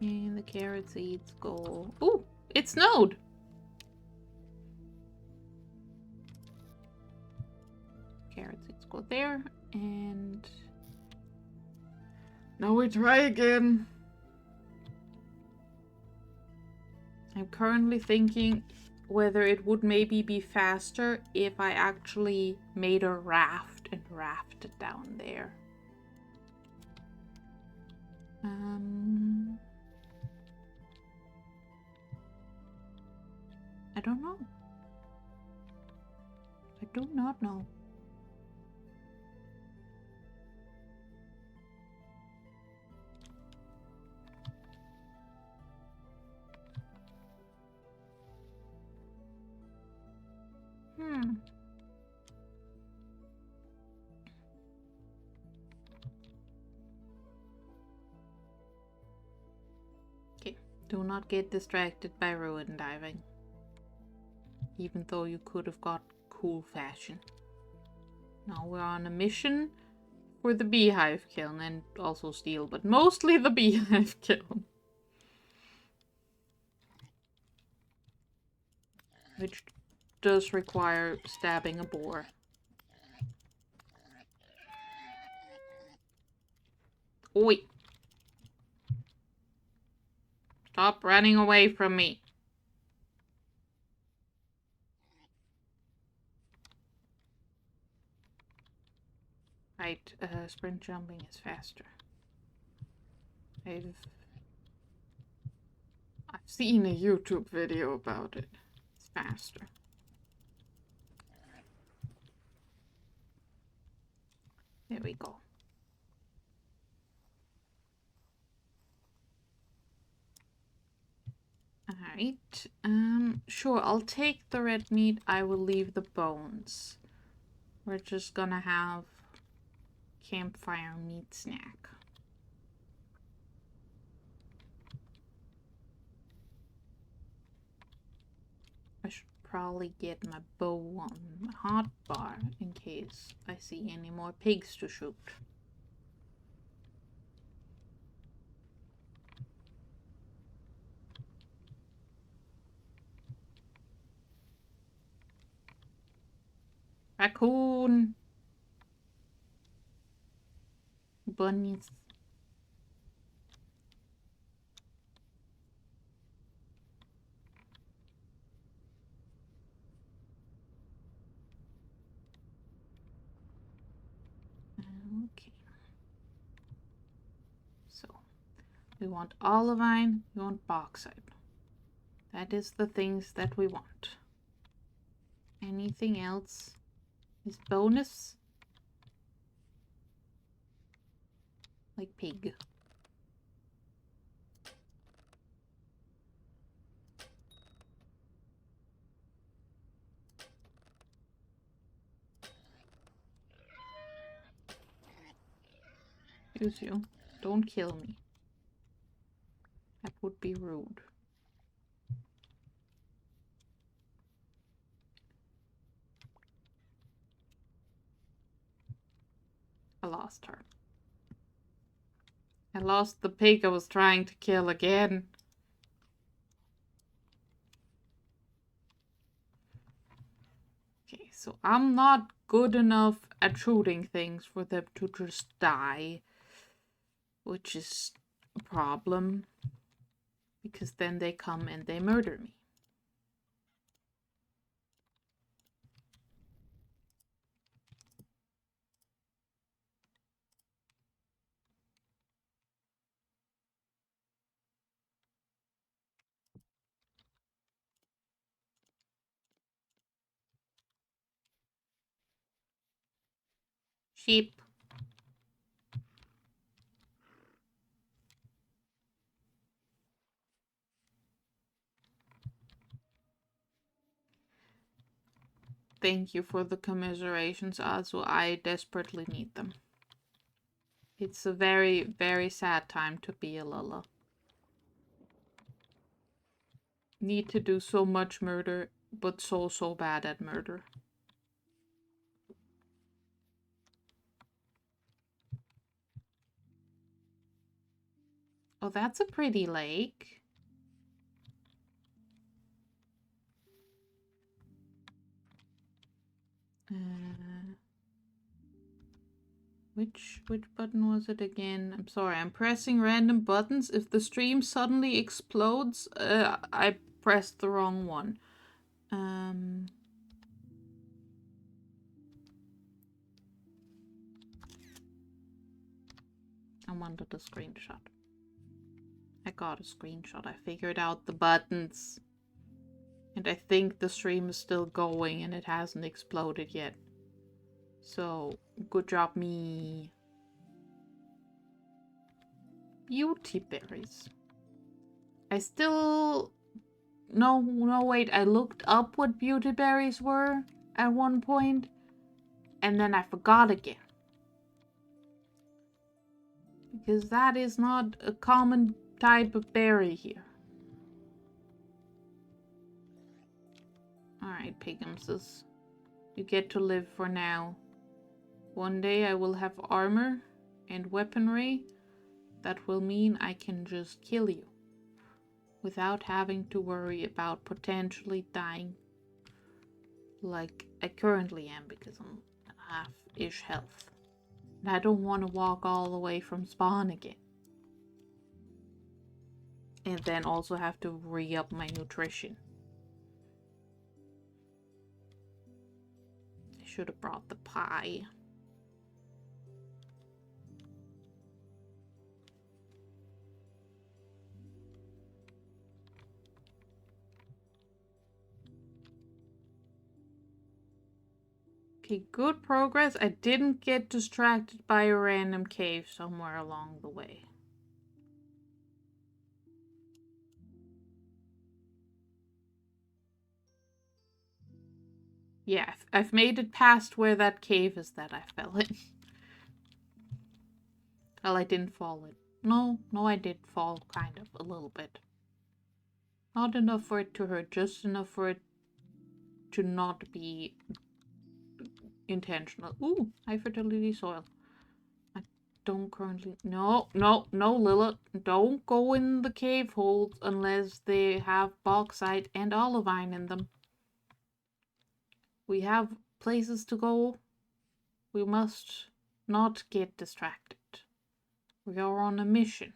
And the carrot seeds go... Ooh, it snowed! Carrot seeds go there, and... Now we try again. I'm currently thinking whether it would maybe be faster if I actually made a raft and rafted down there. I don't know. I do not know. Okay, do not get distracted by ruin diving. Even though you could have got cool fashion. Now we're on a mission for the beehive kiln and also steel, but mostly the beehive kiln. Which does require stabbing a boar. Oi! Stop running away from me. Right, sprint jumping is faster. I've seen a YouTube video about it. It's faster. There we go. Alright, sure, I'll take the red meat, I will leave the bones. We're just gonna have campfire meat snack. I should probably get my bow on my hotbar in case I see any more pigs to shoot. Raccoon! Bunnies. Okay. So, we want olivine, we want bauxite. That is the things that we want. Anything else is bonus? Like pig. Excuse you. Don't kill me. That would be rude. I lost her. I lost the pig I was trying to kill again. Okay, so I'm not good enough at shooting things for them to just die. Which is a problem. Because then they come and they murder me. Sheep. Thank you for the commiserations, also. I desperately need them. It's a very, very sad time to be a Lula. Need to do so much murder, but so bad at murder. Oh, that's a pretty lake. Which button was it again? I'm sorry, I'm pressing random buttons. If the stream suddenly explodes, I pressed the wrong one. I wanted a screenshot. I got a screenshot. I figured out the buttons. And I think the stream is still going and it hasn't exploded yet. So, good job me. Beauty berries. I still... No, wait. I looked up what beauty berries were at one point. And then I forgot again. Because that is not a common type of berry here. Alright, Pigumses. You get to live for now. One day I will have armor and weaponry. That will mean I can just kill you. Without having to worry about potentially dying. Like I currently am because I'm half-ish health. And I don't want to walk all the way from spawn again. And then also have to re-up my nutrition. I should have brought the pie. Okay, good progress. I didn't get distracted by a random cave somewhere along the way. Yeah, I've made it past where that cave is that I fell in. Well, I didn't fall in. No, I did fall kind of a little bit. Not enough for it to hurt, just enough for it to not be intentional. Ooh, high fertility soil. I don't currently... No, Lilith. Don't go in the cave holes unless they have bauxite and olivine in them. We have places to go. We must not get distracted. We are on a mission.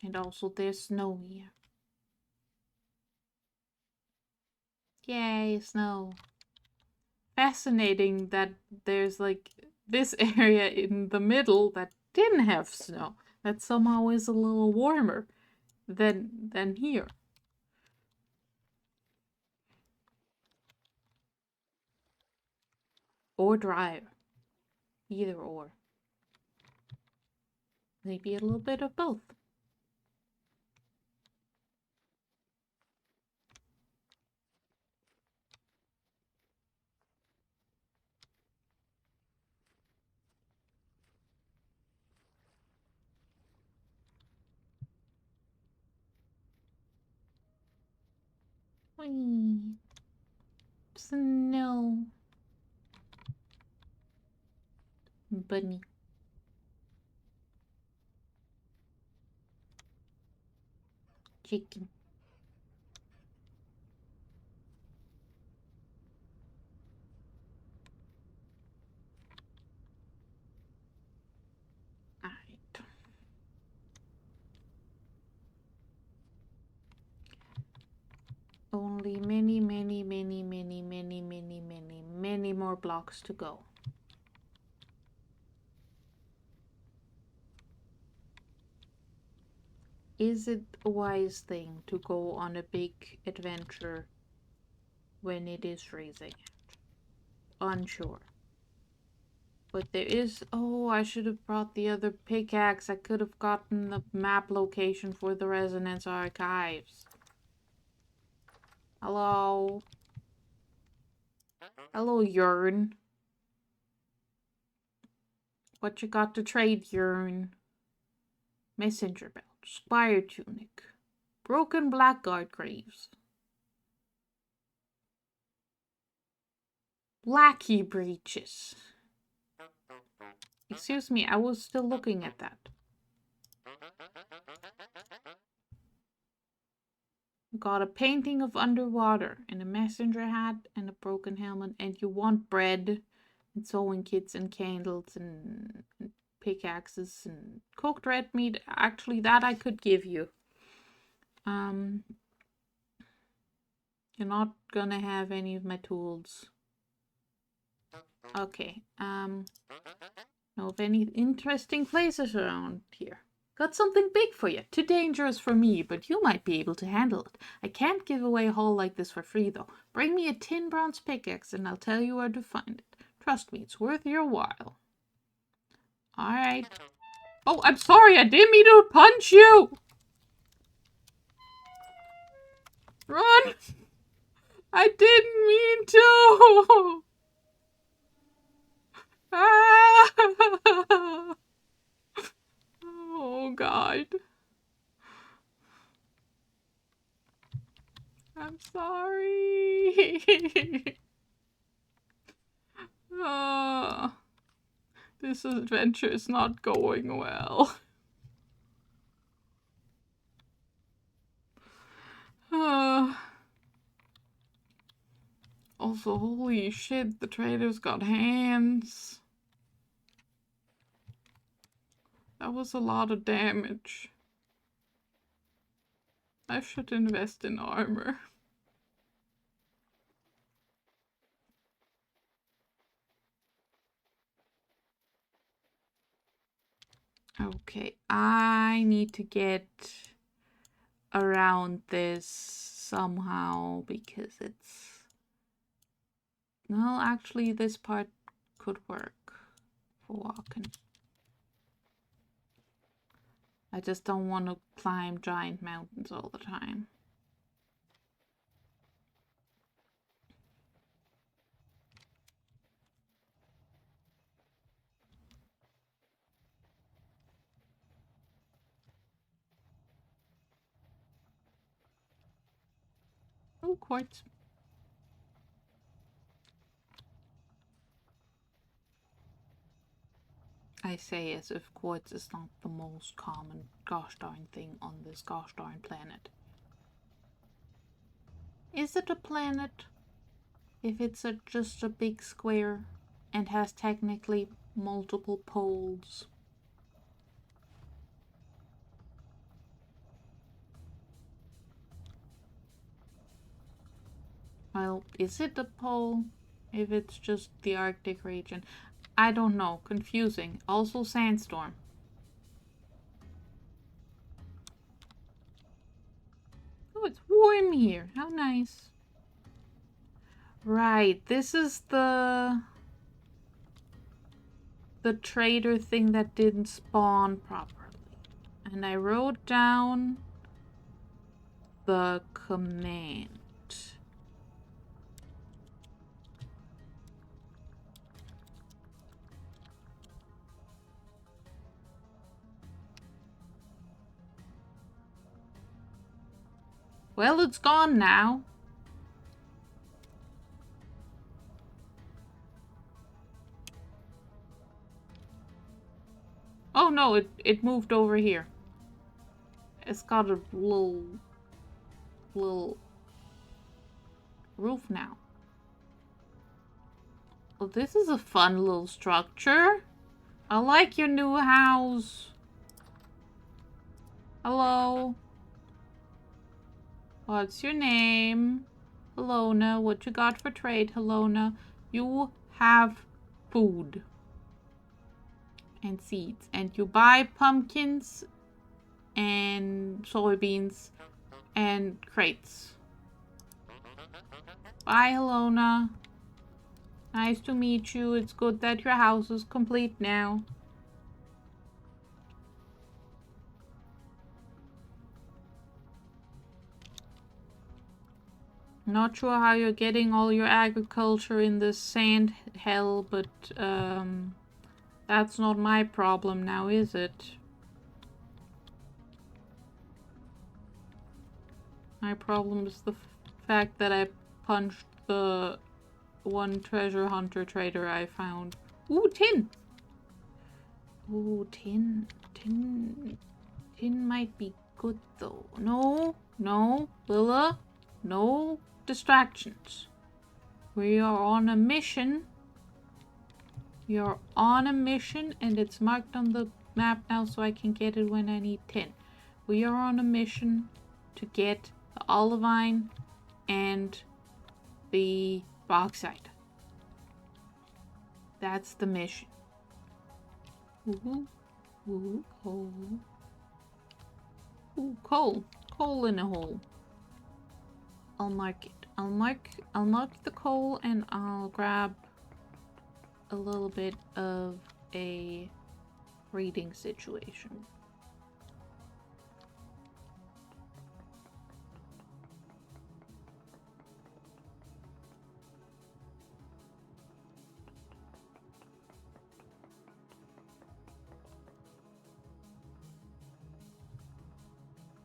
And also there's snow here. Yay, snow. Fascinating that there's like this area in the middle that didn't have snow. That somehow is a little warmer than here. Or drier. Either or. Maybe a little bit of both. Whee. Snow. Bunny. Chicken. Alright. Only many more blocks to go. Is it a wise thing to go on a big adventure when it is freezing? Unsure. But there is... Oh, I should have brought the other pickaxe. I could have gotten the map location for the Resonance Archives. Hello? Hello, Yearn. What you got to trade, Yearn? Messenger belt. Spire tunic. Broken blackguard greaves. Lackey breeches. Excuse me, I was still looking at that. Got a painting of underwater and a messenger hat and a broken helmet, and you want bread and sewing kits and candles and pickaxes and cooked red meat. Actually, that I could give you. You're not gonna have any of my tools. Okay, know of any interesting places around here? Got something big for you. Too dangerous for me, but you might be able to handle it. I can't give away a haul like this for free, though. Bring me a tin bronze pickaxe, and I'll tell you where to find it. Trust me, it's worth your while. Alright. Oh, I'm sorry, I didn't mean to punch you! Run! I didn't mean to! Ah! Oh, God. I'm sorry. This adventure is not going well. Also, holy shit, the trader's got hands. That was a lot of damage. I should invest in armor. Okay, I need to get around this somehow because it's... No, actually this part could work for walking. I just don't want to climb giant mountains all the time. Oh, quartz. I say as if quartz is not the most common gosh darn thing on this gosh darn planet. Is it a planet if it's just a big square and has technically multiple poles? Well, is it a pole if it's just the Arctic region? I don't know. Confusing. Also sandstorm. Oh, it's warm here. How nice. Right, this is the trader thing that didn't spawn properly. And I wrote down the command. Well, it's gone now. Oh no, it moved over here. It's got a little roof now. Well, this is a fun little structure. I like your new house. Hello. What's your name? Helona. What you got for trade, Helona? You have food. And seeds. And you buy pumpkins and soybeans and crates. Bye, Helona. Nice to meet you. It's good that your house is complete now. Not sure how you're getting all your agriculture in this sand hell, but that's not my problem now, is it? My problem is the fact that I punched the one treasure hunter trader I found. Ooh, tin! Ooh, tin. Tin might be good though. No, Lilla. No distractions. We are on a mission. You're on a mission, and it's marked on the map now so I can get it when I need tin. We are on a mission to get the olivine and the bauxite. That's the mission. Ooh, ooh, coal. Ooh, coal. Coal in a hole. I'll mark it. I'll mark the coal, and I'll grab a little bit of a reading situation.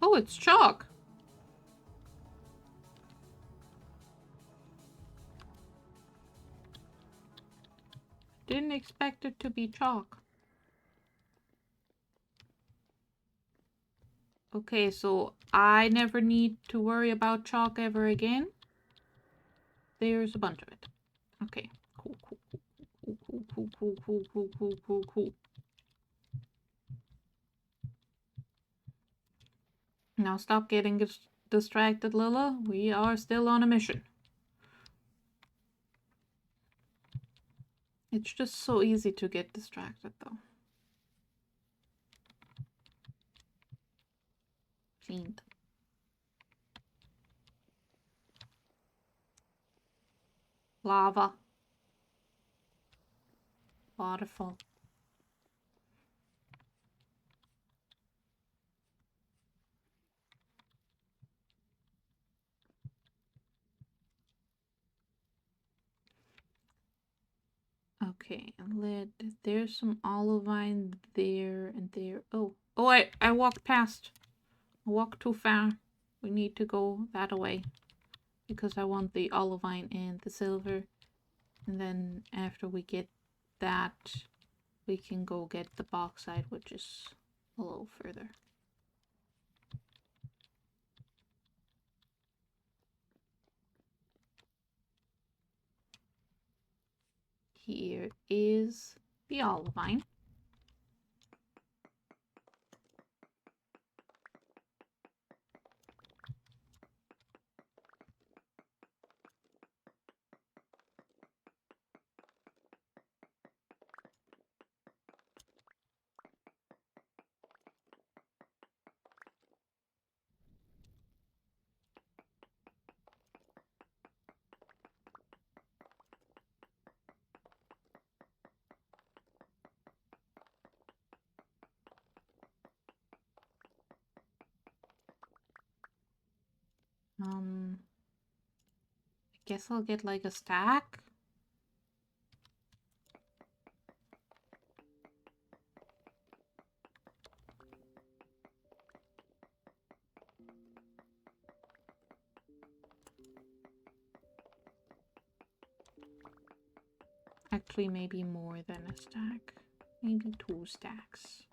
Oh, it's chalk. Didn't expect it to be chalk. Okay, so I never need to worry about chalk ever again. There's a bunch of it. Okay, cool. Now stop getting distracted, Lilla. We are still on a mission. It's just so easy to get distracted, though. Cleaned. Lava. Waterfall. Okay, lead. There's some olivine there and there. Oh, I walked past. I walked too far. We need to go that way because I want the olivine and the silver. And then after we get that, we can go get the bauxite, which is a little further. Here is the olivine. I guess I'll get like a stack. Actually, maybe more than a stack. Maybe 2 stacks.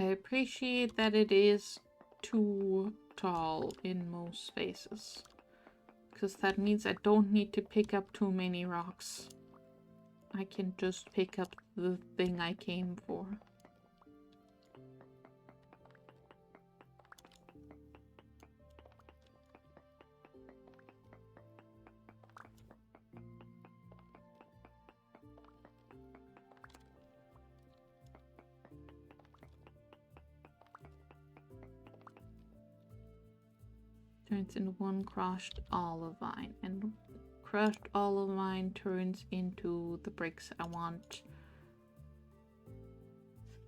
I appreciate that it is too tall in most spaces, because that means I don't need to pick up too many rocks. I can just pick up the thing I came for. Turns into one crushed olivine, and crushed olivine turns into the bricks I want.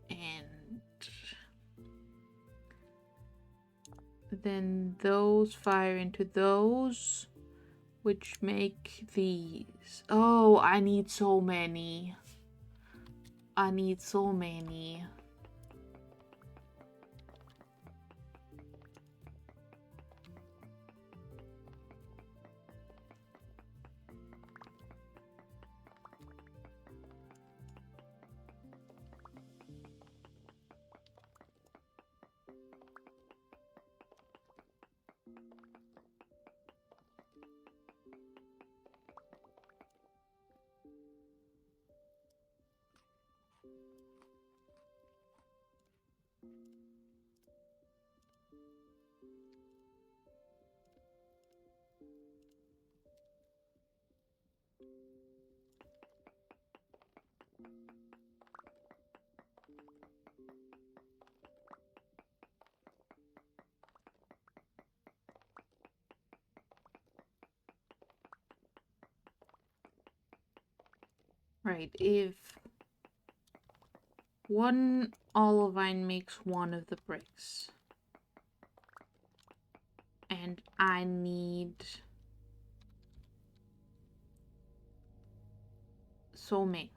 And then those fire into those, which make these. Oh, I need so many. I need so many. Right, if one olivine makes one of the bricks, and I need so many.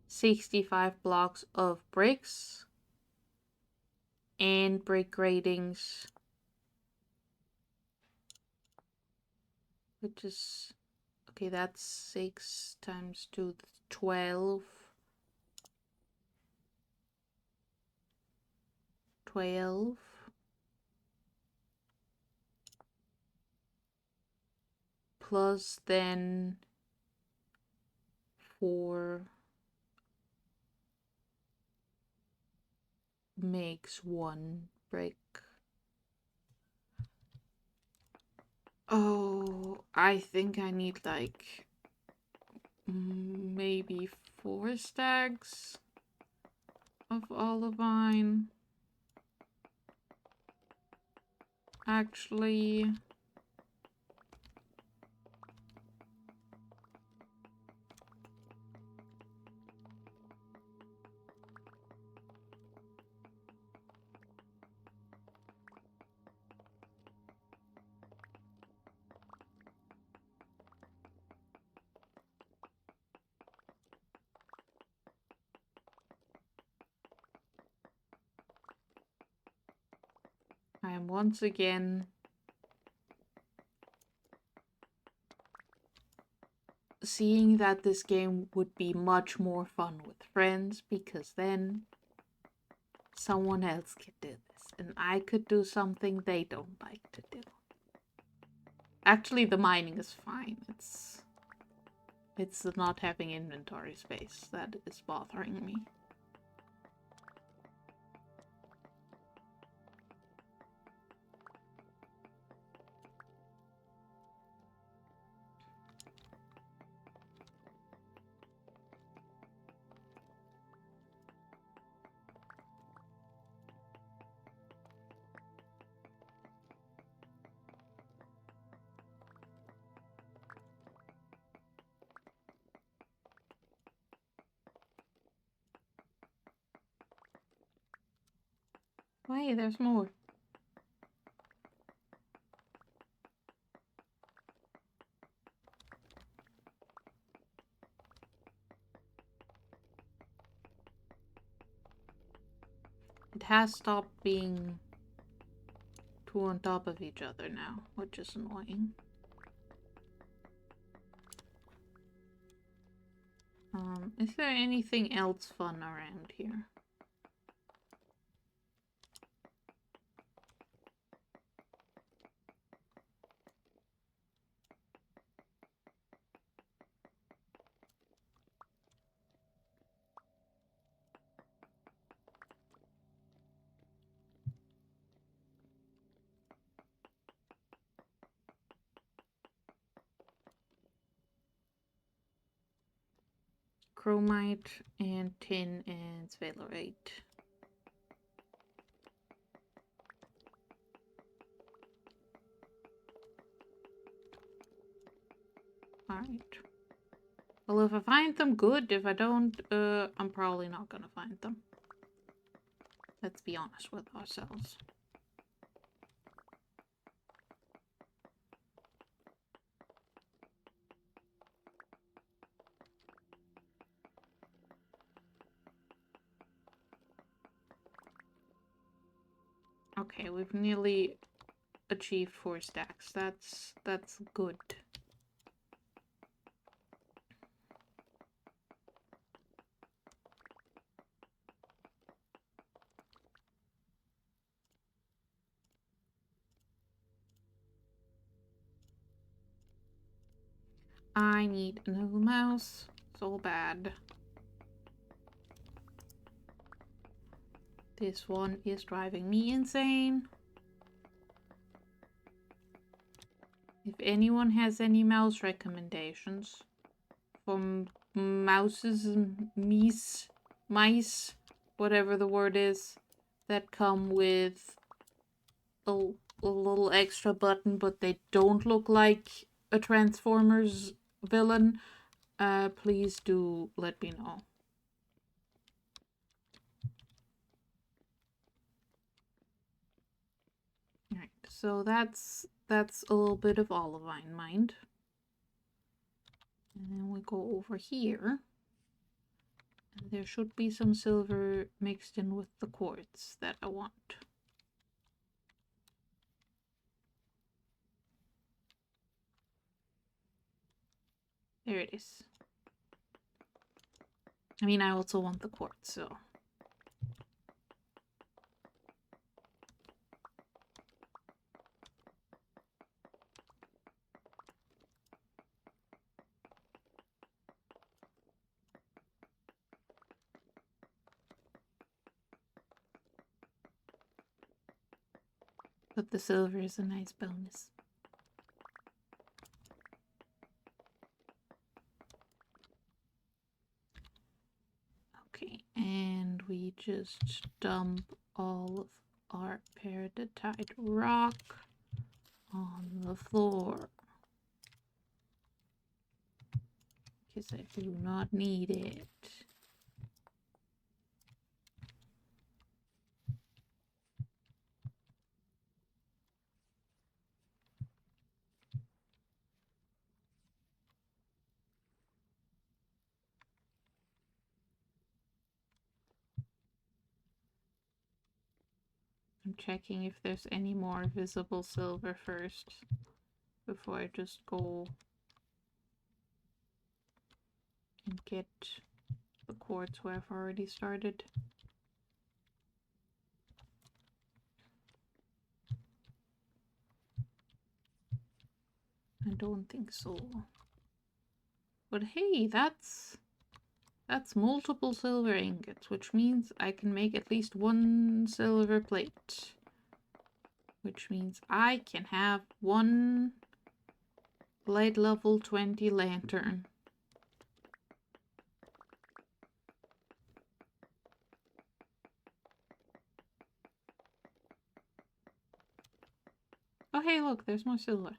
$65 blocks of bricks and brick ratings, which is okay. That's 6 times 2, 12. 12 plus then 4 makes 1 brick. Oh, I think I need like maybe 4 stacks of olivine. Actually, I am once again seeing that this game would be much more fun with friends, because then someone else could do this and I could do something they don't like to do. Actually, the mining is fine. It's the not having inventory space that is bothering me. Wait, there's more. It has stopped being two on top of each other now, which is annoying. Is there anything else fun around here? Chromite and tin and sphalerite. Alright. Well, if I find them, good. If I don't, I'm probably not gonna find them. Let's be honest with ourselves. Okay, we've nearly achieved 4 stacks. That's good. I need a new mouse so bad. This one is driving me insane. If anyone has any mouse recommendations from mouses, mice, whatever the word is, that come with a little extra button, but they don't look like a Transformers villain, please do let me know. Alright, so that's a little bit of olivine mined. And then we go over here. And there should be some silver mixed in with the quartz that I want. There it is. I mean, I also want the quartz, so. But the silver is a nice bonus. Okay, and we just dump all of our peridotite rock on the floor. Because I do not need it. I'm checking if there's any more visible silver first before I just go and get the quartz where I've already started. I don't think so. But hey, that's multiple silver ingots, which means I can make at least 1 silver plate. Which means I can have 1 light level 20 lantern. Oh hey, look, there's more silver.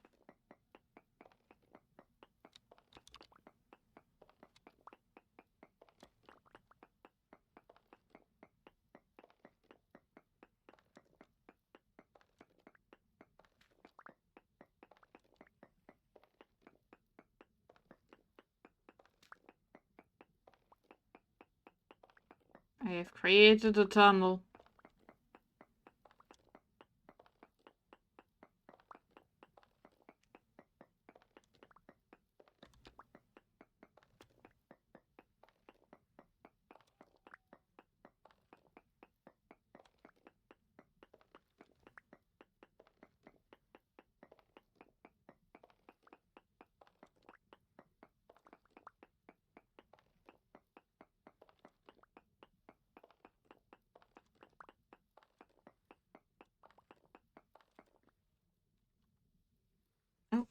I have created a tunnel.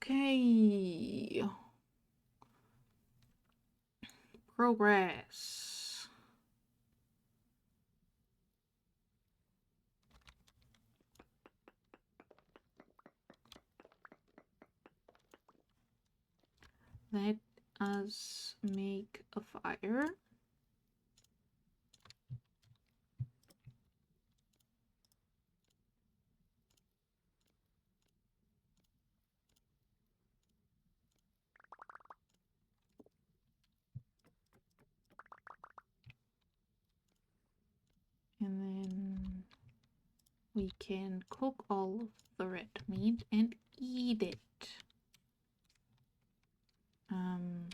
Okay. Progress. Let us make a fire. And then we can cook all of the red meat and eat it. And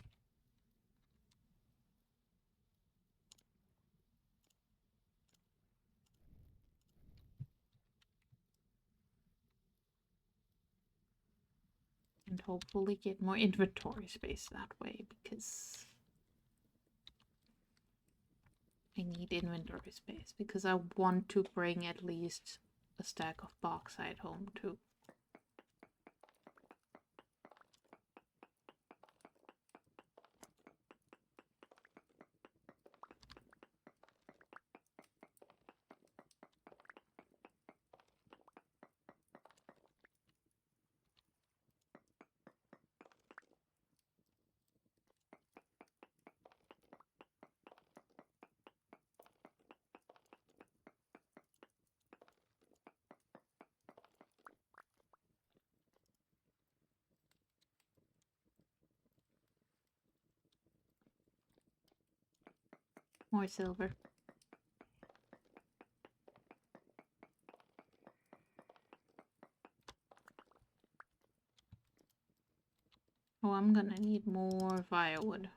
hopefully get more inventory space that way, because I need inventory space, because I want to bring at least a stack of bauxite home too. More silver. Oh, I'm gonna need more firewood.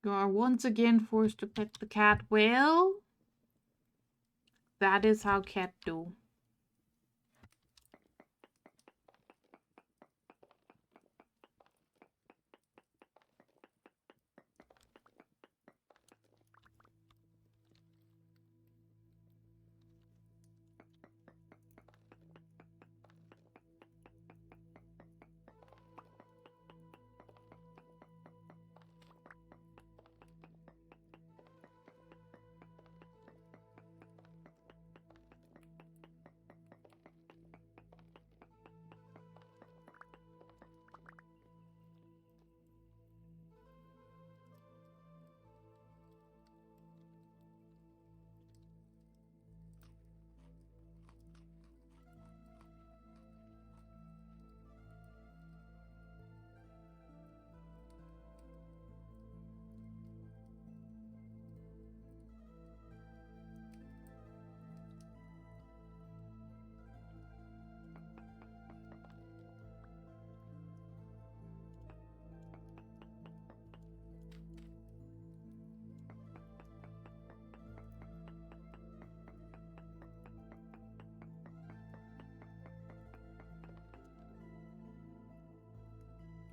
You are once again forced to pet the cat. Well, that is how cat do.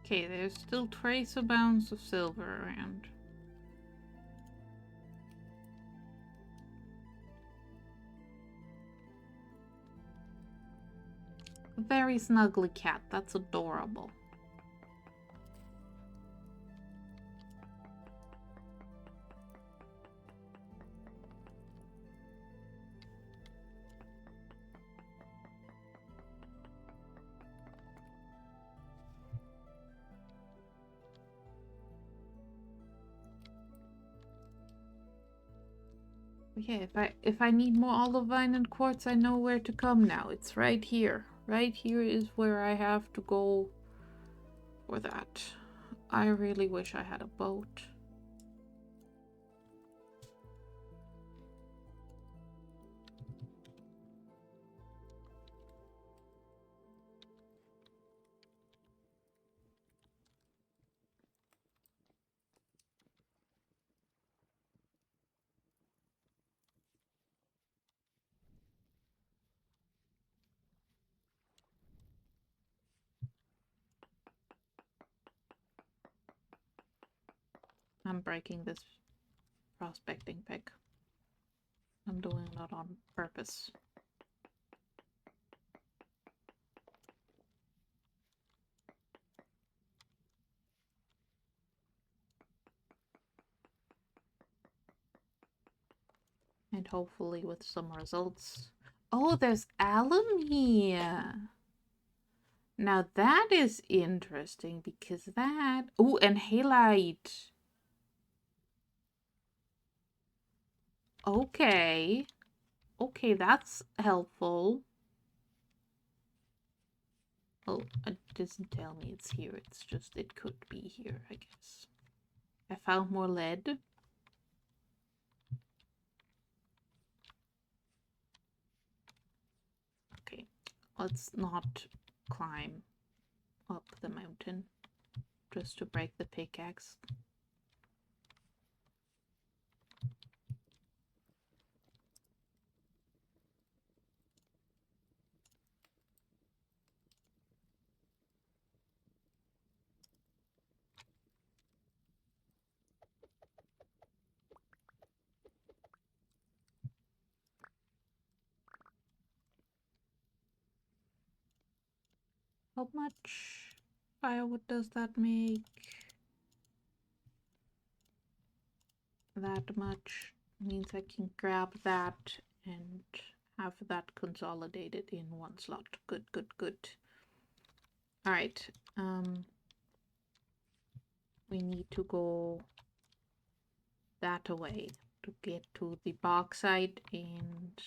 Okay, there's still trace amounts of silver around. A very snuggly cat. That's adorable. Yeah, if I need more olivine and quartz, I know where to come now. It's right here. Right here is where I have to go for that. I really wish I had a boat. I'm breaking this prospecting pick. I'm doing that on purpose. And hopefully with some results. Oh, there's alum here. Now that is interesting because that... Oh, and halite. Okay. Okay, that's helpful. Oh, it doesn't tell me it's here. It's just, it could be here, I guess. I found more lead. Okay, let's not climb up the mountain just to break the pickaxe. How much firewood does that make? That much means I can grab that and have that consolidated in one slot. Good, good, good. All right. We need to go that way to get to the bauxite and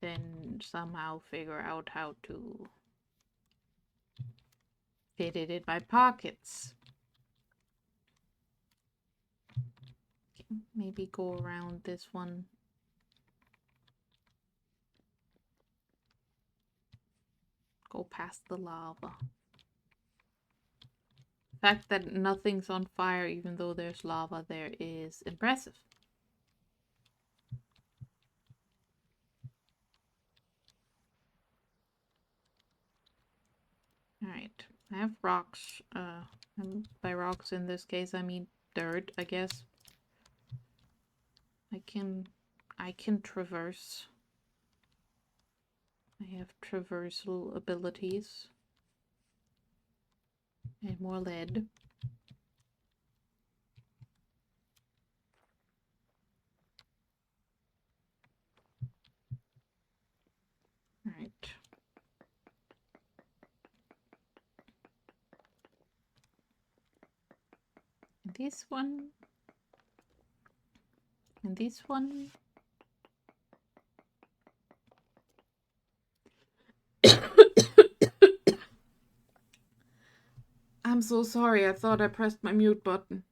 then somehow figure out how to fit it in my pockets. Okay, maybe go around this one. Go past the lava. The fact that nothing's on fire even though there's lava there is impressive. Alright, I have rocks. And by rocks in this case I mean dirt, I guess. I can traverse. I have traversal abilities. And more lead. Alright. This one. And this one. I'm so sorry, I thought I pressed my mute button.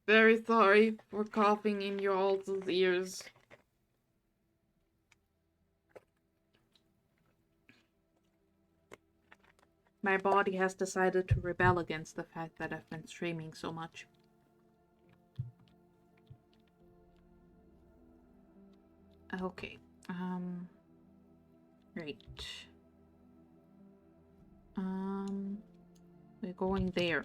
Very sorry for coughing in your all's ears. My body has decided to rebel against the fact that I've been streaming so much. Okay, right. We're going there.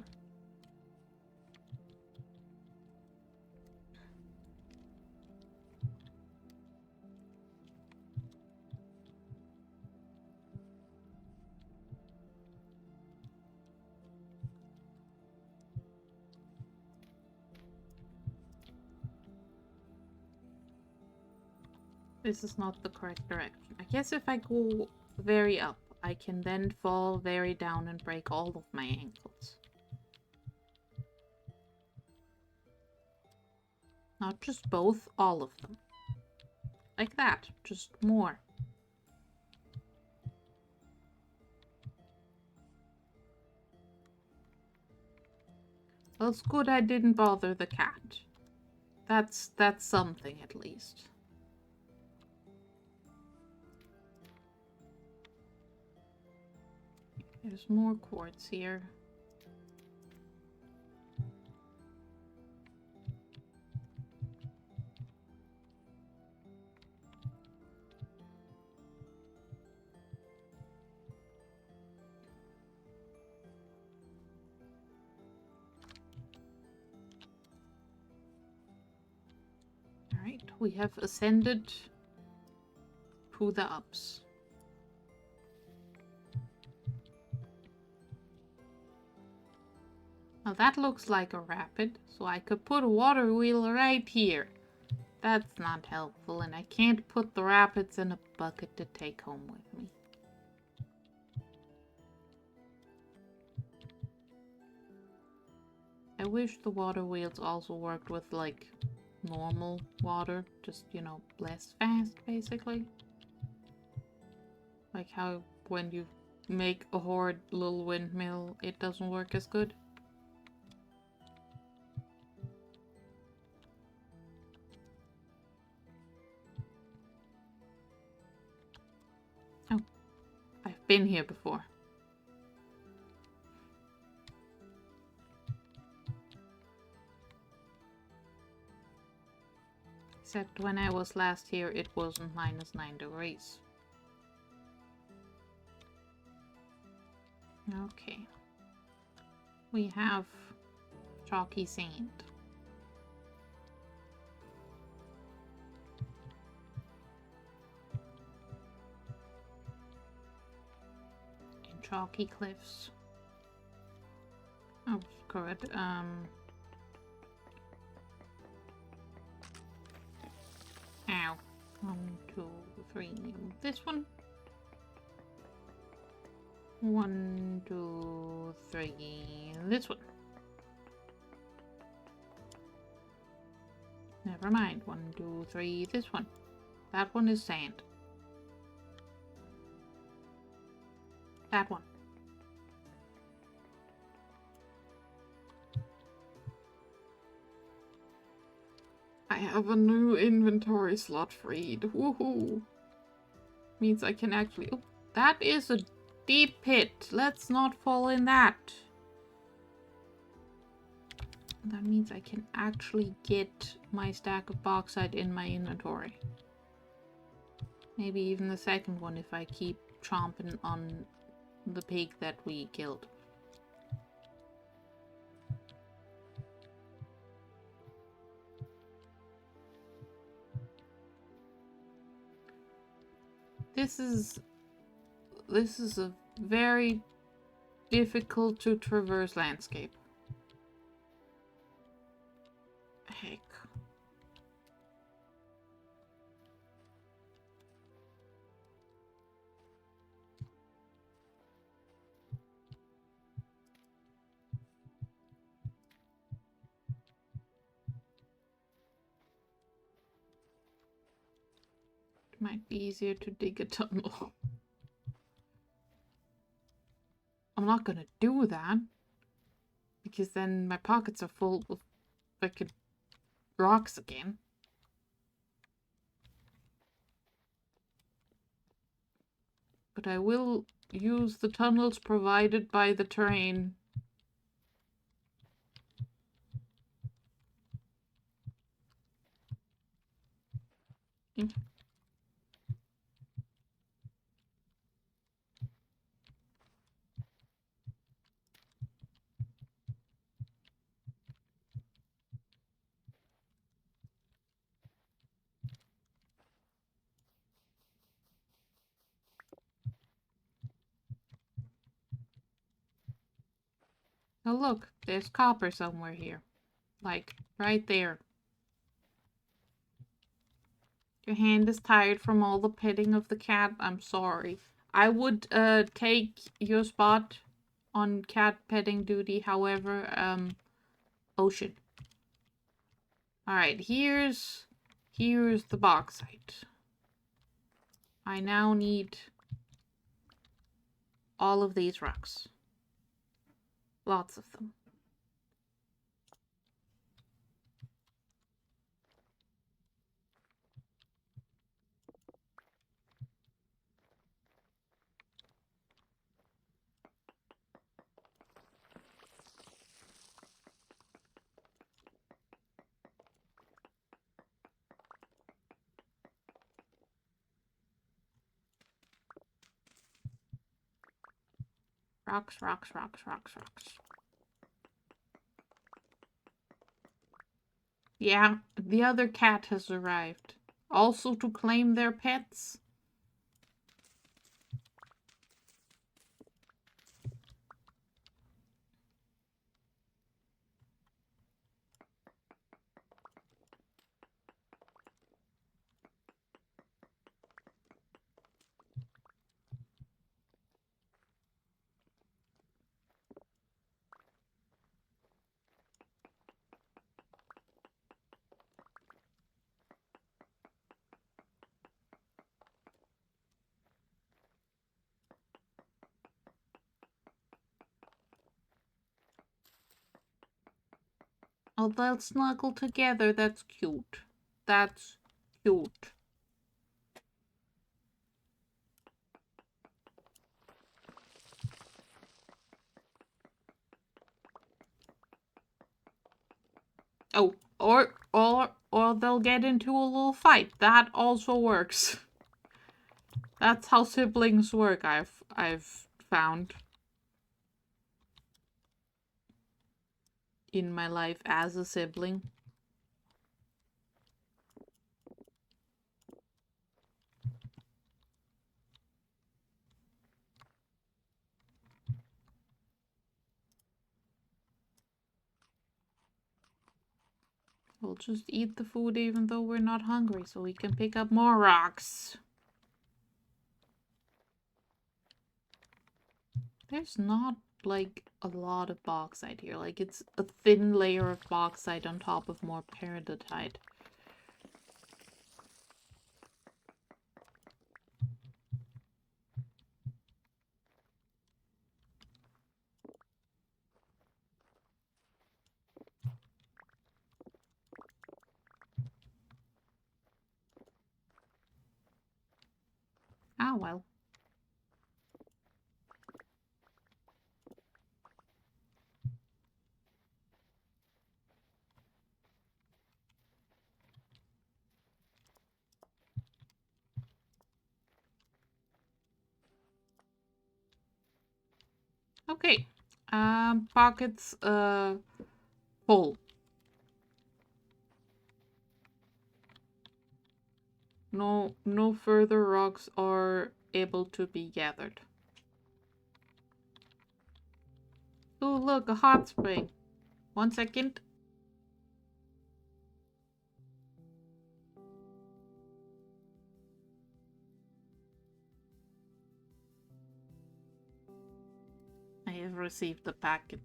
This is not the correct direction. I guess if I go very up, I can then fall very down and break all of my ankles. Not just both, all of them. Like that, just more. Well, it's good I didn't bother the cat. That's something at least. There's more quartz here. we have ascended to the ups. Now that looks like a rapid, so I could put a water wheel right here. That's not helpful, and I can't put the rapids in a bucket to take home with me. I wish the water wheels also worked with, like, normal water. Just, you know, less fast, basically. Like how when you make a horrid little windmill, it doesn't work as good. Oh, I've been here before. Except when I was last here, it wasn't -9 degrees. Okay. We have chalky sand. And chalky cliffs. Oh, correct. Ow. 1, 2, 3. This one. 1, 2, 3. This one. Never mind. 1, 2, 3. This one. That one is sand. That one. I have a new inventory slot freed. Woohoo! Means I can actually... Oh, that is a deep pit. Let's not fall in that. That means I can actually get my stack of bauxite in my inventory. Maybe even the second one if I keep chomping on the pig that we killed. This is a very difficult to traverse landscape. Heck. It might be easier to dig a tunnel. I'm not gonna do that, because then my pockets are full of freaking rocks again. But I will use the tunnels provided by the terrain. Oh look, there's copper somewhere here. Like, right there. Your hand is tired from all the petting of the cat. I'm sorry. I would take your spot on cat petting duty, however, ocean. Alright, here's the bauxite. I now need all of these rocks. Lots of them. Rocks, rocks, rocks, rocks, rocks. Yeah, the other cat has arrived. Also to claim their pets. Oh, they'll snuggle together. That's cute. That's cute. Oh, or they'll get into a little fight. That also works. That's how siblings work. I've found in my life as a sibling. We'll just eat the food even though we're not hungry so we can pick up more rocks. There's not like a lot of bauxite here. Like it's a thin layer of bauxite on top of more peridotite. Ah, well. Okay. Pockets, full. No further rocks are able to be gathered. Oh, look, a hot spring. 1 second. I have received the package.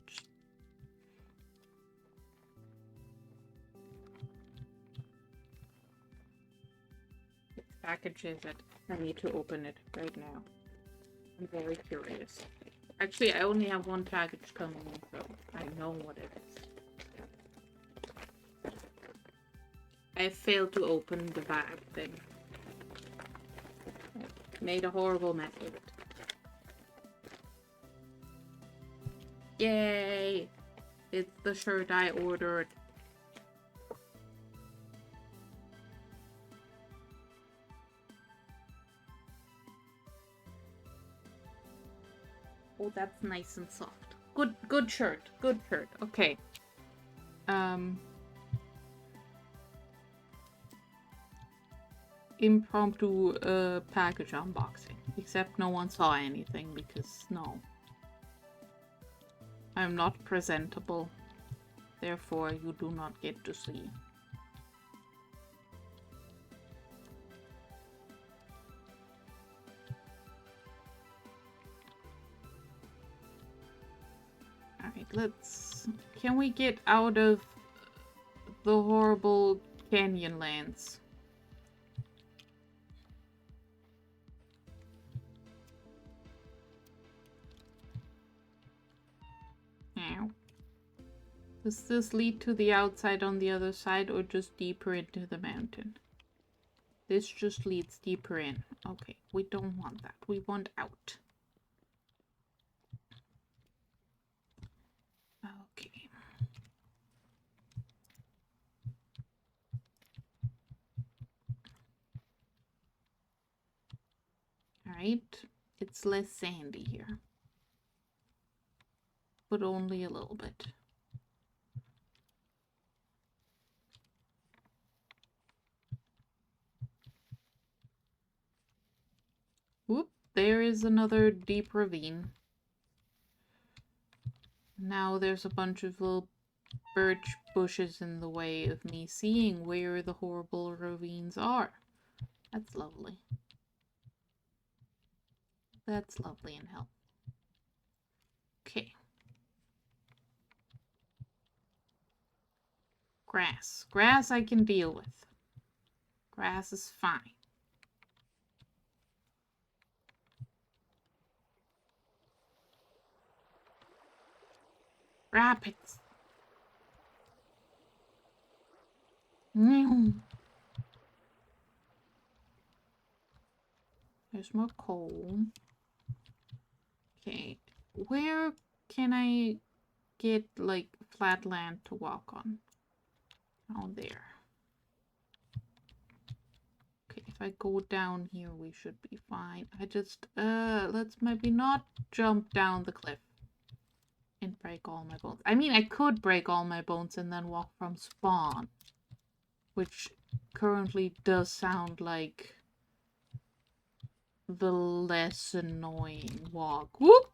Which package is it? I need to open it right now. I'm very curious. Actually, I only have one package coming in, so I know what it is. I failed to open the bag thing. I made a horrible mess of it. Yay! It's the shirt I ordered. Oh, that's nice and soft. Good shirt. Good shirt. Okay. Impromptu package unboxing. Except no one saw anything because no. I'm not presentable. Therefore, you do not get to see. Alright, let's... Can we get out of the horrible canyon lands? Ow. Does this lead to the outside on the other side or just deeper into the mountain? This just leads deeper in. Okay, we don't want that. We want out. Okay. Alright. It's less sandy here. But only a little bit. Whoop, there is another deep ravine. Now there's a bunch of little birch bushes in the way of me seeing where the horrible ravines are. That's lovely. That's lovely in hell. Okay. Grass. Grass I can deal with. Grass is fine. Rapids. There's more coal. Okay. Where can I get, like, flat land to walk on? Oh, there. Okay, if I go down here, we should be fine. I just, let's maybe not jump down the cliff and break all my bones. I mean, I could break all my bones and then walk from spawn, which currently does sound like the less annoying walk. Whoop!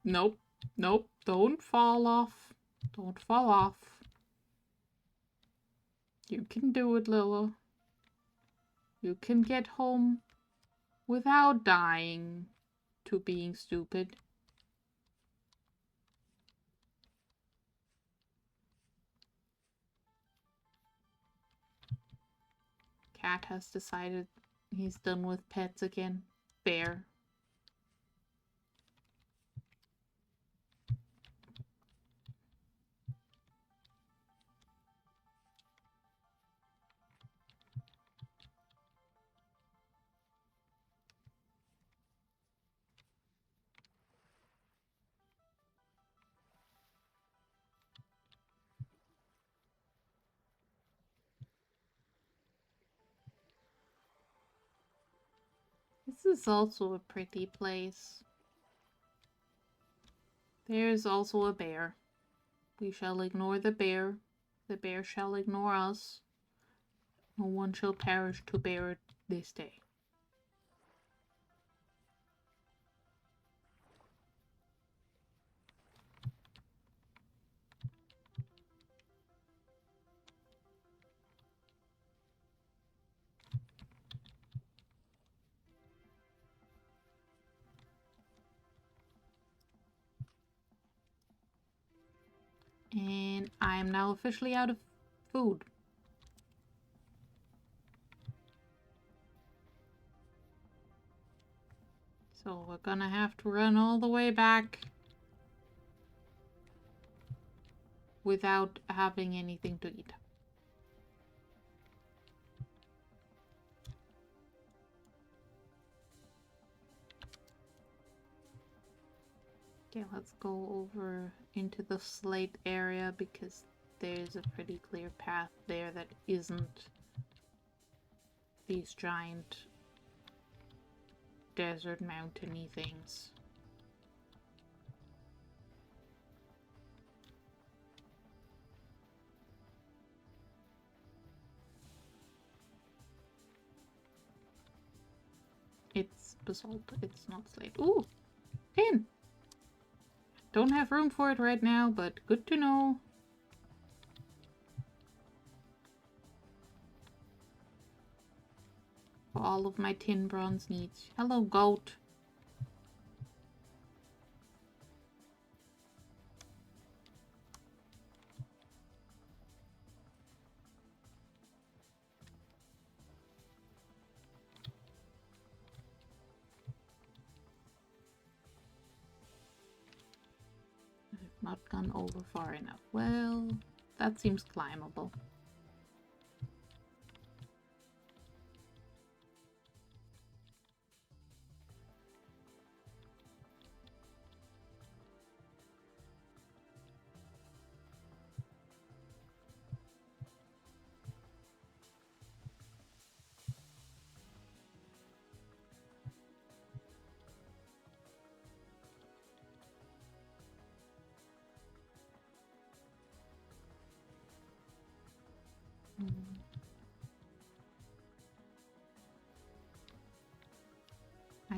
Nope. Nope. Don't fall off. Don't fall off. You can do it, Lilla. You can get home without dying to being stupid. Cat has decided he's done with pets again. Bear. This is also a pretty place. There's also a bear. We shall ignore the bear. The bear shall ignore us. No one shall perish to bear this day. And I am now officially out of food. So we're gonna have to run all the way back without having anything to eat. Okay, let's go over into the slate area because there's a pretty clear path there that isn't these giant desert mountainy things. It's basalt, it's not slate. Ooh! Pin! Don't have room for it right now, but good to know. For all of my tin bronze needs. Hello, goat. I've not gone over far enough. Well, that seems climbable.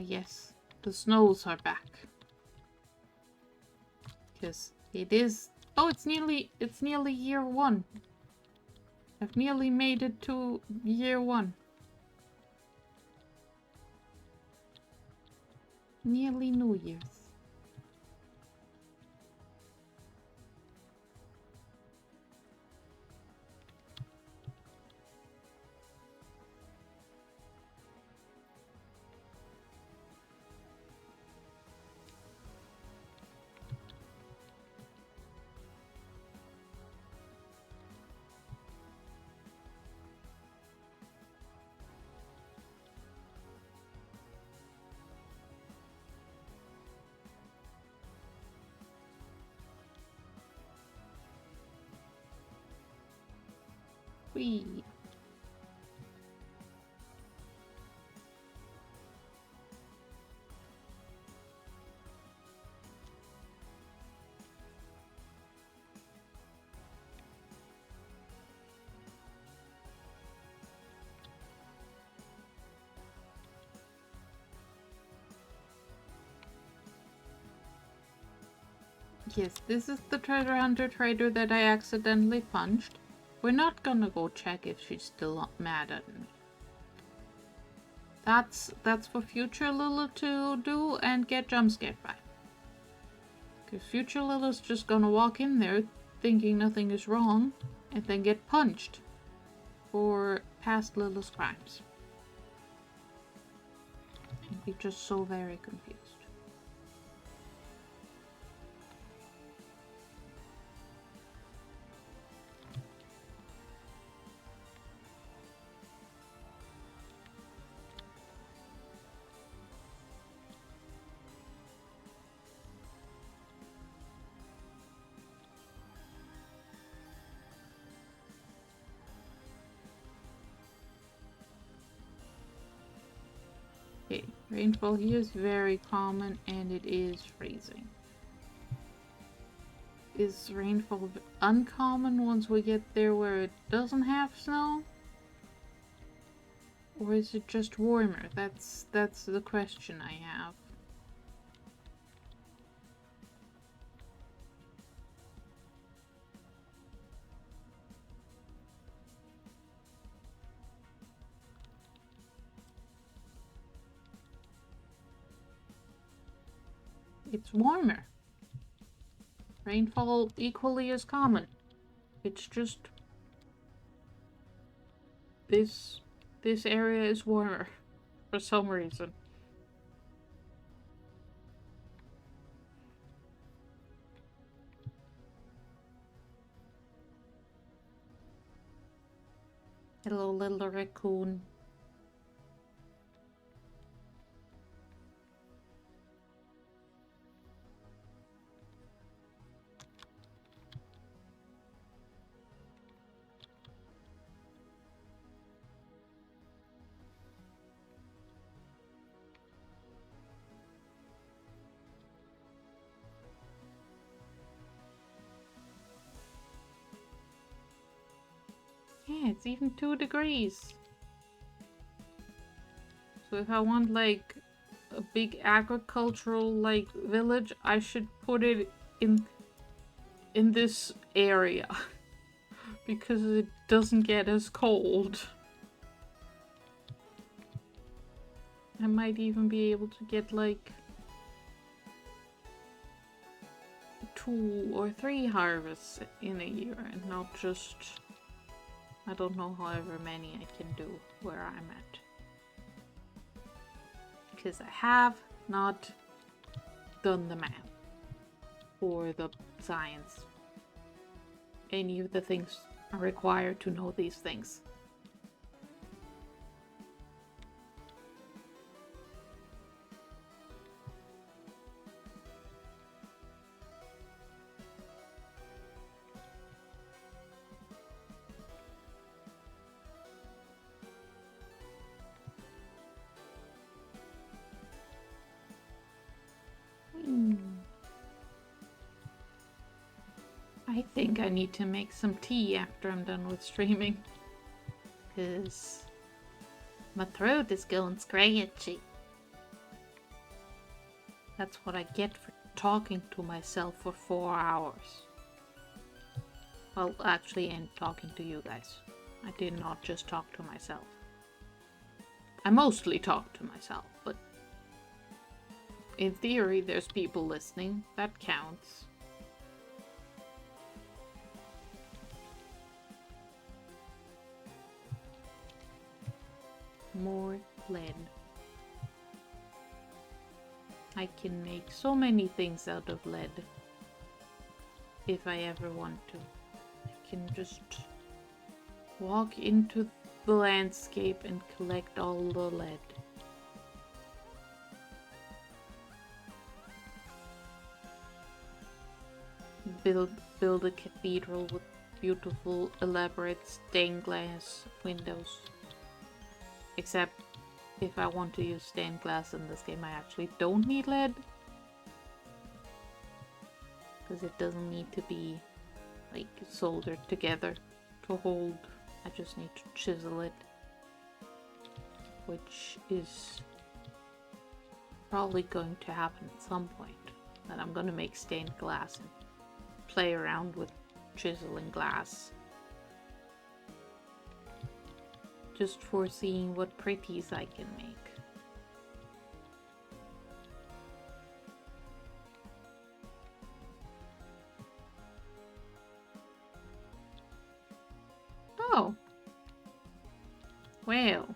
yes, the snows are back. Because it is... Oh, it's nearly year 1. I've nearly made it to year 1. Nearly New Year's. Whee! Yes, this is the treasure hunter trader that I accidentally punched. We're not gonna go check if she's still mad at me. That's for future Lila to do and get jump scared by. Because future Lila's just gonna walk in there thinking nothing is wrong and then get punched for past Lila's crimes. And be just so very confused. Okay, rainfall here is very common and it is freezing. Is rainfall uncommon once we get there where it doesn't have snow? Or is it just warmer? That's the question I have. It's warmer. Rainfall equally as common. It's just this area is warmer for some reason. Hello, little raccoon. Yeah, it's even 2 degrees. So if I want like a big agricultural like village, I should put it in this area because it doesn't get as cold. I might even be able to get like 2 or 3 harvests in a year and not just, I don't know, however many I can do where I'm at. Because I have not done the math or the science. Any of the things are required to know these things. I think I need to make some tea after I'm done with streaming. Because my throat is going scratchy. That's what I get for talking to myself for 4 hours. Well, actually, and talking to you guys. I did not just talk to myself. I mostly talk to myself, but in theory, there's people listening. That counts. More lead. I can make so many things out of lead. If I ever want to. I can just walk into the landscape and collect all the lead. Build a cathedral with beautiful, elaborate stained glass windows. Except if I want to use stained glass in this game, I actually don't need lead. Because it doesn't need to be like soldered together to hold. I just need to chisel it. Which is probably going to happen at some point. That I'm going to make stained glass and play around with chiseling glass. Just for seeing what pretties I can make. Oh. Well.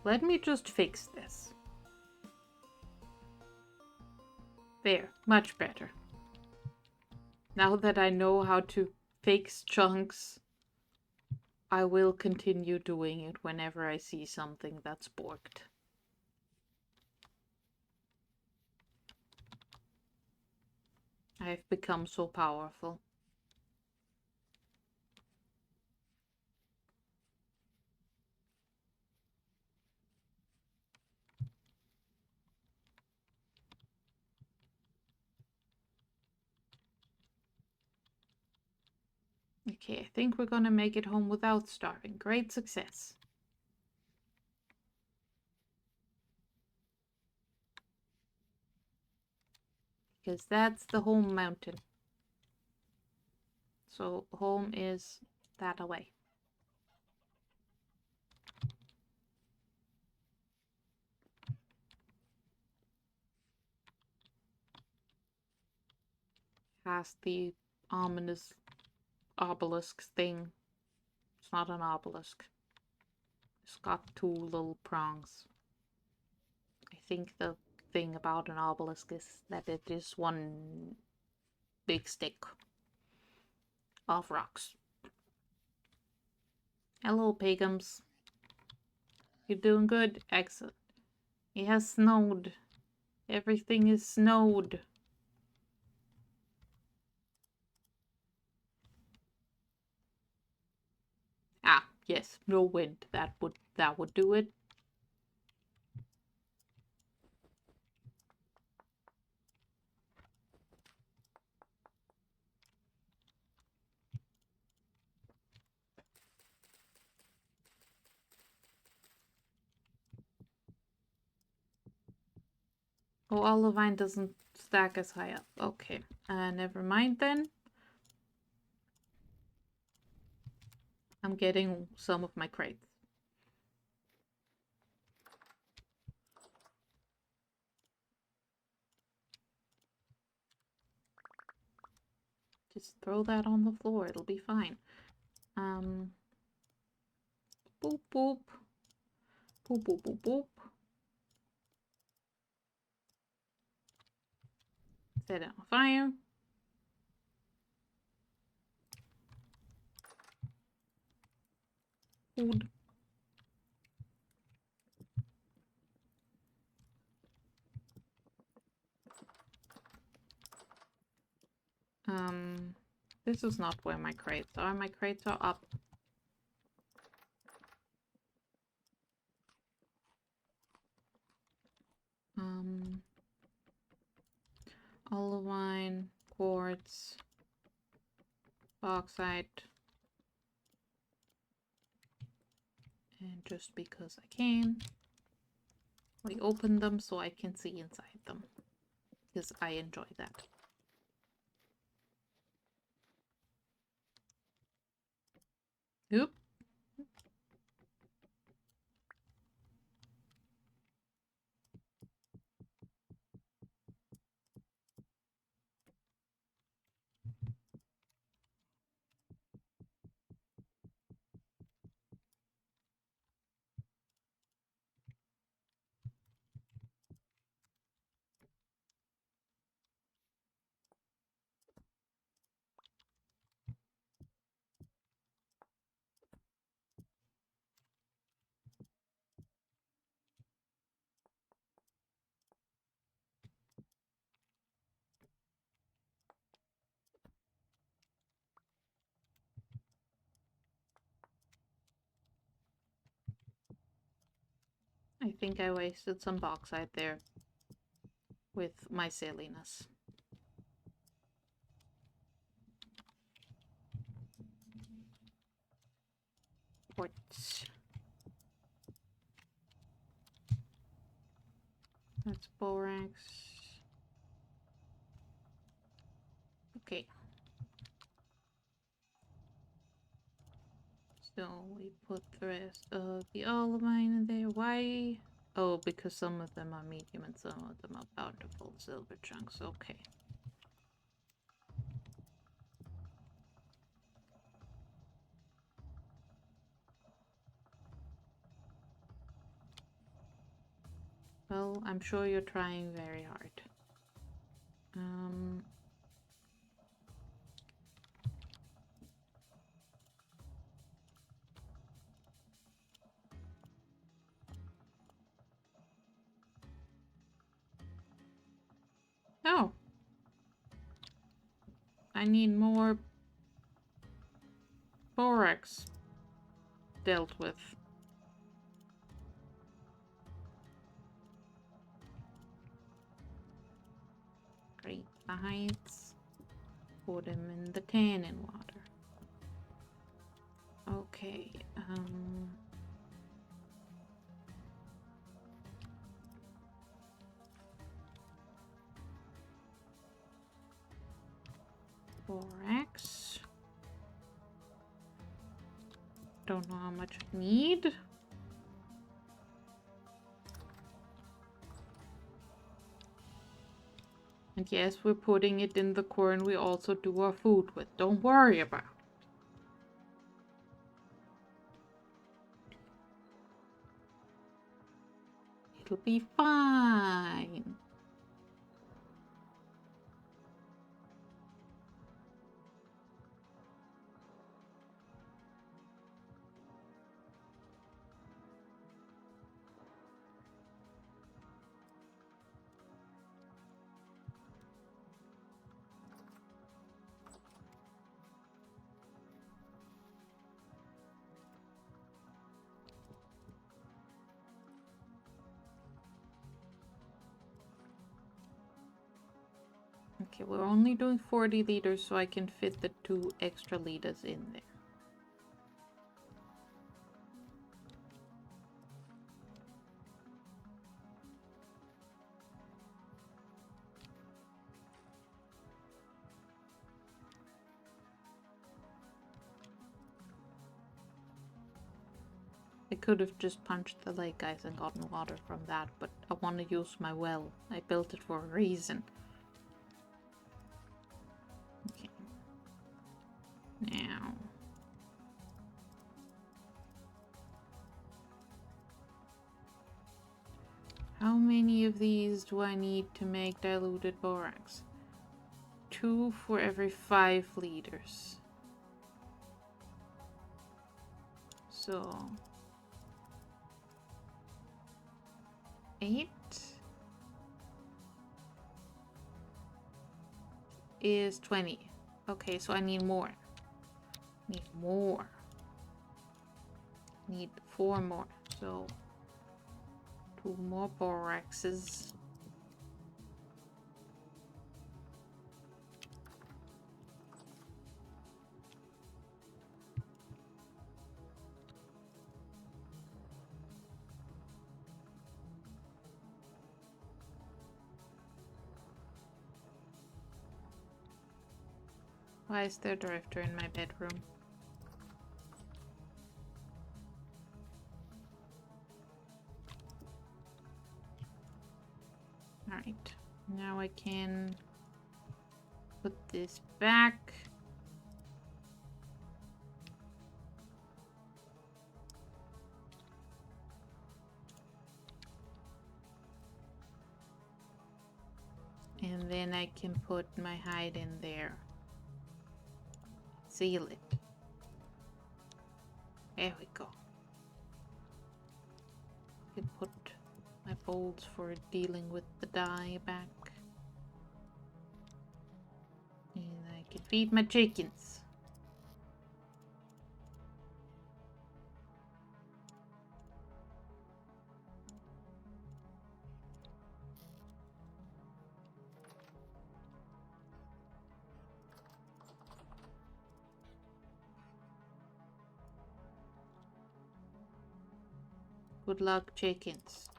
Let me just fix this. There, much better. Now that I know how to fix chunks, I will continue doing it whenever I see something that's borked. I've become so powerful. Okay, I think we're gonna make it home without starving. Great success. Because that's the home mountain. So home is that away. Has the ominous obelisk thing. It's not an obelisk. It's got two little prongs. I think the thing about an obelisk is that it is one big stick of rocks. Hello, pagums. You doing good? Excellent. It has snowed. Everything is snowed. Ah, yes, no wind. That would do it. Oh, olivine doesn't stack as high up. Okay, never mind then. I'm getting some of my crates. Just throw that on the floor. It'll be fine. Boop, boop. Boop, boop, boop, boop. Set it on fire. Food. This is not where my crates are. My crates are up. Olivine, quartz. bauxite. And just because I can, we open them so I can see inside them. Because I enjoy that. Oop. I think I wasted some bauxite there with my silliness. Quartz. That's borax. Okay. So we put the rest of the olivine in there. Why? Oh, because some of them are medium and some of them are bountiful silver chunks. Okay. Well, I'm sure you're trying very hard. Oh. I need more borax dealt with. Great heights. Put them in the cannon water. Okay, borax. Don't know how much I need. And yes, we're putting it in the corn we also do our food with. Don't worry about it. It'll be fine. Okay, we're only doing 40 liters so I can fit the 2 extra liters in there. I could have just punched the lake guys and gotten water from that, but I want to use my well. I built it for a reason. Okay. Now. How many of these do I need to make diluted borax? 2 for every 5 liters. So 8 is 20. Okay, so I need more. Need more. Need 4 more. So 2 more boraxes. Why is there a drifter in my bedroom? Alright, now I can put this back. And then I can put my hide in there. Seal it. There we go. I can put my bowls for dealing with the dye back. And I can feed my chickens. Good luck, chickens.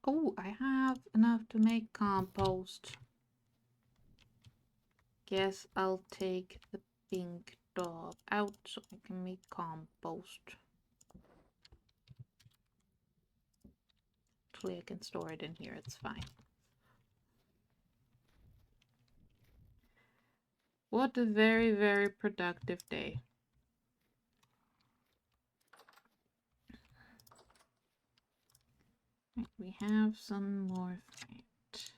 Oh, I have enough to make compost. Guess I'll take the pink dog out so I can make compost. Actually, I can store it in here, it's fine. What a very, very productive day. We have some more fat.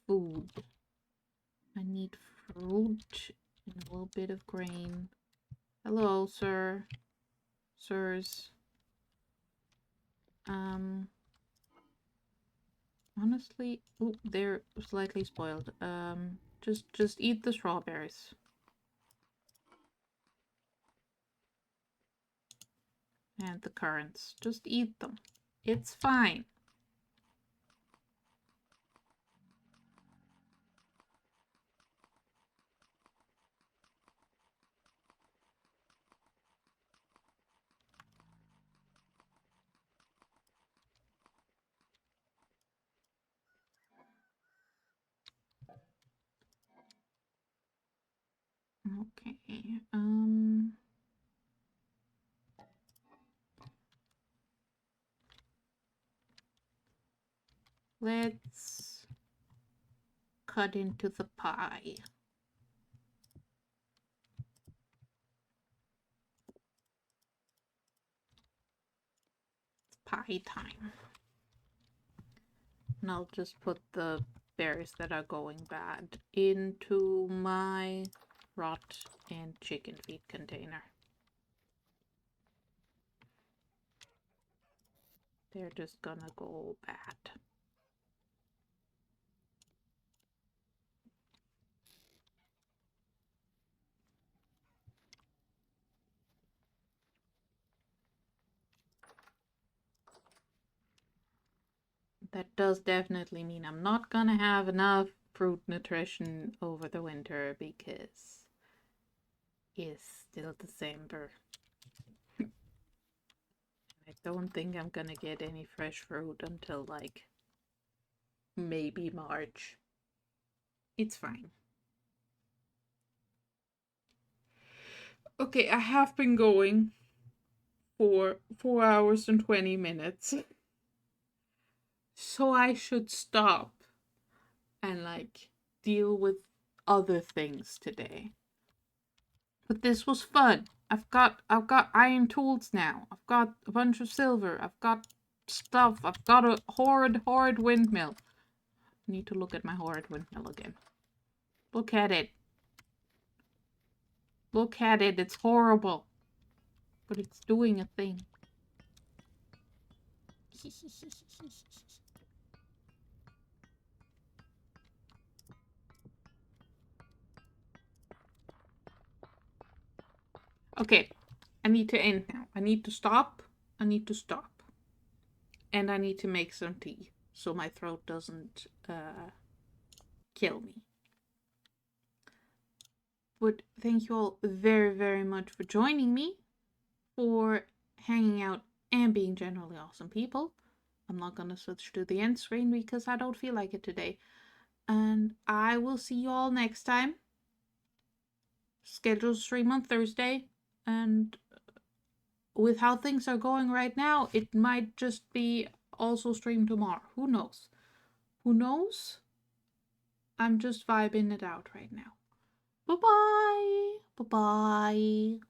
Food. I need fruit and a little bit of grain. Hello, sir. Sirs. Honestly, oh, they're slightly spoiled. Just eat the strawberries. And the currants. Just eat them. It's fine. Okay. Let's cut into the pie. It's pie time. And I'll just put the berries that are going bad into my rot and chicken feed container. They're just gonna go bad. That does definitely mean I'm not gonna have enough fruit nutrition over the winter because it's still December. I don't think I'm gonna get any fresh fruit until like maybe March. It's fine. Okay, I have been going for 4 hours and 20 minutes. So I should stop and like deal with other things today. But this was fun. I've got iron tools now. I've got a bunch of silver. I've got stuff. I've got a horrid windmill. I need to look at my horrid windmill again. Look at it. Look at it. It's horrible. But it's doing a thing. Okay, I need to end now. I need to stop. I need to stop. And I need to make some tea so my throat doesn't kill me. But thank you all very, very much for joining me, for hanging out and being generally awesome people. I'm not gonna switch to the end screen because I don't feel like it today. And I will see you all next time. Scheduled stream on Thursday. And with how things are going right now, it might just be also stream tomorrow. Who knows? Who knows? I'm just vibing it out right now. Bye bye. Bye bye.